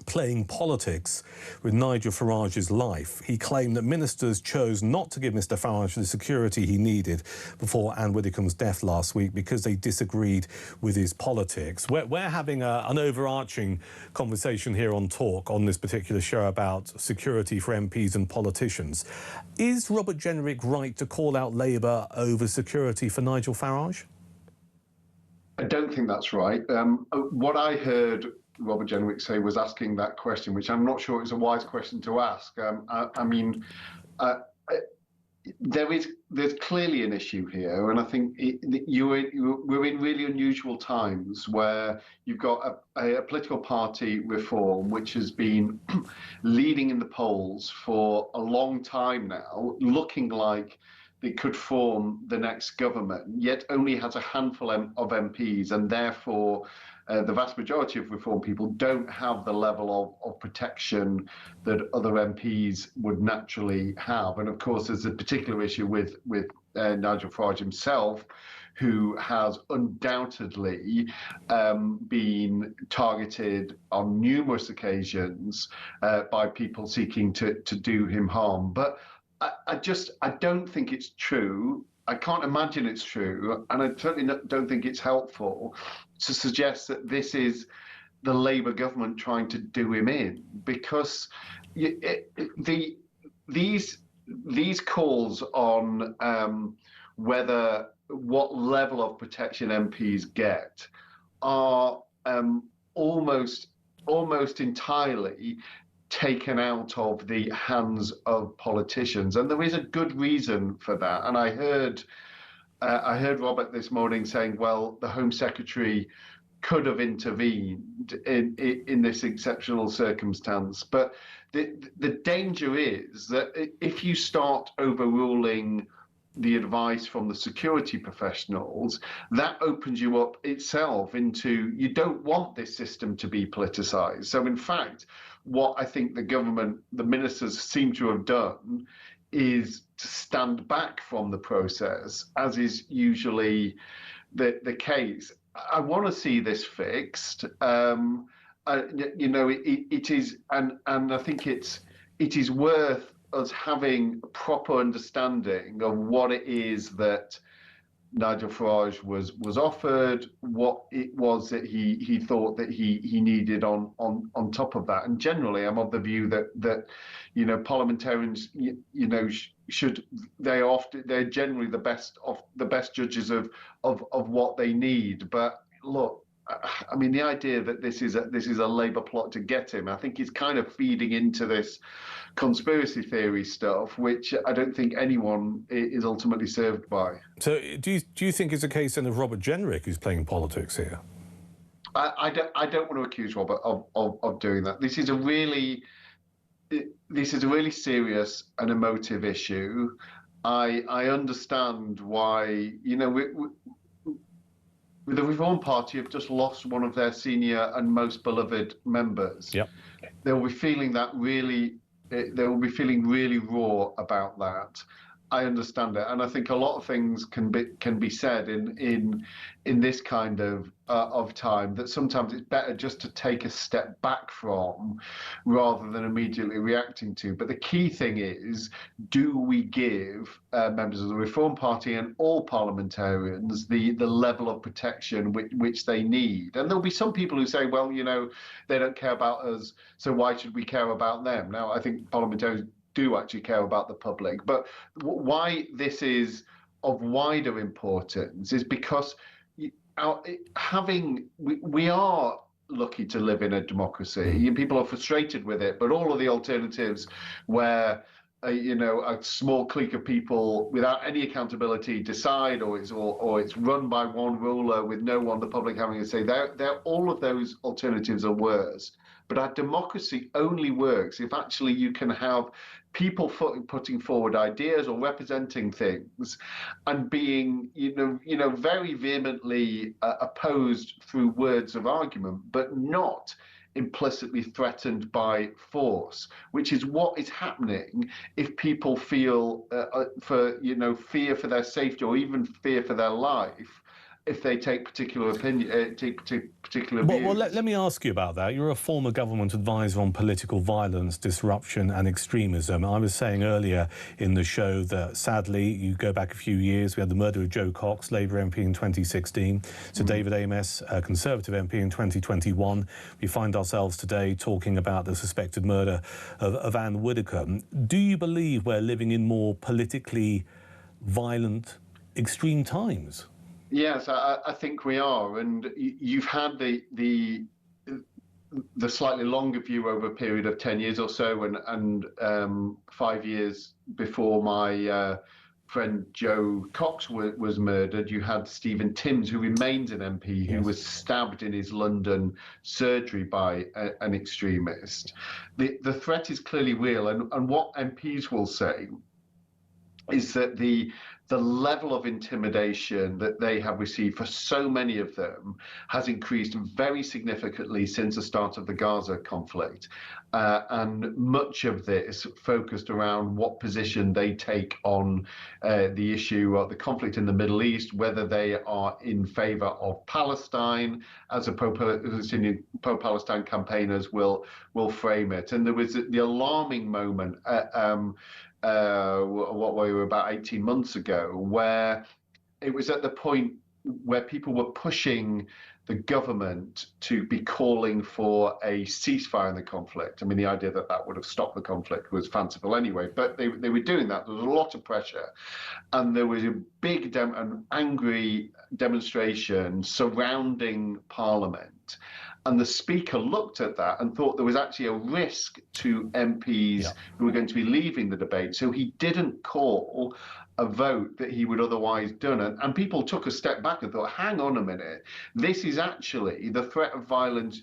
playing politics with Nigel Farage's life. He claimed that ministers chose not to give Mr Farage the security he needed before Anne Widdecombe's death last week because they disagreed with his politics. We're having an overarching conversation here on Talk on this particular show about security for MPs and politicians. Is Robert Jenrick right to call out Labour over security for Nigel Farage? I don't think that's right. What I heard Robert Jenrick say was asking that question, which I'm not sure is a wise question to ask. There's clearly an issue here, and I think we're in really unusual times where you've got a political party reform which has been leading in the polls for a long time now, looking like it could form the next government, yet only has a handful of MPs, and therefore the vast majority of Reform people don't have the level of protection that other MPs would naturally have. And of course, there's a particular issue with Nigel Farage himself, who has undoubtedly been targeted on numerous occasions by people seeking to do him harm. But I don't think it's true. I can't imagine it's true, and I certainly don't think it's helpful to suggest that this is the Labour government trying to do him in, because these calls on what level of protection MPs get are almost entirely taken out of the hands of politicians, and there is a good reason for that. And I heard Robert this morning saying, well, the Home Secretary could have intervened in this exceptional circumstance, but the danger is that if you start overruling the advice from the security professionals, that opens you up itself into, you don't want this system to be politicised. So in fact, what I think the ministers seem to have done is to stand back from the process, as is usually the case. I want to see this fixed. It is, and I think it is worth us having a proper understanding of what it is that Nigel Farage was offered, what it was that he thought that he needed on top of that. And generally, I'm of the view that parliamentarians they're generally the best judges of what they need. But look, I mean, the idea that this is a Labour plot to get him, I think is kind of feeding into this conspiracy theory stuff, which I don't think anyone is ultimately served by. So do you think it's a case then of Robert Jenrick who's playing politics here? I don't want to accuse Robert of doing that. This is a really serious and emotive issue. I understand why, the Reform Party have just lost one of their senior and most beloved members. Yep. They will be feeling really raw about that. I understand it, and I think a lot of things can be said in this kind of time, that sometimes it's better just to take a step back from rather than immediately reacting to. But the key thing is, do we give members of the Reform Party and all parliamentarians the level of protection which they need? And there'll be some people who say, well, they don't care about us, so why should we care about them? Now, I think parliamentarians do actually care about the public, but why this is of wider importance is because we are lucky to live in a democracy. People are frustrated with it, but all of the alternatives where a small clique of people without any accountability decide, or it's run by one ruler with no one, the public, having a say, all of those alternatives are worse. But our democracy only works if actually you can have people putting forward ideas or representing things and being, very vehemently opposed through words of argument, but not implicitly threatened by force, which is what is happening if people feel fear for their safety or even fear for their life, if they take particular particular views. Well, let me ask you about that. You're a former government advisor on political violence, disruption and extremism. I was saying earlier in the show that, sadly, you go back a few years, we had the murder of Joe Cox, Labour MP in 2016, Sir David Amess, Conservative MP in 2021. We find ourselves today talking about the suspected murder of Anne Widdecombe. Do you believe we're living in more politically violent, extreme times? Yes, I think we are, and you've had the slightly longer view over a period of 10 years or so, and 5 years before my friend Joe Cox was murdered, you had Stephen Timms, who remains an MP, who was stabbed in his London surgery by an extremist. The threat is clearly real, and what MPs will say is that the level of intimidation that they have received for so many of them has increased very significantly since the start of the Gaza conflict. And much of this focused around what position they take on the issue of the conflict in the Middle East, whether they are in favor of Palestine, as a pro-Palestine campaigners will frame it. And there was the alarming moment what we were about 18 months ago, where it was at the point where people were pushing the government to be calling for a ceasefire in the conflict. I mean, the idea that would have stopped the conflict was fanciful anyway, but they were doing that. There was a lot of pressure, and there was a big and angry demonstration surrounding Parliament. And the Speaker looked at that and thought there was actually a risk to MPs who were going to be leaving the debate. So he didn't call a vote that he would otherwise done. And people took a step back and thought, hang on a minute, this is actually the threat of violence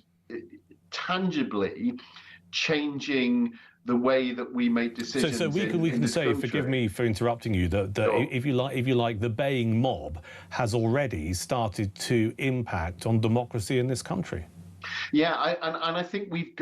tangibly changing the way that we make decisions. So we can say, forgive me for interrupting you, that if you like, the baying mob has already started to impact on democracy in this country. Yeah, and I think we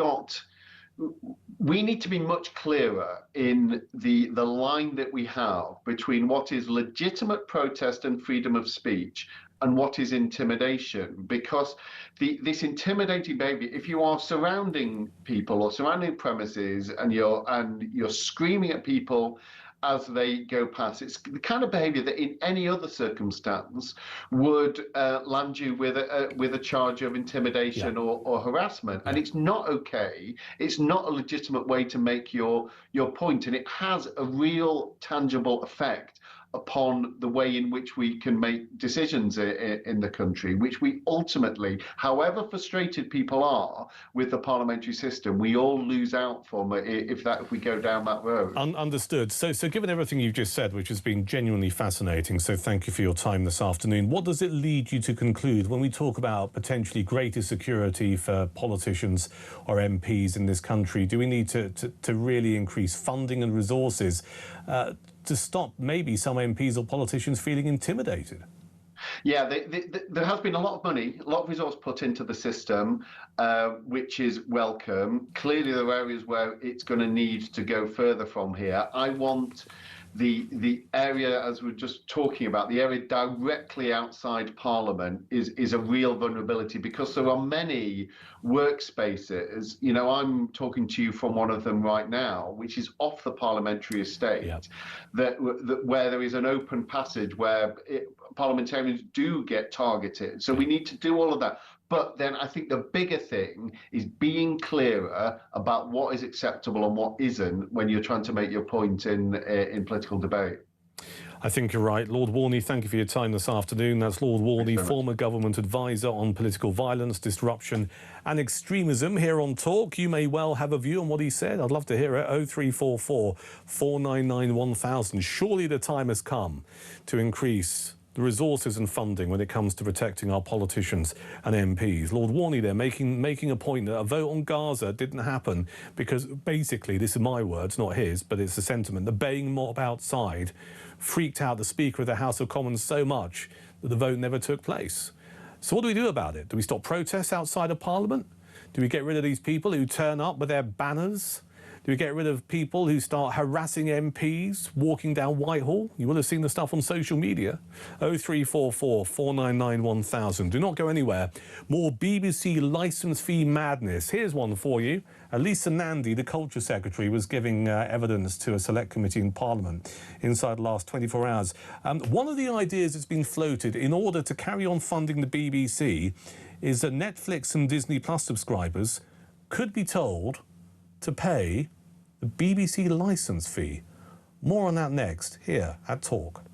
need to be much clearer in the line that we have between what is legitimate protest and freedom of speech and what is intimidation, because this intimidating behavior, if you are surrounding people or surrounding premises and you're screaming at people as they go past, it's the kind of behavior that in any other circumstance would land you with a charge of intimidation or harassment. And it's not okay. It's not a legitimate way to make your point, and it has a real tangible effect upon the way in which we can make decisions in the country, which we ultimately, however frustrated people are with the parliamentary system, we all lose out from if we go down that road. Understood. So given everything you've just said, which has been genuinely fascinating, so thank you for your time this afternoon, what does it lead you to conclude when we talk about potentially greater security for politicians or MPs in this country? Do we need to really increase funding and resources to stop maybe some MPs or politicians feeling intimidated? Yeah, there has been a lot of money, a lot of resource put into the system, which is welcome. Clearly, there are areas where it's going to need to go further from here. I want the area, as we're just talking about, the area directly outside Parliament is a real vulnerability, because there are many workspaces. You know, I'm talking to you from one of them right now, which is off the parliamentary estate, where there is an open passage where parliamentarians do get targeted. So we need to do all of that. But then I think the bigger thing is being clearer about what is acceptable and what isn't when you're trying to make your point in political debate. I think you're right. Lord Warney, thank you for your time this afternoon. That's Lord Warney, former government advisor on political violence, disruption and extremism here on Talk. You may well have a view on what he said. I'd love to hear it. 0344 499 1000. Surely the time has come to increase the resources and funding when it comes to protecting our politicians and MPs. Lord Warney there making a point that a vote on Gaza didn't happen because basically, this is my words, not his, but it's the sentiment, the baying mob outside freaked out the Speaker of the House of Commons so much that the vote never took place. So what do we do about it? Do we stop protests outside of Parliament? Do we get rid of these people who turn up with their banners? Do we get rid of people who start harassing MPs walking down Whitehall? You will have seen the stuff on social media. 0344 499 1000. Do not go anywhere. More BBC licence fee madness. Here's one for you. Lisa Nandy, the Culture Secretary, was giving evidence to a select committee in Parliament inside the last 24 hours. One of the ideas that's been floated in order to carry on funding the BBC is that Netflix and Disney Plus subscribers could be told to pay the BBC licence fee. More on that next, here at Talk.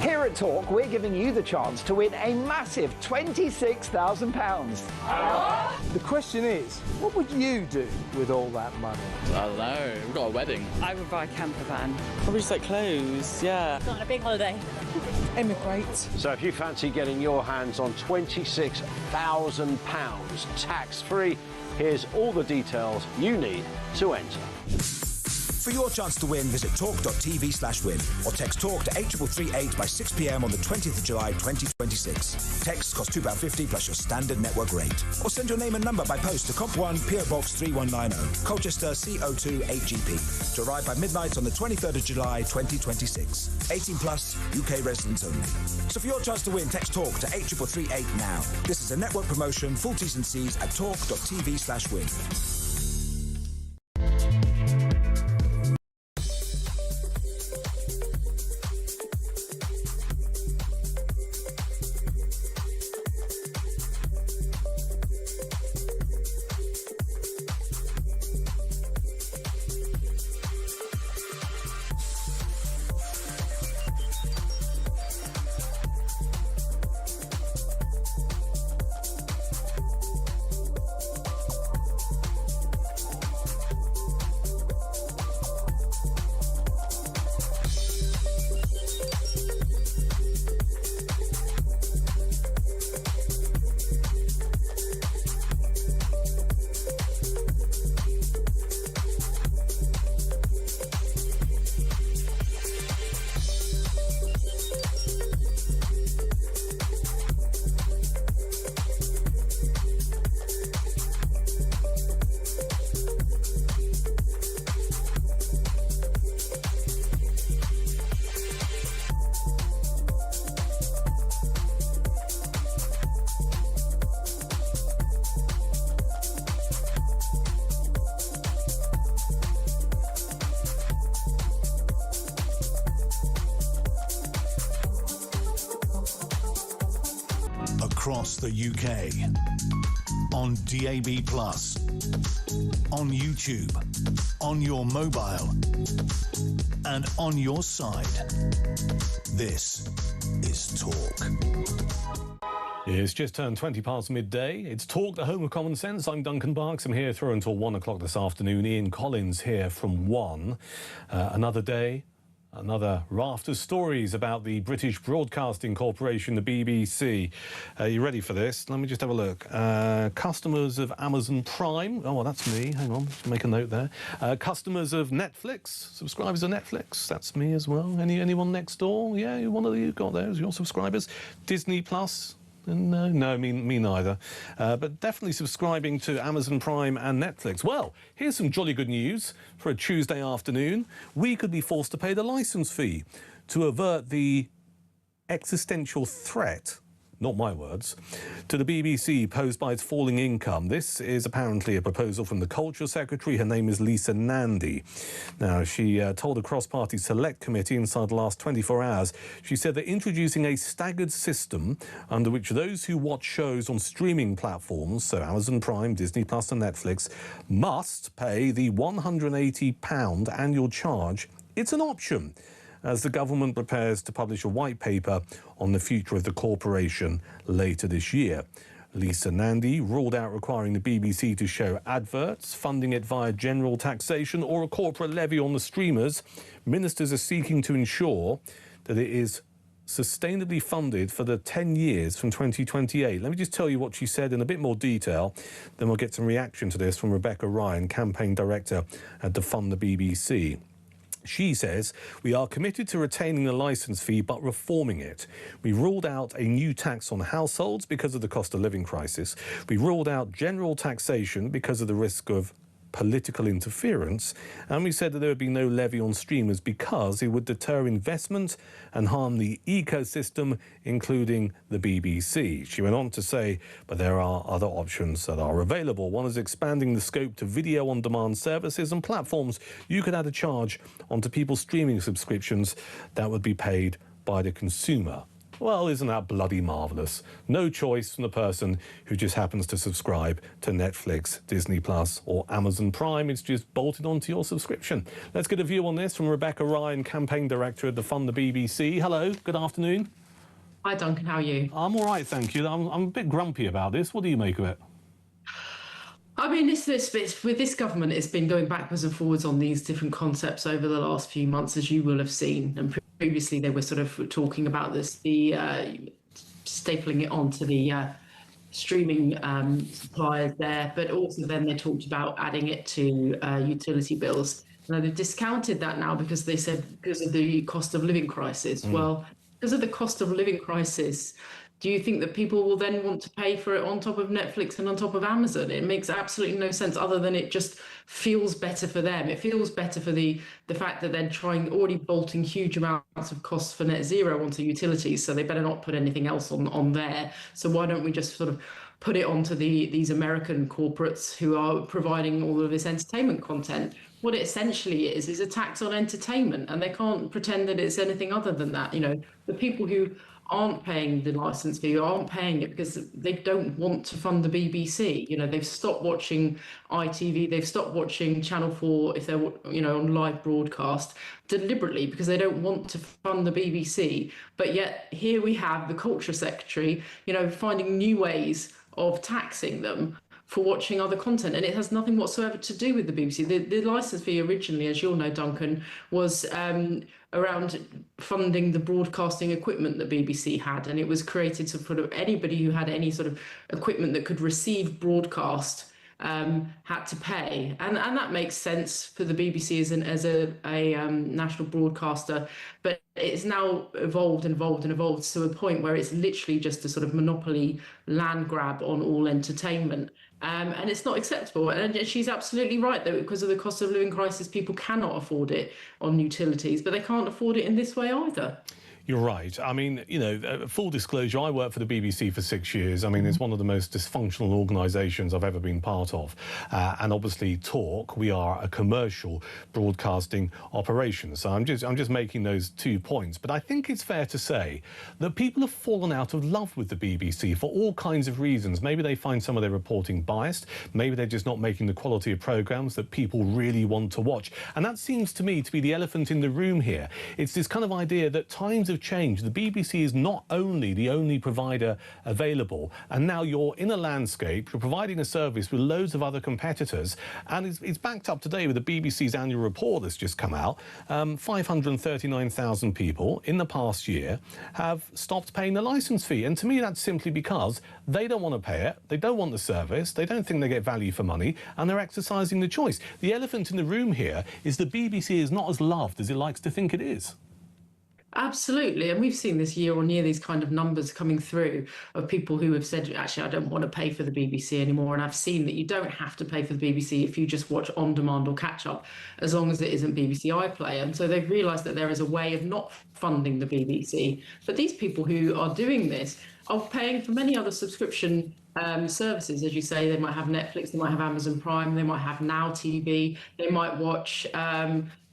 Here at Talk, we're giving you the chance to win a massive £26,000. The question is, what would you do with all that money? I don't know. We've got a wedding. I would buy a camper van. Probably just like clothes, yeah. Not on a big holiday. Emigrate. So if you fancy getting your hands on £26,000 tax-free, here's all the details you need to enter. For your chance to win, visit talk.tv/win or text TALK to 8338 by 6 p.m. on the 20th of July 2026. Texts cost £2.50 plus your standard network rate. Or send your name and number by post to Comp 1 PO Box 3190, Colchester CO2 8GP, to arrive by midnight on the 23rd of July 2026. 18 plus, UK residents only. So for your chance to win, text TALK to 8338 now. This is a network promotion. Full T's and C's at talk.tv/win. Across the UK, on DAB+, on YouTube, on your mobile, and on your side. This is Talk. It's just turned 20 past midday. It's Talk, the home of common sense. I'm Duncan Barks. I'm here through until 1 o'clock this afternoon. Ian Collins here from 1. Another day, another raft of stories about the British Broadcasting Corporation, the BBC. Are you ready for this? Let me just have a look. Customers of Amazon Prime. Oh, well, that's me. Hang on, let's make a note there. Customers of Netflix. Subscribers of Netflix. That's me as well. Anyone next door? Yeah, one of you got those, your subscribers. Disney Plus. No, me neither. But definitely subscribing to Amazon Prime and Netflix. Well, here's some jolly good news for a Tuesday afternoon. We could be forced to pay the licence fee to avert the existential threat, not my words, to the BBC posed by its falling income. This is apparently a proposal from the Culture Secretary. Her name is Lisa Nandy. Now, she told a cross-party select committee inside the last 24 hours, she said that introducing a staggered system under which those who watch shows on streaming platforms, so Amazon Prime, Disney Plus and Netflix, must pay the £180 annual charge. It's an option, as the government prepares to publish a white paper on the future of the corporation later this year. Lisa Nandy ruled out requiring the BBC to show adverts, funding it via general taxation or a corporate levy on the streamers. Ministers are seeking to ensure that it is sustainably funded for the 10 years from 2028. Let me just tell you what she said in a bit more detail, then we'll get some reaction to this from Rebecca Ryan, campaign director at Defund the BBC. She says, we are committed to retaining the licence fee but reforming it. We ruled out a new tax on households because of the cost of living crisis. We ruled out general taxation because of the risk of political interference, and we said that there would be no levy on streamers because it would deter investment and harm the ecosystem, including the BBC. She went on to say, but there are other options that are available. One is expanding the scope to video-on-demand services and platforms. You could add a charge onto people's streaming subscriptions that would be paid by the consumer. Well, isn't that bloody marvellous? No choice from the person who just happens to subscribe to Netflix, Disney Plus or Amazon Prime. It's just bolted onto your subscription. Let's get a view on this from Rebecca Ryan, campaign director at Defund the BBC. Hello, good afternoon. Hi, Duncan, how are you? I'm all right, thank you. I'm a bit grumpy about this. What do you make of it? I mean, this with this government, it's been going backwards and forwards on these different concepts over the last few months, as you will have seen. And previously, they were sort of talking about this, the stapling it onto the streaming suppliers there, but also then they talked about adding it to utility bills. Now, they've discounted that now because they said because of the cost of living crisis. Well, because of the cost of living crisis, do you think that people will then want to pay for it on top of Netflix and on top of Amazon? It makes absolutely no sense other than it just feels better for them. It feels better for the fact that they're already bolting huge amounts of costs for net zero onto utilities, so they better not put anything else on there. So why don't we just sort of put it onto these American corporates who are providing all of this entertainment content? What it essentially is a tax on entertainment, and they can't pretend that it's anything other than that. You know, the people who aren't paying the license fee, aren't paying it because they don't want to fund the BBC. You know, they've stopped watching ITV, they've stopped watching Channel 4 if they're, you know, on live broadcast deliberately because they don't want to fund the BBC. But yet here we have the Culture Secretary, you know, finding new ways of taxing them for watching other content, and it has nothing whatsoever to do with the BBC. The licence fee originally, as you'll know, Duncan, was around funding the broadcasting equipment that BBC had, and it was created to sort of anybody who had any sort of equipment that could receive broadcast had to pay, and that makes sense for the BBC as a national broadcaster. But it's now evolved to a point where it's literally just a sort of monopoly land grab on all entertainment. And it's not acceptable. And she's absolutely right that because of the cost of living crisis, people cannot afford it on utilities, but they can't afford it in this way either. You're right. I mean, you know, full disclosure, I worked for the BBC for 6 years. I mean, it's one of the most dysfunctional organisations I've ever been part of. And obviously, Talk, we are a commercial broadcasting operation. So I'm just making those 2 points. But I think it's fair to say that people have fallen out of love with the BBC for all kinds of reasons. Maybe they find some of their reporting biased. Maybe they're just not making the quality of programmes that people really want to watch. And that seems to me to be the elephant in the room here. It's this kind of idea that times have changed. The BBC is not only the only provider available, and now you're in a landscape, you're providing a service with loads of other competitors, and it's backed up today with the BBC's annual report that's just come out. 539,000 people in the past year have stopped paying the licence fee, and to me that's simply because they don't want to pay it, they don't want the service, they don't think they get value for money, and they're exercising the choice. The elephant in the room here is the BBC is not as loved as it likes to think it is. Absolutely, and we've seen this year on year, these kind of numbers coming through of people who have said, actually, I don't want to pay for the BBC anymore. And I've seen that you don't have to pay for the BBC if you just watch on demand or catch up, as long as it isn't BBC iPlayer. And so they've realised that there is a way of not funding the BBC. But these people who are doing this are paying for many other subscription services, as you say. They might have Netflix, they might have Amazon Prime, they might have Now TV, they might watch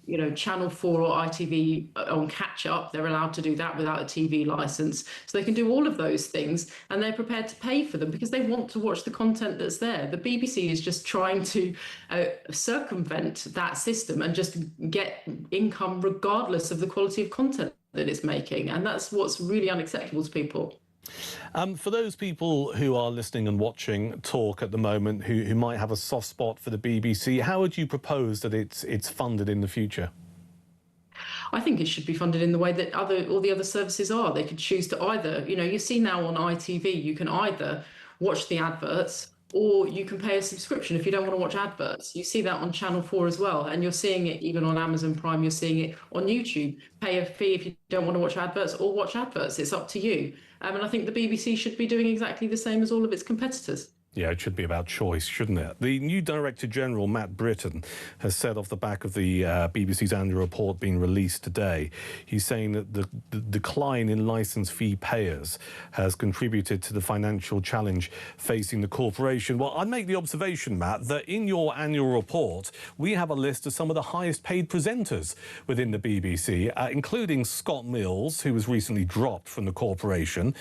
you know, Channel 4 or ITV on catch-up. They're allowed to do that without a TV licence. So they can do all of those things, and they're prepared to pay for them because they want to watch the content that's there. The BBC is just trying to circumvent that system and just get income regardless of the quality of content that it's making. And that's what's really unacceptable to people. For those people who are listening and watching Talk at the moment who might have a soft spot for the BBC, how would you propose that it's funded in the future? I think it should be funded in the way that all the other services are. They could choose to either, you know, you see now on ITV, you can either watch the adverts or you can pay a subscription if you don't want to watch adverts. You see that on Channel 4 as well, and you're seeing it even on Amazon Prime, you're seeing it on YouTube. Pay a fee if you don't want to watch adverts or watch adverts. It's up to you. And I think the BBC should be doing exactly the same as all of its competitors. Yeah, it should be about choice, shouldn't it? The new Director General, Matt Britton, has said off the back of the BBC's annual report being released today, he's saying that the decline in licence fee payers has contributed to the financial challenge facing the corporation. Well, I'd make the observation, Matt, that in your annual report, we have a list of some of the highest paid presenters within the BBC, including Scott Mills, who was recently dropped from the corporation.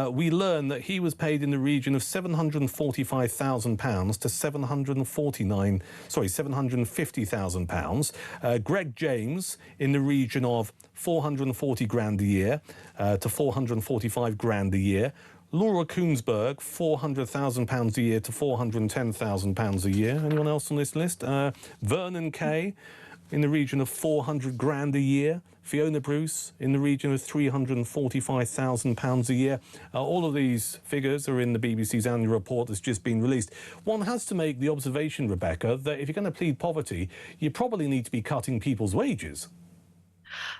We learned that he was paid in the region of £750,000 to £750,000. Greg James in the region of 440 grand a year to 445 grand a year. Laura Koonsberg, £400,000 a year to £410,000 a year. Anyone else on this list? Vernon Kay in the region of 400 grand a year. Fiona Bruce in the region of £345,000 a year. All of these figures are in the BBC's annual report that's just been released. One has to make the observation, Rebecca, that if you're going to plead poverty, you probably need to be cutting people's wages.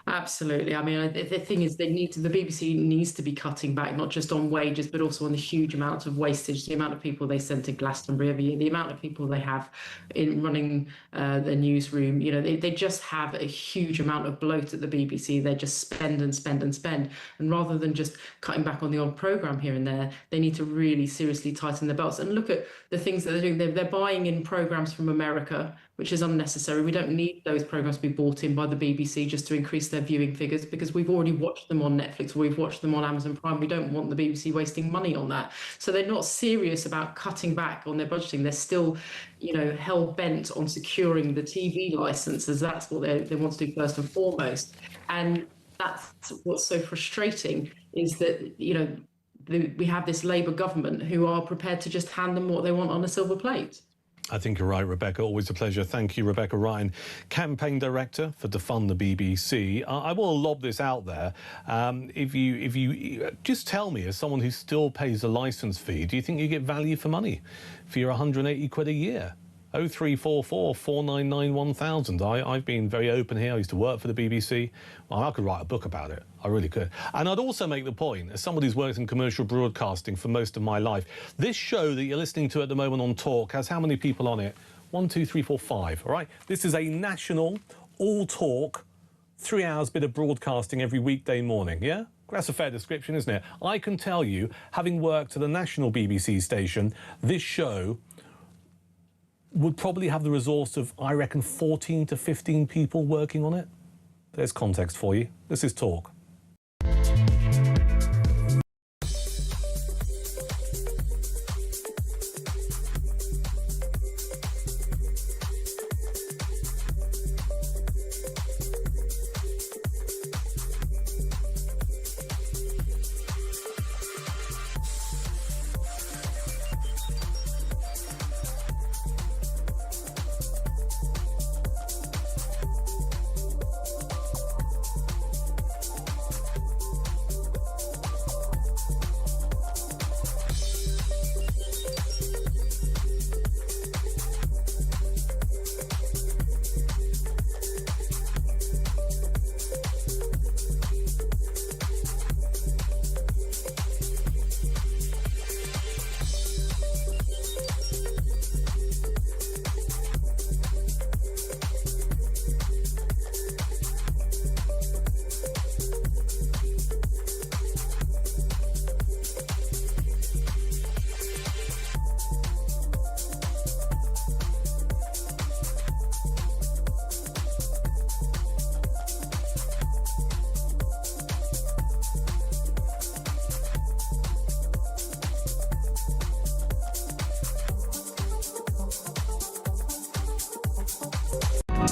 Absolutely. I mean, the thing is, the BBC needs to be cutting back, not just on wages, but also on the huge amount of wastage, the amount of people they send to Glastonbury every year, the amount of people they have in running the newsroom. You know, they just have a huge amount of bloat at the BBC. They just spend and spend and spend. And rather than just cutting back on the odd programme here and there, they need to really seriously tighten their belts and look at the things that they're doing. They're buying in programmes from America, which is unnecessary. We don't need those programmes to be bought in by the BBC just to increase their viewing figures, because we've already watched them on Netflix or we've watched them on Amazon Prime. We don't want the BBC wasting money on that. So they're not serious about cutting back on their budgeting. They're still, you know, hell-bent on securing the TV licenses. That's what they want to do first and foremost. And that's what's so frustrating, is that, you know, we have this Labour government who are prepared to just hand them what they want on a silver plate. I think you're right, Rebecca. Always a pleasure. Thank you, Rebecca Ryan, Campaign Director for Defund the BBC. I will lob this out there. If you just tell me, as someone who still pays a licence fee, do you think you get value for money for your 180 quid a year? 0344 499 1000. I've been very open here. I used to work for the BBC. Well, I could write a book about it. I really could. And I'd also make the point, as somebody who's worked in commercial broadcasting for most of my life, this show that you're listening to at the moment on Talk has how many people on it? 1, 2, 3, 4, 5. All right? This is a national, all-talk, 3 hours bit of broadcasting every weekday morning, yeah? That's a fair description, isn't it? I can tell you, having worked at a national BBC station, this show would probably have the resource of, I reckon, 14 to 15 people working on it. There's context for you. This is Talk.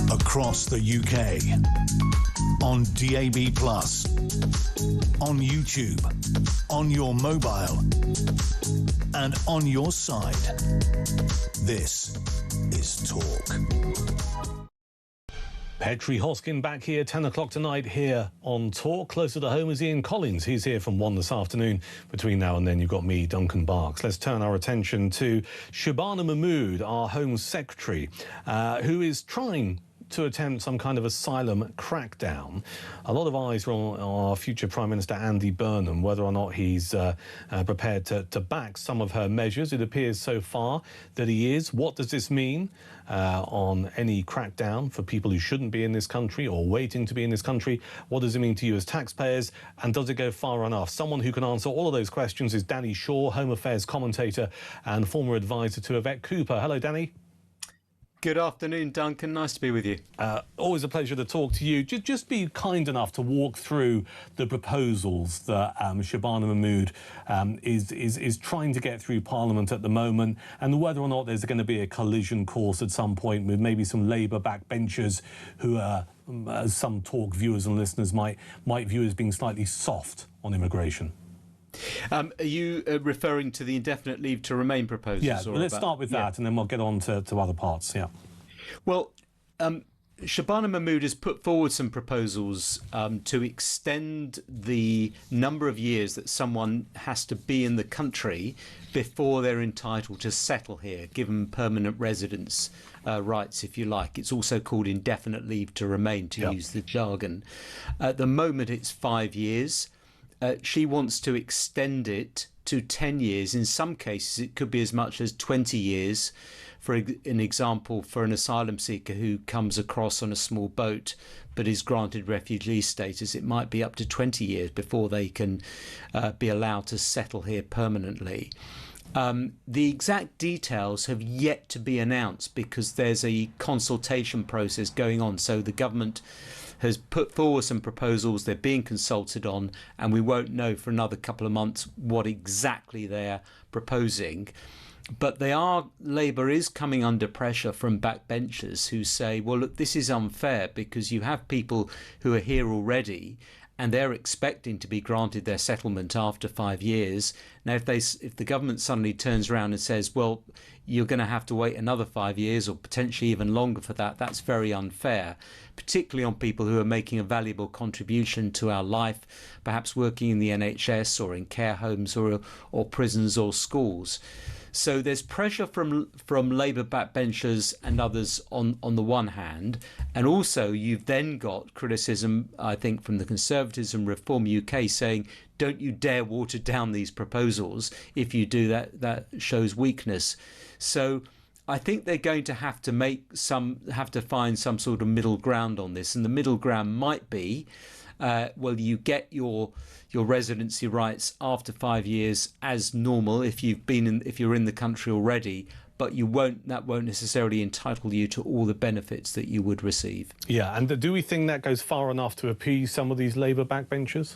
Across the UK, on DAB+, on YouTube, on your mobile, and on your side. This is Talk. Petri Hoskin back here, 10 o'clock tonight here on Talk. Closer to home is Ian Collins. He's here from 1 this afternoon. Between now and then, you've got me, Duncan Barks. Let's turn our attention to Shabana Mahmood, our Home Secretary, who is trying to attempt some kind of asylum crackdown. A lot of eyes are on our future Prime Minister Andy Burnham, whether or not he's prepared to back some of her measures. It appears so far that he is. What does this mean on any crackdown for people who shouldn't be in this country or waiting to be in this country? What does it mean to you as taxpayers? And does it go far enough? Someone who can answer all of those questions is Danny Shaw, Home Affairs commentator and former advisor to Yvette Cooper. Hello, Danny. Good afternoon, Duncan. Nice to be with you. Always a pleasure to talk to you. Just be kind enough to walk through the proposals that Shabana Mahmood is trying to get through Parliament at the moment, and whether or not there's going to be a collision course at some point with maybe some Labour backbenchers who, as some Talk viewers and listeners might view as being slightly soft on immigration. Are you referring to the indefinite leave to remain proposals? Yeah, let's start with that, and then we'll get on to other parts. Yeah. Well, Shabana Mahmood has put forward some proposals to extend the number of years that someone has to be in the country before they're entitled to settle here, given permanent residence rights, if you like. It's also called indefinite leave to remain, to use the jargon. At the moment, it's 5 years. She wants to extend it to 10 years. In some cases, it could be as much as 20 years. For an example, for an asylum seeker who comes across on a small boat but is granted refugee status, it might be up to 20 years before they can be allowed to settle here permanently. The exact details have yet to be announced because there's a consultation process going on. So the government has put forward some proposals, they're being consulted on, and we won't know for another couple of months what exactly they're proposing. But Labour is coming under pressure from backbenchers who say, well, look, this is unfair because you have people who are here already and they're expecting to be granted their settlement after 5 years. Now, if the government suddenly turns around and says, well, you're going to have to wait another 5 years or potentially even longer for that, that's very unfair, particularly on people who are making a valuable contribution to our life, perhaps working in the NHS or in care homes or prisons or schools. So there's pressure from Labour backbenchers and others on the one hand, and also you've then got criticism, I think, from the Conservatives and Reform UK saying, don't you dare water down these proposals. If you do that, that shows weakness. So I think they're going to have to find some sort of middle ground on this, and the middle ground might be, well, you get your residency rights after 5 years as normal if you're in the country already, but that won't necessarily entitle you to all the benefits that you would receive. Yeah, and do we think that goes far enough to appease some of these Labour backbenchers?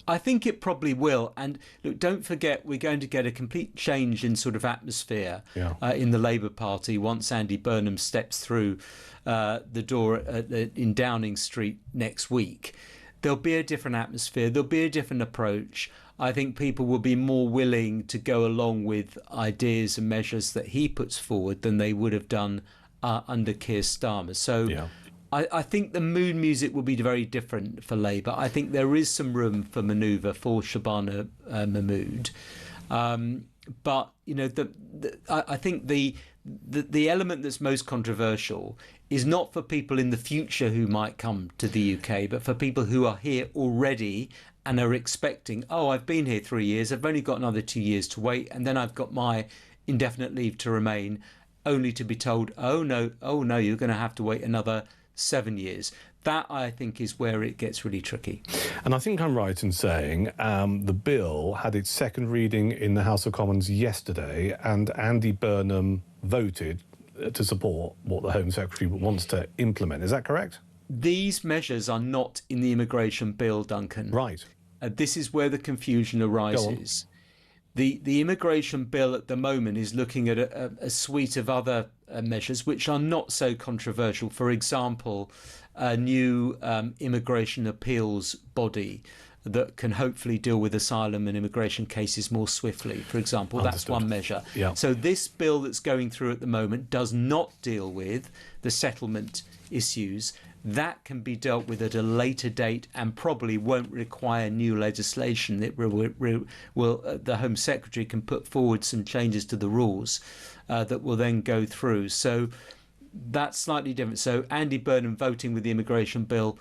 I think it probably will. And look, don't forget, we're going to get a complete change in sort of atmosphere in the Labour Party once Andy Burnham steps through the door in Downing Street next week. There'll be a different atmosphere. There'll be a different approach. I think people will be more willing to go along with ideas and measures that he puts forward than they would have done under Keir Starmer. So I think the mood music will be very different for Labour. I think there is some room for manoeuvre for Shabana Mahmood. But, I think the element that's most controversial is not for people in the future who might come to the UK, but for people who are here already and are expecting, I've been here 3 years, I've only got another 2 years to wait, and then I've got my indefinite leave to remain, only to be told, oh no, you're going to have to wait another 7 years. That, I think, is where it gets really tricky. And I think I'm right in saying the bill had its second reading in the House of Commons yesterday, and Andy Burnham voted to support what the Home Secretary wants to implement. Is that correct? These measures are not in the immigration bill, Duncan. Right. This is where the confusion arises. The immigration bill at the moment is looking at a suite of other measures which are not so controversial. For example, a new immigration appeals body that can hopefully deal with asylum and immigration cases more swiftly, for example. Understood. That's one measure. Yeah. So this bill that's going through at the moment does not deal with the settlement issues. That can be dealt with at a later date and probably won't require new legislation. The Home Secretary can put forward some changes to the rules that will then go through. So that's slightly different. So Andy Burnham voting with the immigration bill,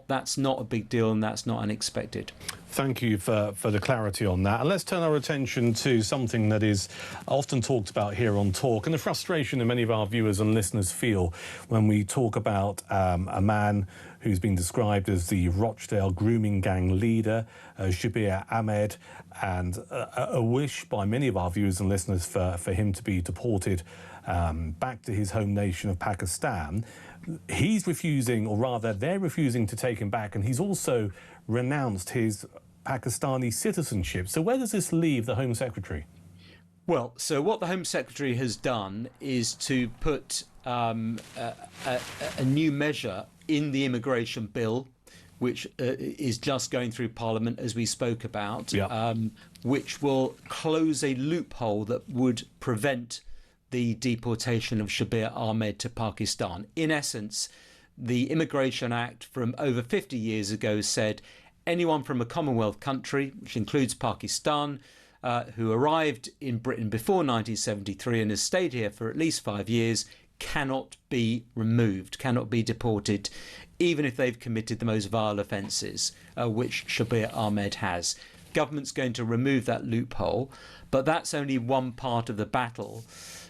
that's not a big deal, and that's not unexpected. Thank you for the clarity on that. And let's turn our attention to something that is often talked about here on Talk, and the frustration that many of our viewers and listeners feel when we talk about a man who's been described as the Rochdale grooming gang leader, Shabir Ahmed, and a wish by many of our viewers and listeners for him to be deported back to his home nation of Pakistan. He's refusing, or rather they're refusing to take him back, and he's also renounced his Pakistani citizenship. So where does this leave the Home Secretary? Well, so what the Home Secretary has done is to put a new measure in the immigration bill, which is just going through Parliament, as we spoke about, which will close a loophole that would prevent the deportation of Shabir Ahmed to Pakistan. In essence, the Immigration Act from over 50 years ago said anyone from a Commonwealth country, which includes Pakistan, who arrived in Britain before 1973 and has stayed here for at least 5 years, cannot be removed, cannot be deported, even if they've committed the most vile offences, which Shabir Ahmed has. Government's going to remove that loophole, but that's only one part of the battle,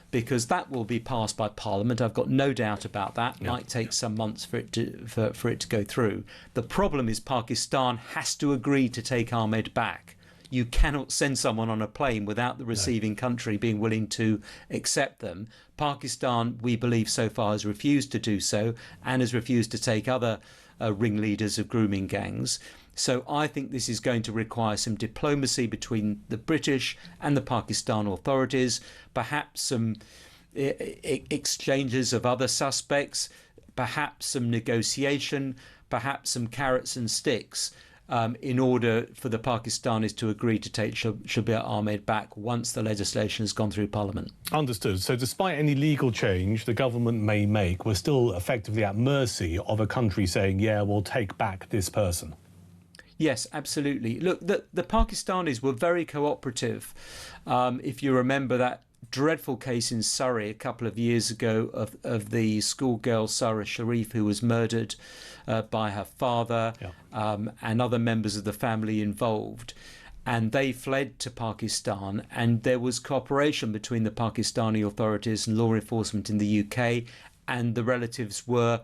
because that will be passed by Parliament. I've got no doubt about that. It might take some months for it to go through. The problem is Pakistan has to agree to take Ahmed back. You cannot send someone on a plane without the receiving country being willing to accept them. Pakistan, we believe so far, has refused to do so, and has refused to take other ringleaders of grooming gangs. So I think this is going to require some diplomacy between the British and the Pakistan authorities, perhaps some exchanges of other suspects, perhaps some negotiation, perhaps some carrots and sticks, in order for the Pakistanis to agree to take Shabir Ahmed back once the legislation has gone through Parliament. Understood. So despite any legal change the government may make, we're still effectively at mercy of a country saying, yeah, we'll take back this person. Yes, absolutely. Look, the Pakistanis were very cooperative. If you remember that dreadful case in Surrey a couple of years ago of the schoolgirl Sarah Sharif, who was murdered by her father and other members of the family involved. and they fled to Pakistan, and there was cooperation between the Pakistani authorities and law enforcement in the UK, and the relatives were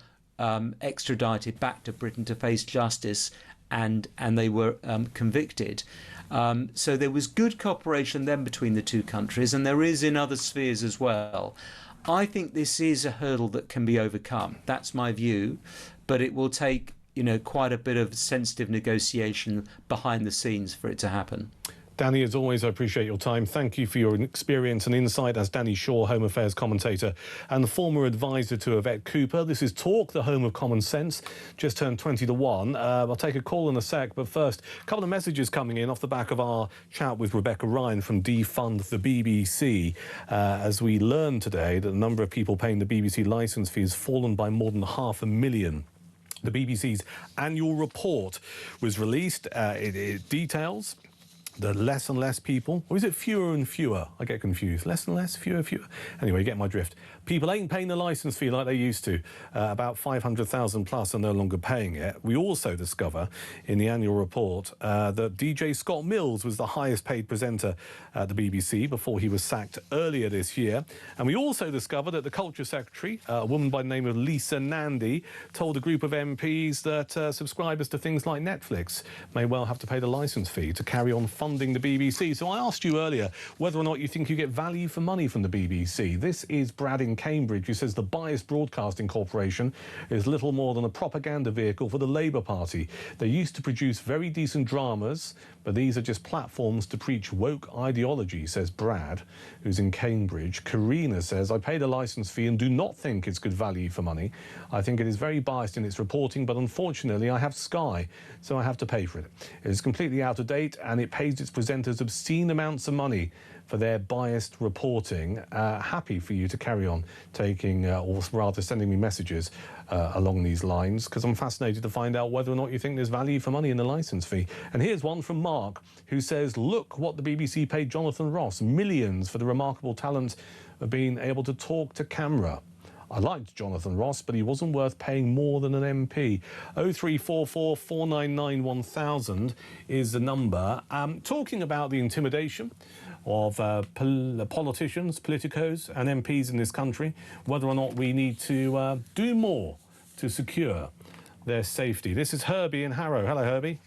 extradited back to Britain to face justice, and they were convicted. So there was good cooperation then between the two countries, and there is in other spheres as well. I think this is a hurdle that can be overcome. That's my view, but it will take, quite a bit of sensitive negotiation behind the scenes for it to happen. Danny, as always, I appreciate your time. Thank you for your experience and insight as Danny Shaw, Home Affairs commentator and the former advisor to Yvette Cooper. This is Talk, the home of common sense. Just turned 20 to 1. I'll take a call in a sec, but first, a couple of messages coming in off the back of our chat with Rebecca Ryan from Defund the BBC. As we learned today that the number of people paying the BBC licence fee has fallen by more than 500,000. The BBC's annual report was released. It details that less and less people, or is it fewer and fewer? I get confused. Less and less, fewer, fewer. Anyway, you get my drift. People ain't paying the licence fee like they used to. About 500,000 plus are no longer paying it. We also discover in the annual report that DJ Scott Mills was the highest paid presenter at the BBC before he was sacked earlier this year. And we also discover that the Culture Secretary, a woman by the name of Lisa Nandy, told a group of MPs that subscribers to things like Netflix may well have to pay the licence fee to carry on funding the BBC. So I asked you earlier whether or not you think you get value for money from the BBC. This is Brad in Cambridge, who says the Biased Broadcasting Corporation is little more than a propaganda vehicle for the Labour Party. They used to produce very decent dramas, but these are just platforms to preach woke ideology, says Brad, who's in Cambridge. Karina says, I paid a licence fee and do not think it's good value for money. I think it is very biased in its reporting, but unfortunately I have Sky, so I have to pay for it. It is completely out of date and it pays its presenters obscene amounts of money for their biased reporting. Happy for you to carry on taking, or rather sending me messages along these lines, because I'm fascinated to find out whether or not you think there's value for money in the licence fee. And here's one from Mark, who says, look what the BBC paid Jonathan Ross, millions for the remarkable talent of being able to talk to camera. I liked Jonathan Ross, but he wasn't worth paying more than an MP. 0344 499 1000 is the number. Talking about the intimidation of politicians, politicos and MPs in this country, whether or not we need to do more to secure their safety. This is Herbie in Harrow. Hello, Herbie.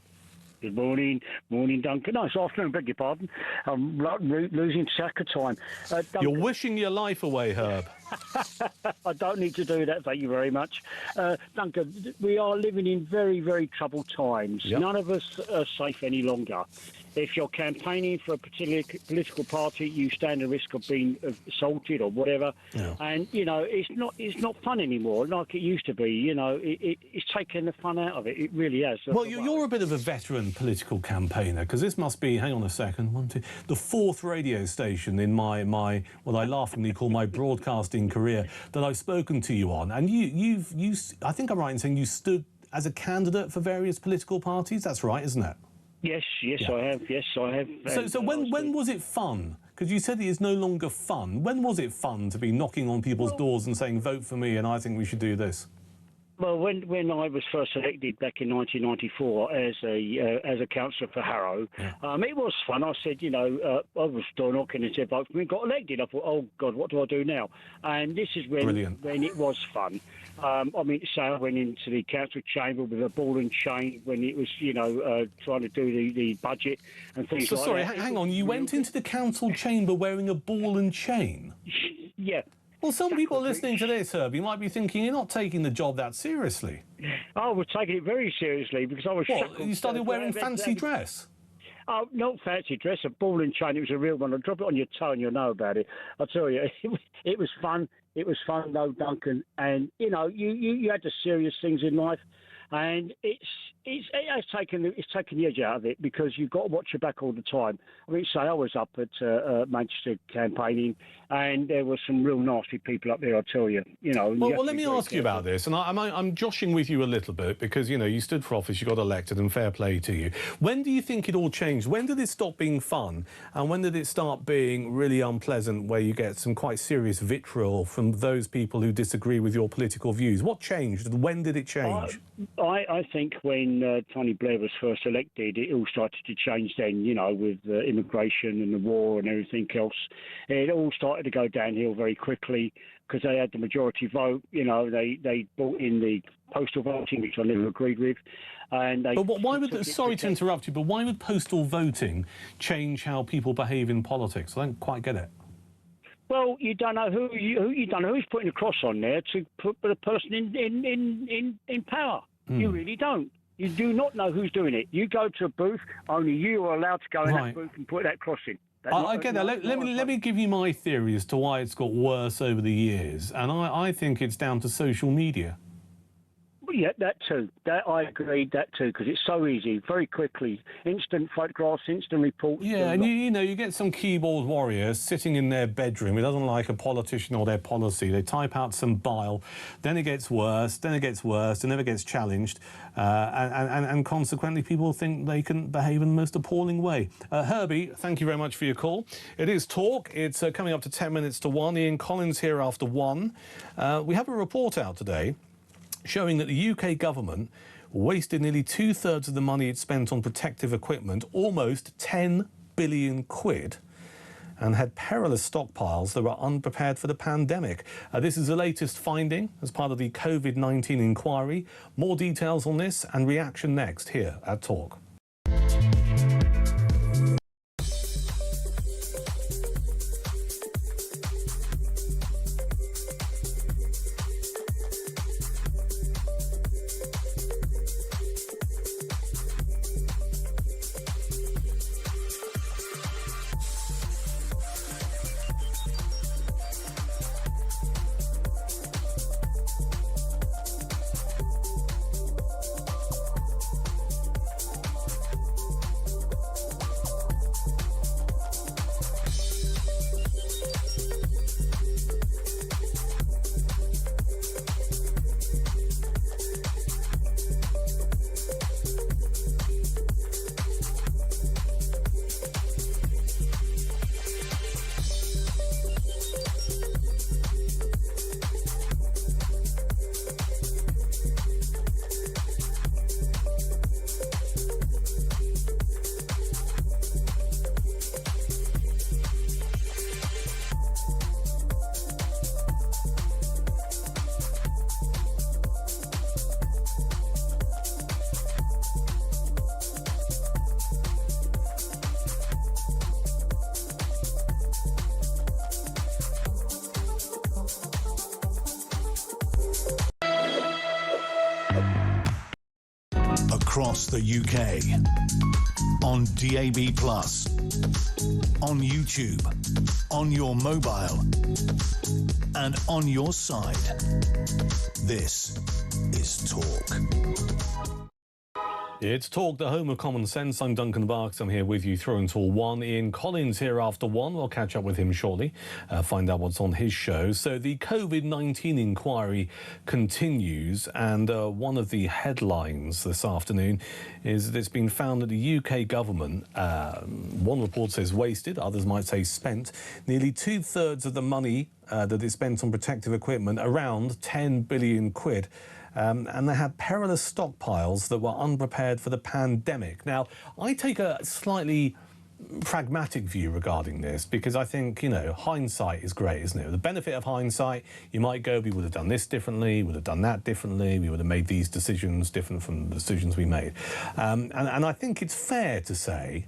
Good morning. Morning, Duncan. Nice afternoon, beg your pardon. I'm losing track of time. You're wishing your life away, Herb. I don't need to do that, thank you very much. Duncan, we are living in very, very troubled times. Yep. None of us are safe any longer. If you're campaigning for a particular political party, you stand the risk of being assaulted or whatever. Yeah. And, it's not fun anymore like it used to be. It's taken the fun out of it. It really has. Well, you're a bit of a veteran political campaigner, because this must be, hang on a second, the fourth radio station in my what I laughingly call my broadcasting career that I've spoken to you on. And you I think I'm right in saying you stood as a candidate for various political parties. That's right, isn't it? Yes, yeah. I have. So when was it fun? Because you said it is no longer fun. When was it fun to be knocking on people's doors and saying, vote for me and I think we should do this? Well, when I was first elected back in 1994 as a councillor for Harrow, it was fun. I said, I was door knocking and said, vote for me, got elected. I thought, oh, God, what do I do now? And this is when it was fun. I went into the council chamber with a ball and chain when it was, trying to do the budget and things like that. Sorry, hang on. You went into the council chamber wearing a ball and chain? Yeah. Well, some people listening to this, Herb, you might be thinking you're not taking the job that seriously. I was taking it very seriously because I was... What, you started wearing fancy dress? Oh, not fancy dress, a ball and chain. It was a real one. I'll drop it on your toe and you'll know about it. I'll tell you, it was fun. It was fun, though, Duncan. And, you had the serious things in life. And it's taken the edge out of it because you've got to watch your back all the time. I was up at Manchester campaigning, and there were some real nasty people up there. I tell you, Well, let me ask you about this, and I'm joshing with you a little bit because you stood for office, you got elected, and fair play to you. When do you think it all changed? When did it stop being fun, and when did it start being really unpleasant, where you get some quite serious vitriol from those people who disagree with your political views? What changed, and when did it change? I think when when Tony Blair was first elected, it all started to change then, you know, with immigration and the war and everything else. It all started to go downhill very quickly because they had the majority vote. You know, they brought in the postal voting, which I never agreed with. And they but why would, sorry to interrupt you, but why would postal voting change how people behave in politics? I don't quite get it. Well, you don't know you don't know who's putting a cross on there to put the person in power. You really don't. You do not know who's doing it. You go to a booth, only you are allowed to go in that booth and put that cross in. I get that. Let me give you my theory as to why it's got worse over the years, and I think it's down to social media. Yeah, that too. That I agree. That too, because it's so easy, very quickly, instant photographs, instant reports. Yeah, and you know, you get some keyboard warrior sitting in their bedroom who doesn't like a politician or their policy. They type out some bile, then it gets worse, then it gets worse, it never gets challenged, and consequently, people think they can behave in the most appalling way. Herbie, thank you very much for your call. It is Talk. It's coming up to 10 minutes to 1. Ian Collins here after 1. We have a report out today showing that the UK government wasted nearly 2/3 of the money it spent on protective equipment, almost 10 billion quid, and had perilous stockpiles that were unprepared for the pandemic. This is the latest finding as part of the COVID-19 inquiry. More details on this and reaction next here at Talk. Across the UK, on DAB+, on YouTube, on your mobile, and on your side. This is Talk. It's Talk, the home of common sense. I'm Duncan Barks. I'm here with you through until 1. Ian Collins here after 1. We'll catch up with him shortly, find out what's on his show. So the COVID-19 inquiry continues, and one of the headlines this afternoon is that it's been found that the UK government, one report says wasted, others might say spent, nearly 2/3 of the money that it spent on protective equipment, around 10 billion quid. And they had perilous stockpiles that were unprepared for the pandemic. Now, I take a slightly pragmatic view regarding this because I think, you know, hindsight is great, isn't it? The benefit of hindsight, you might go, we would have done this differently, would have done that differently, we would have made these decisions different from the decisions we made. And I think it's fair to say,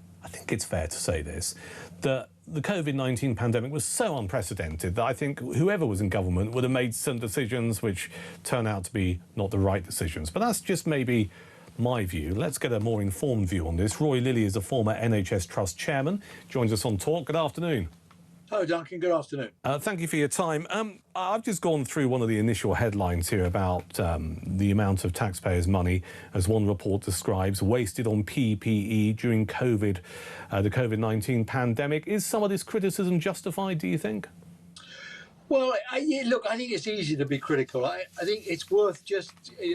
this, that the COVID-19 pandemic was so unprecedented that I think whoever was in government would have made some decisions which turn out to be not the right decisions. But that's just maybe my view. Let's get a more informed view on this. Roy Lilly is a former NHS Trust chairman, joins us on Talk. Good afternoon. Hello, Duncan. Good afternoon. Thank you for your time. I've just gone through one of the initial headlines here about the amount of taxpayers' money, as one report describes, wasted on PPE during the COVID-19 pandemic. Is some of this criticism justified, do you think? Well, look, I think it's easy to be critical. I think it's worth just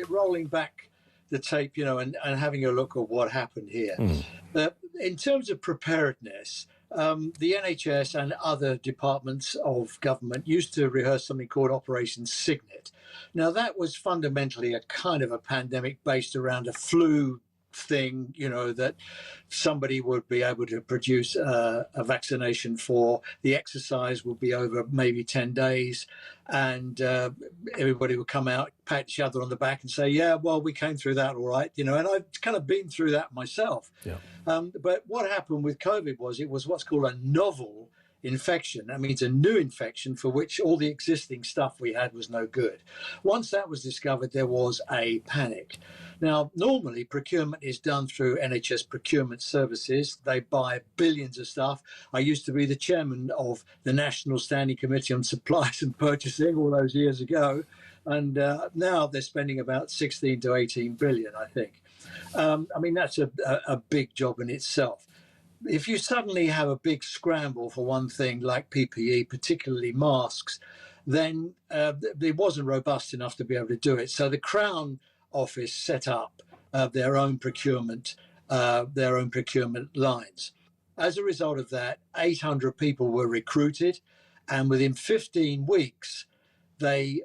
rolling back the tape, you know, and having a look at what happened here. In terms of preparedness, the NHS and other departments of government used to rehearse something called Operation Signet. Now, that was fundamentally a kind of a pandemic based around a flu thing, that somebody would be able to produce a vaccination for. The exercise would be over maybe 10 days, and everybody would come out, pat each other on the back and say, yeah, well, we came through that all right, and I've kind of been through that myself. Yeah. But what happened with COVID was it was what's called a novel infection. That means a new infection for which all the existing stuff we had was no good. Once that was discovered, there was a panic. Now, normally procurement is done through NHS procurement services. They buy billions of stuff. I used to be the chairman of the National Standing Committee on Supplies and Purchasing all those years ago. And now they're spending about 16 to 18 billion, I think. I mean, that's a big job in itself. If you suddenly have a big scramble for one thing like PPE, particularly masks, then it wasn't robust enough to be able to do it. So the Crown Office set up their own procurement lines. As a result of that, 800 people were recruited, and within 15 weeks, they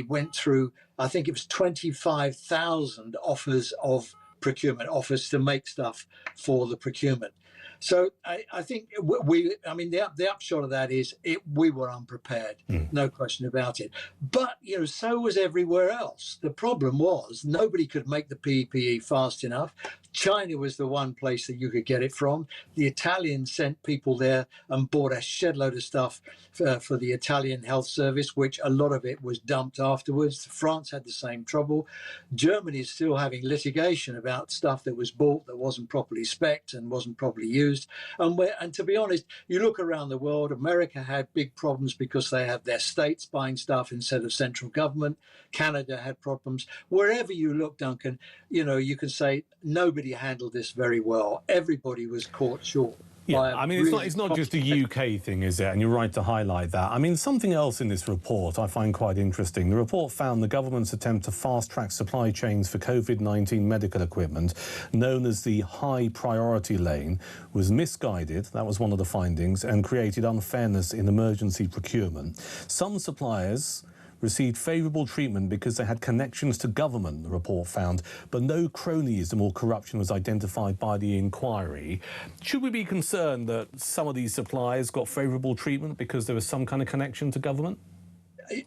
went through, I think it was 25,000 offers of procurement, offers to make stuff for the procurement. So I think the upshot of that is we were unprepared, no question about it. But, so was everywhere else. The problem was nobody could make the PPE fast enough. China was the one place that you could get it from. The Italians sent people there and bought a shed load of stuff for the Italian health service, which a lot of it was dumped afterwards. France had the same trouble. Germany is still having litigation about stuff that was bought that wasn't properly spec'd and wasn't properly used. And to be honest, you look around the world, America had big problems because they have their states buying stuff instead of central government. Canada had problems. Wherever you look, Duncan, you can say nobody handled this very well. Everybody was caught short. Yeah, I mean, it's not just a UK thing, is it? And you're right to highlight that. I mean, something else in this report I find quite interesting. The report found the government's attempt to fast-track supply chains for COVID-19 medical equipment, known as the high priority lane, was misguided. That was one of the findings, and created unfairness in emergency procurement. Some suppliers received favourable treatment because they had connections to government, the report found, but no cronyism or corruption was identified by the inquiry. Should we be concerned that some of these suppliers got favourable treatment because there was some kind of connection to government?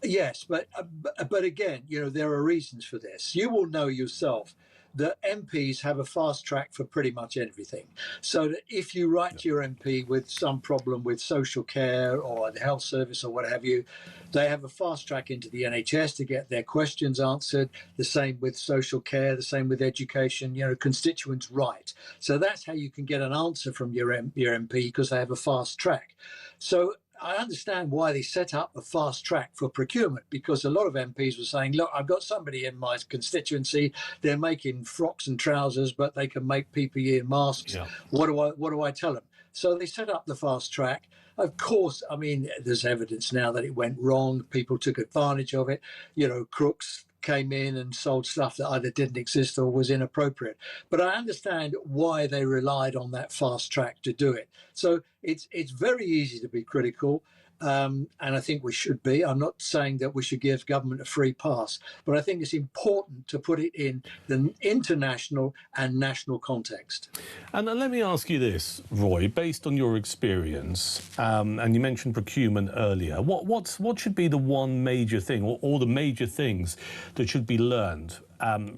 Yes, but again, there are reasons for this. You will know yourself that MPs have a fast track for pretty much everything. So that if you write to your MP with some problem with social care or the health service or what have you, they have a fast track into the NHS to get their questions answered. The same with social care, the same with education, constituents write. So that's how you can get an answer from your MP, because they have a fast track. So I understand why they set up a fast track for procurement, because a lot of MPs were saying, look, I've got somebody in my constituency, they're making frocks and trousers, but they can make PPE and masks. Yeah. What do I tell them? So they set up the fast track. Of course, I mean, there's evidence now that it went wrong. People took advantage of it. Crooks came in and sold stuff that either didn't exist or was inappropriate. But I understand why they relied on that fast track to do it. So it's very easy to be critical, and I think we should be. I'm not saying that we should give government a free pass, but I think it's important to put it in the international and national context. And let me ask you this, Roy, based on your experience, and you mentioned procurement earlier, what should be the one major thing, or all the major things that should be learned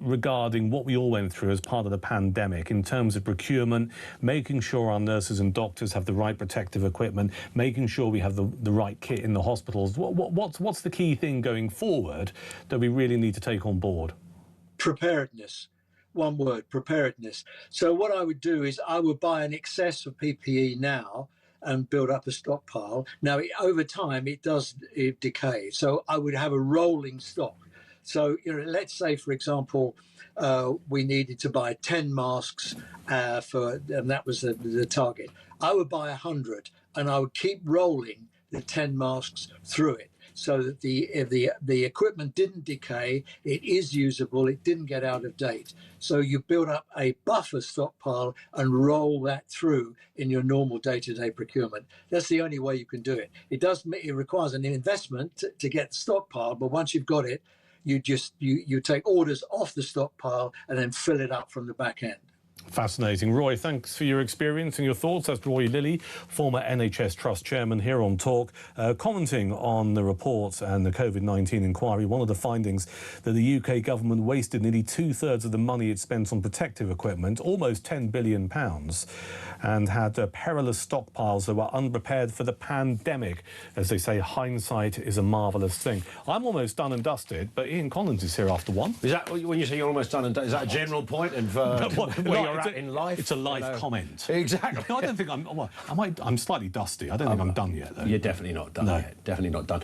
regarding what we all went through as part of the pandemic in terms of procurement, making sure our nurses and doctors have the right protective equipment, making sure we have the right kit in the hospitals? What's the key thing going forward that we really need to take on board? Preparedness. One word, preparedness. So what I would do is I would buy an excess of PPE now and build up a stockpile. Now, over time, it decay. So I would have a rolling stock. So, let's say, for example, we needed to buy 10 masks and that was the target. I would buy 100 and I would keep rolling the 10 masks through it. so that the equipment didn't decay, it is usable, it didn't get out of date. So you build up a buffer stockpile and roll that through in your normal day-to-day procurement. That's the only way you can do it. It requires an investment to get the stockpile, but once you've got it, you take orders off the stockpile and then fill it up from the back end. Fascinating. Roy, thanks for your experience and your thoughts. That's Roy Lilly, former NHS Trust Chairman, here on Talk, commenting on the report and the COVID-19 inquiry. One of the findings that the UK government wasted nearly 2/3 of the money it spent on protective equipment, almost £10 billion, and had perilous stockpiles that were unprepared for the pandemic. As they say, hindsight is a marvellous thing. I'm almost done and dusted, but Ian Collins is here after one. Is that when you say you're almost done and dusted? Is that a general point of where you're at in life? It's a life comment. Exactly. I don't think I'm slightly dusty. I don't think I'm done yet, though. You're definitely not done yet. Definitely not done.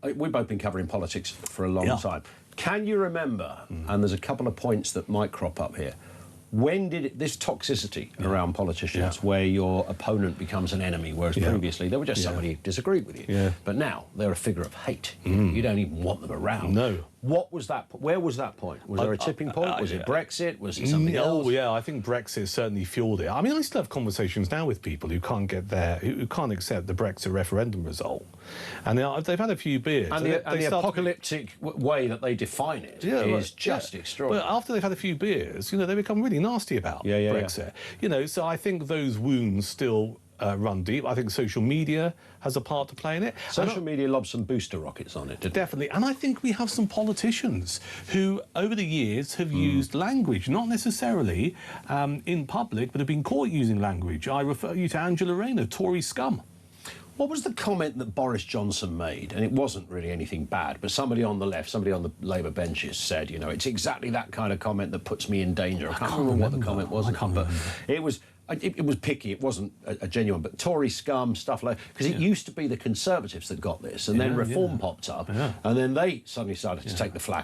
We've both been covering politics for a long time. Can you remember, and there's a couple of points that might crop up here, when did this toxicity around politicians where your opponent becomes an enemy, whereas previously they were just somebody who disagreed with you, but now they're a figure of hate. You don't even want them around. No. What was that? Where was that point? Was there a tipping point? Was it Brexit? Was it something else? Oh, yeah, I think Brexit certainly fueled it. I mean, I still have conversations now with people who can't get there, who can't accept the Brexit referendum result. And they've had a few beers. And the apocalyptic way that they define it is just extraordinary. But after they've had a few beers, they become really nasty about Brexit. So I think those wounds still run deep. I think social media has a part to play in it. Social media lobs some booster rockets on it, didn't Definitely. And I think we have some politicians who, over the years, have used language, not necessarily in public, but have been caught using language. I refer you to Angela Rayner, Tory scum. What was the comment that Boris Johnson made? And it wasn't really anything bad, but somebody on the left, somebody on the Labour benches said, it's exactly that kind of comment that puts me in danger. I can't remember what the comment was, but it was picky. It wasn't a genuine, but Tory scum, stuff like... Because it used to be the Conservatives that got this, and then Reform popped up, and then they suddenly started to take the flak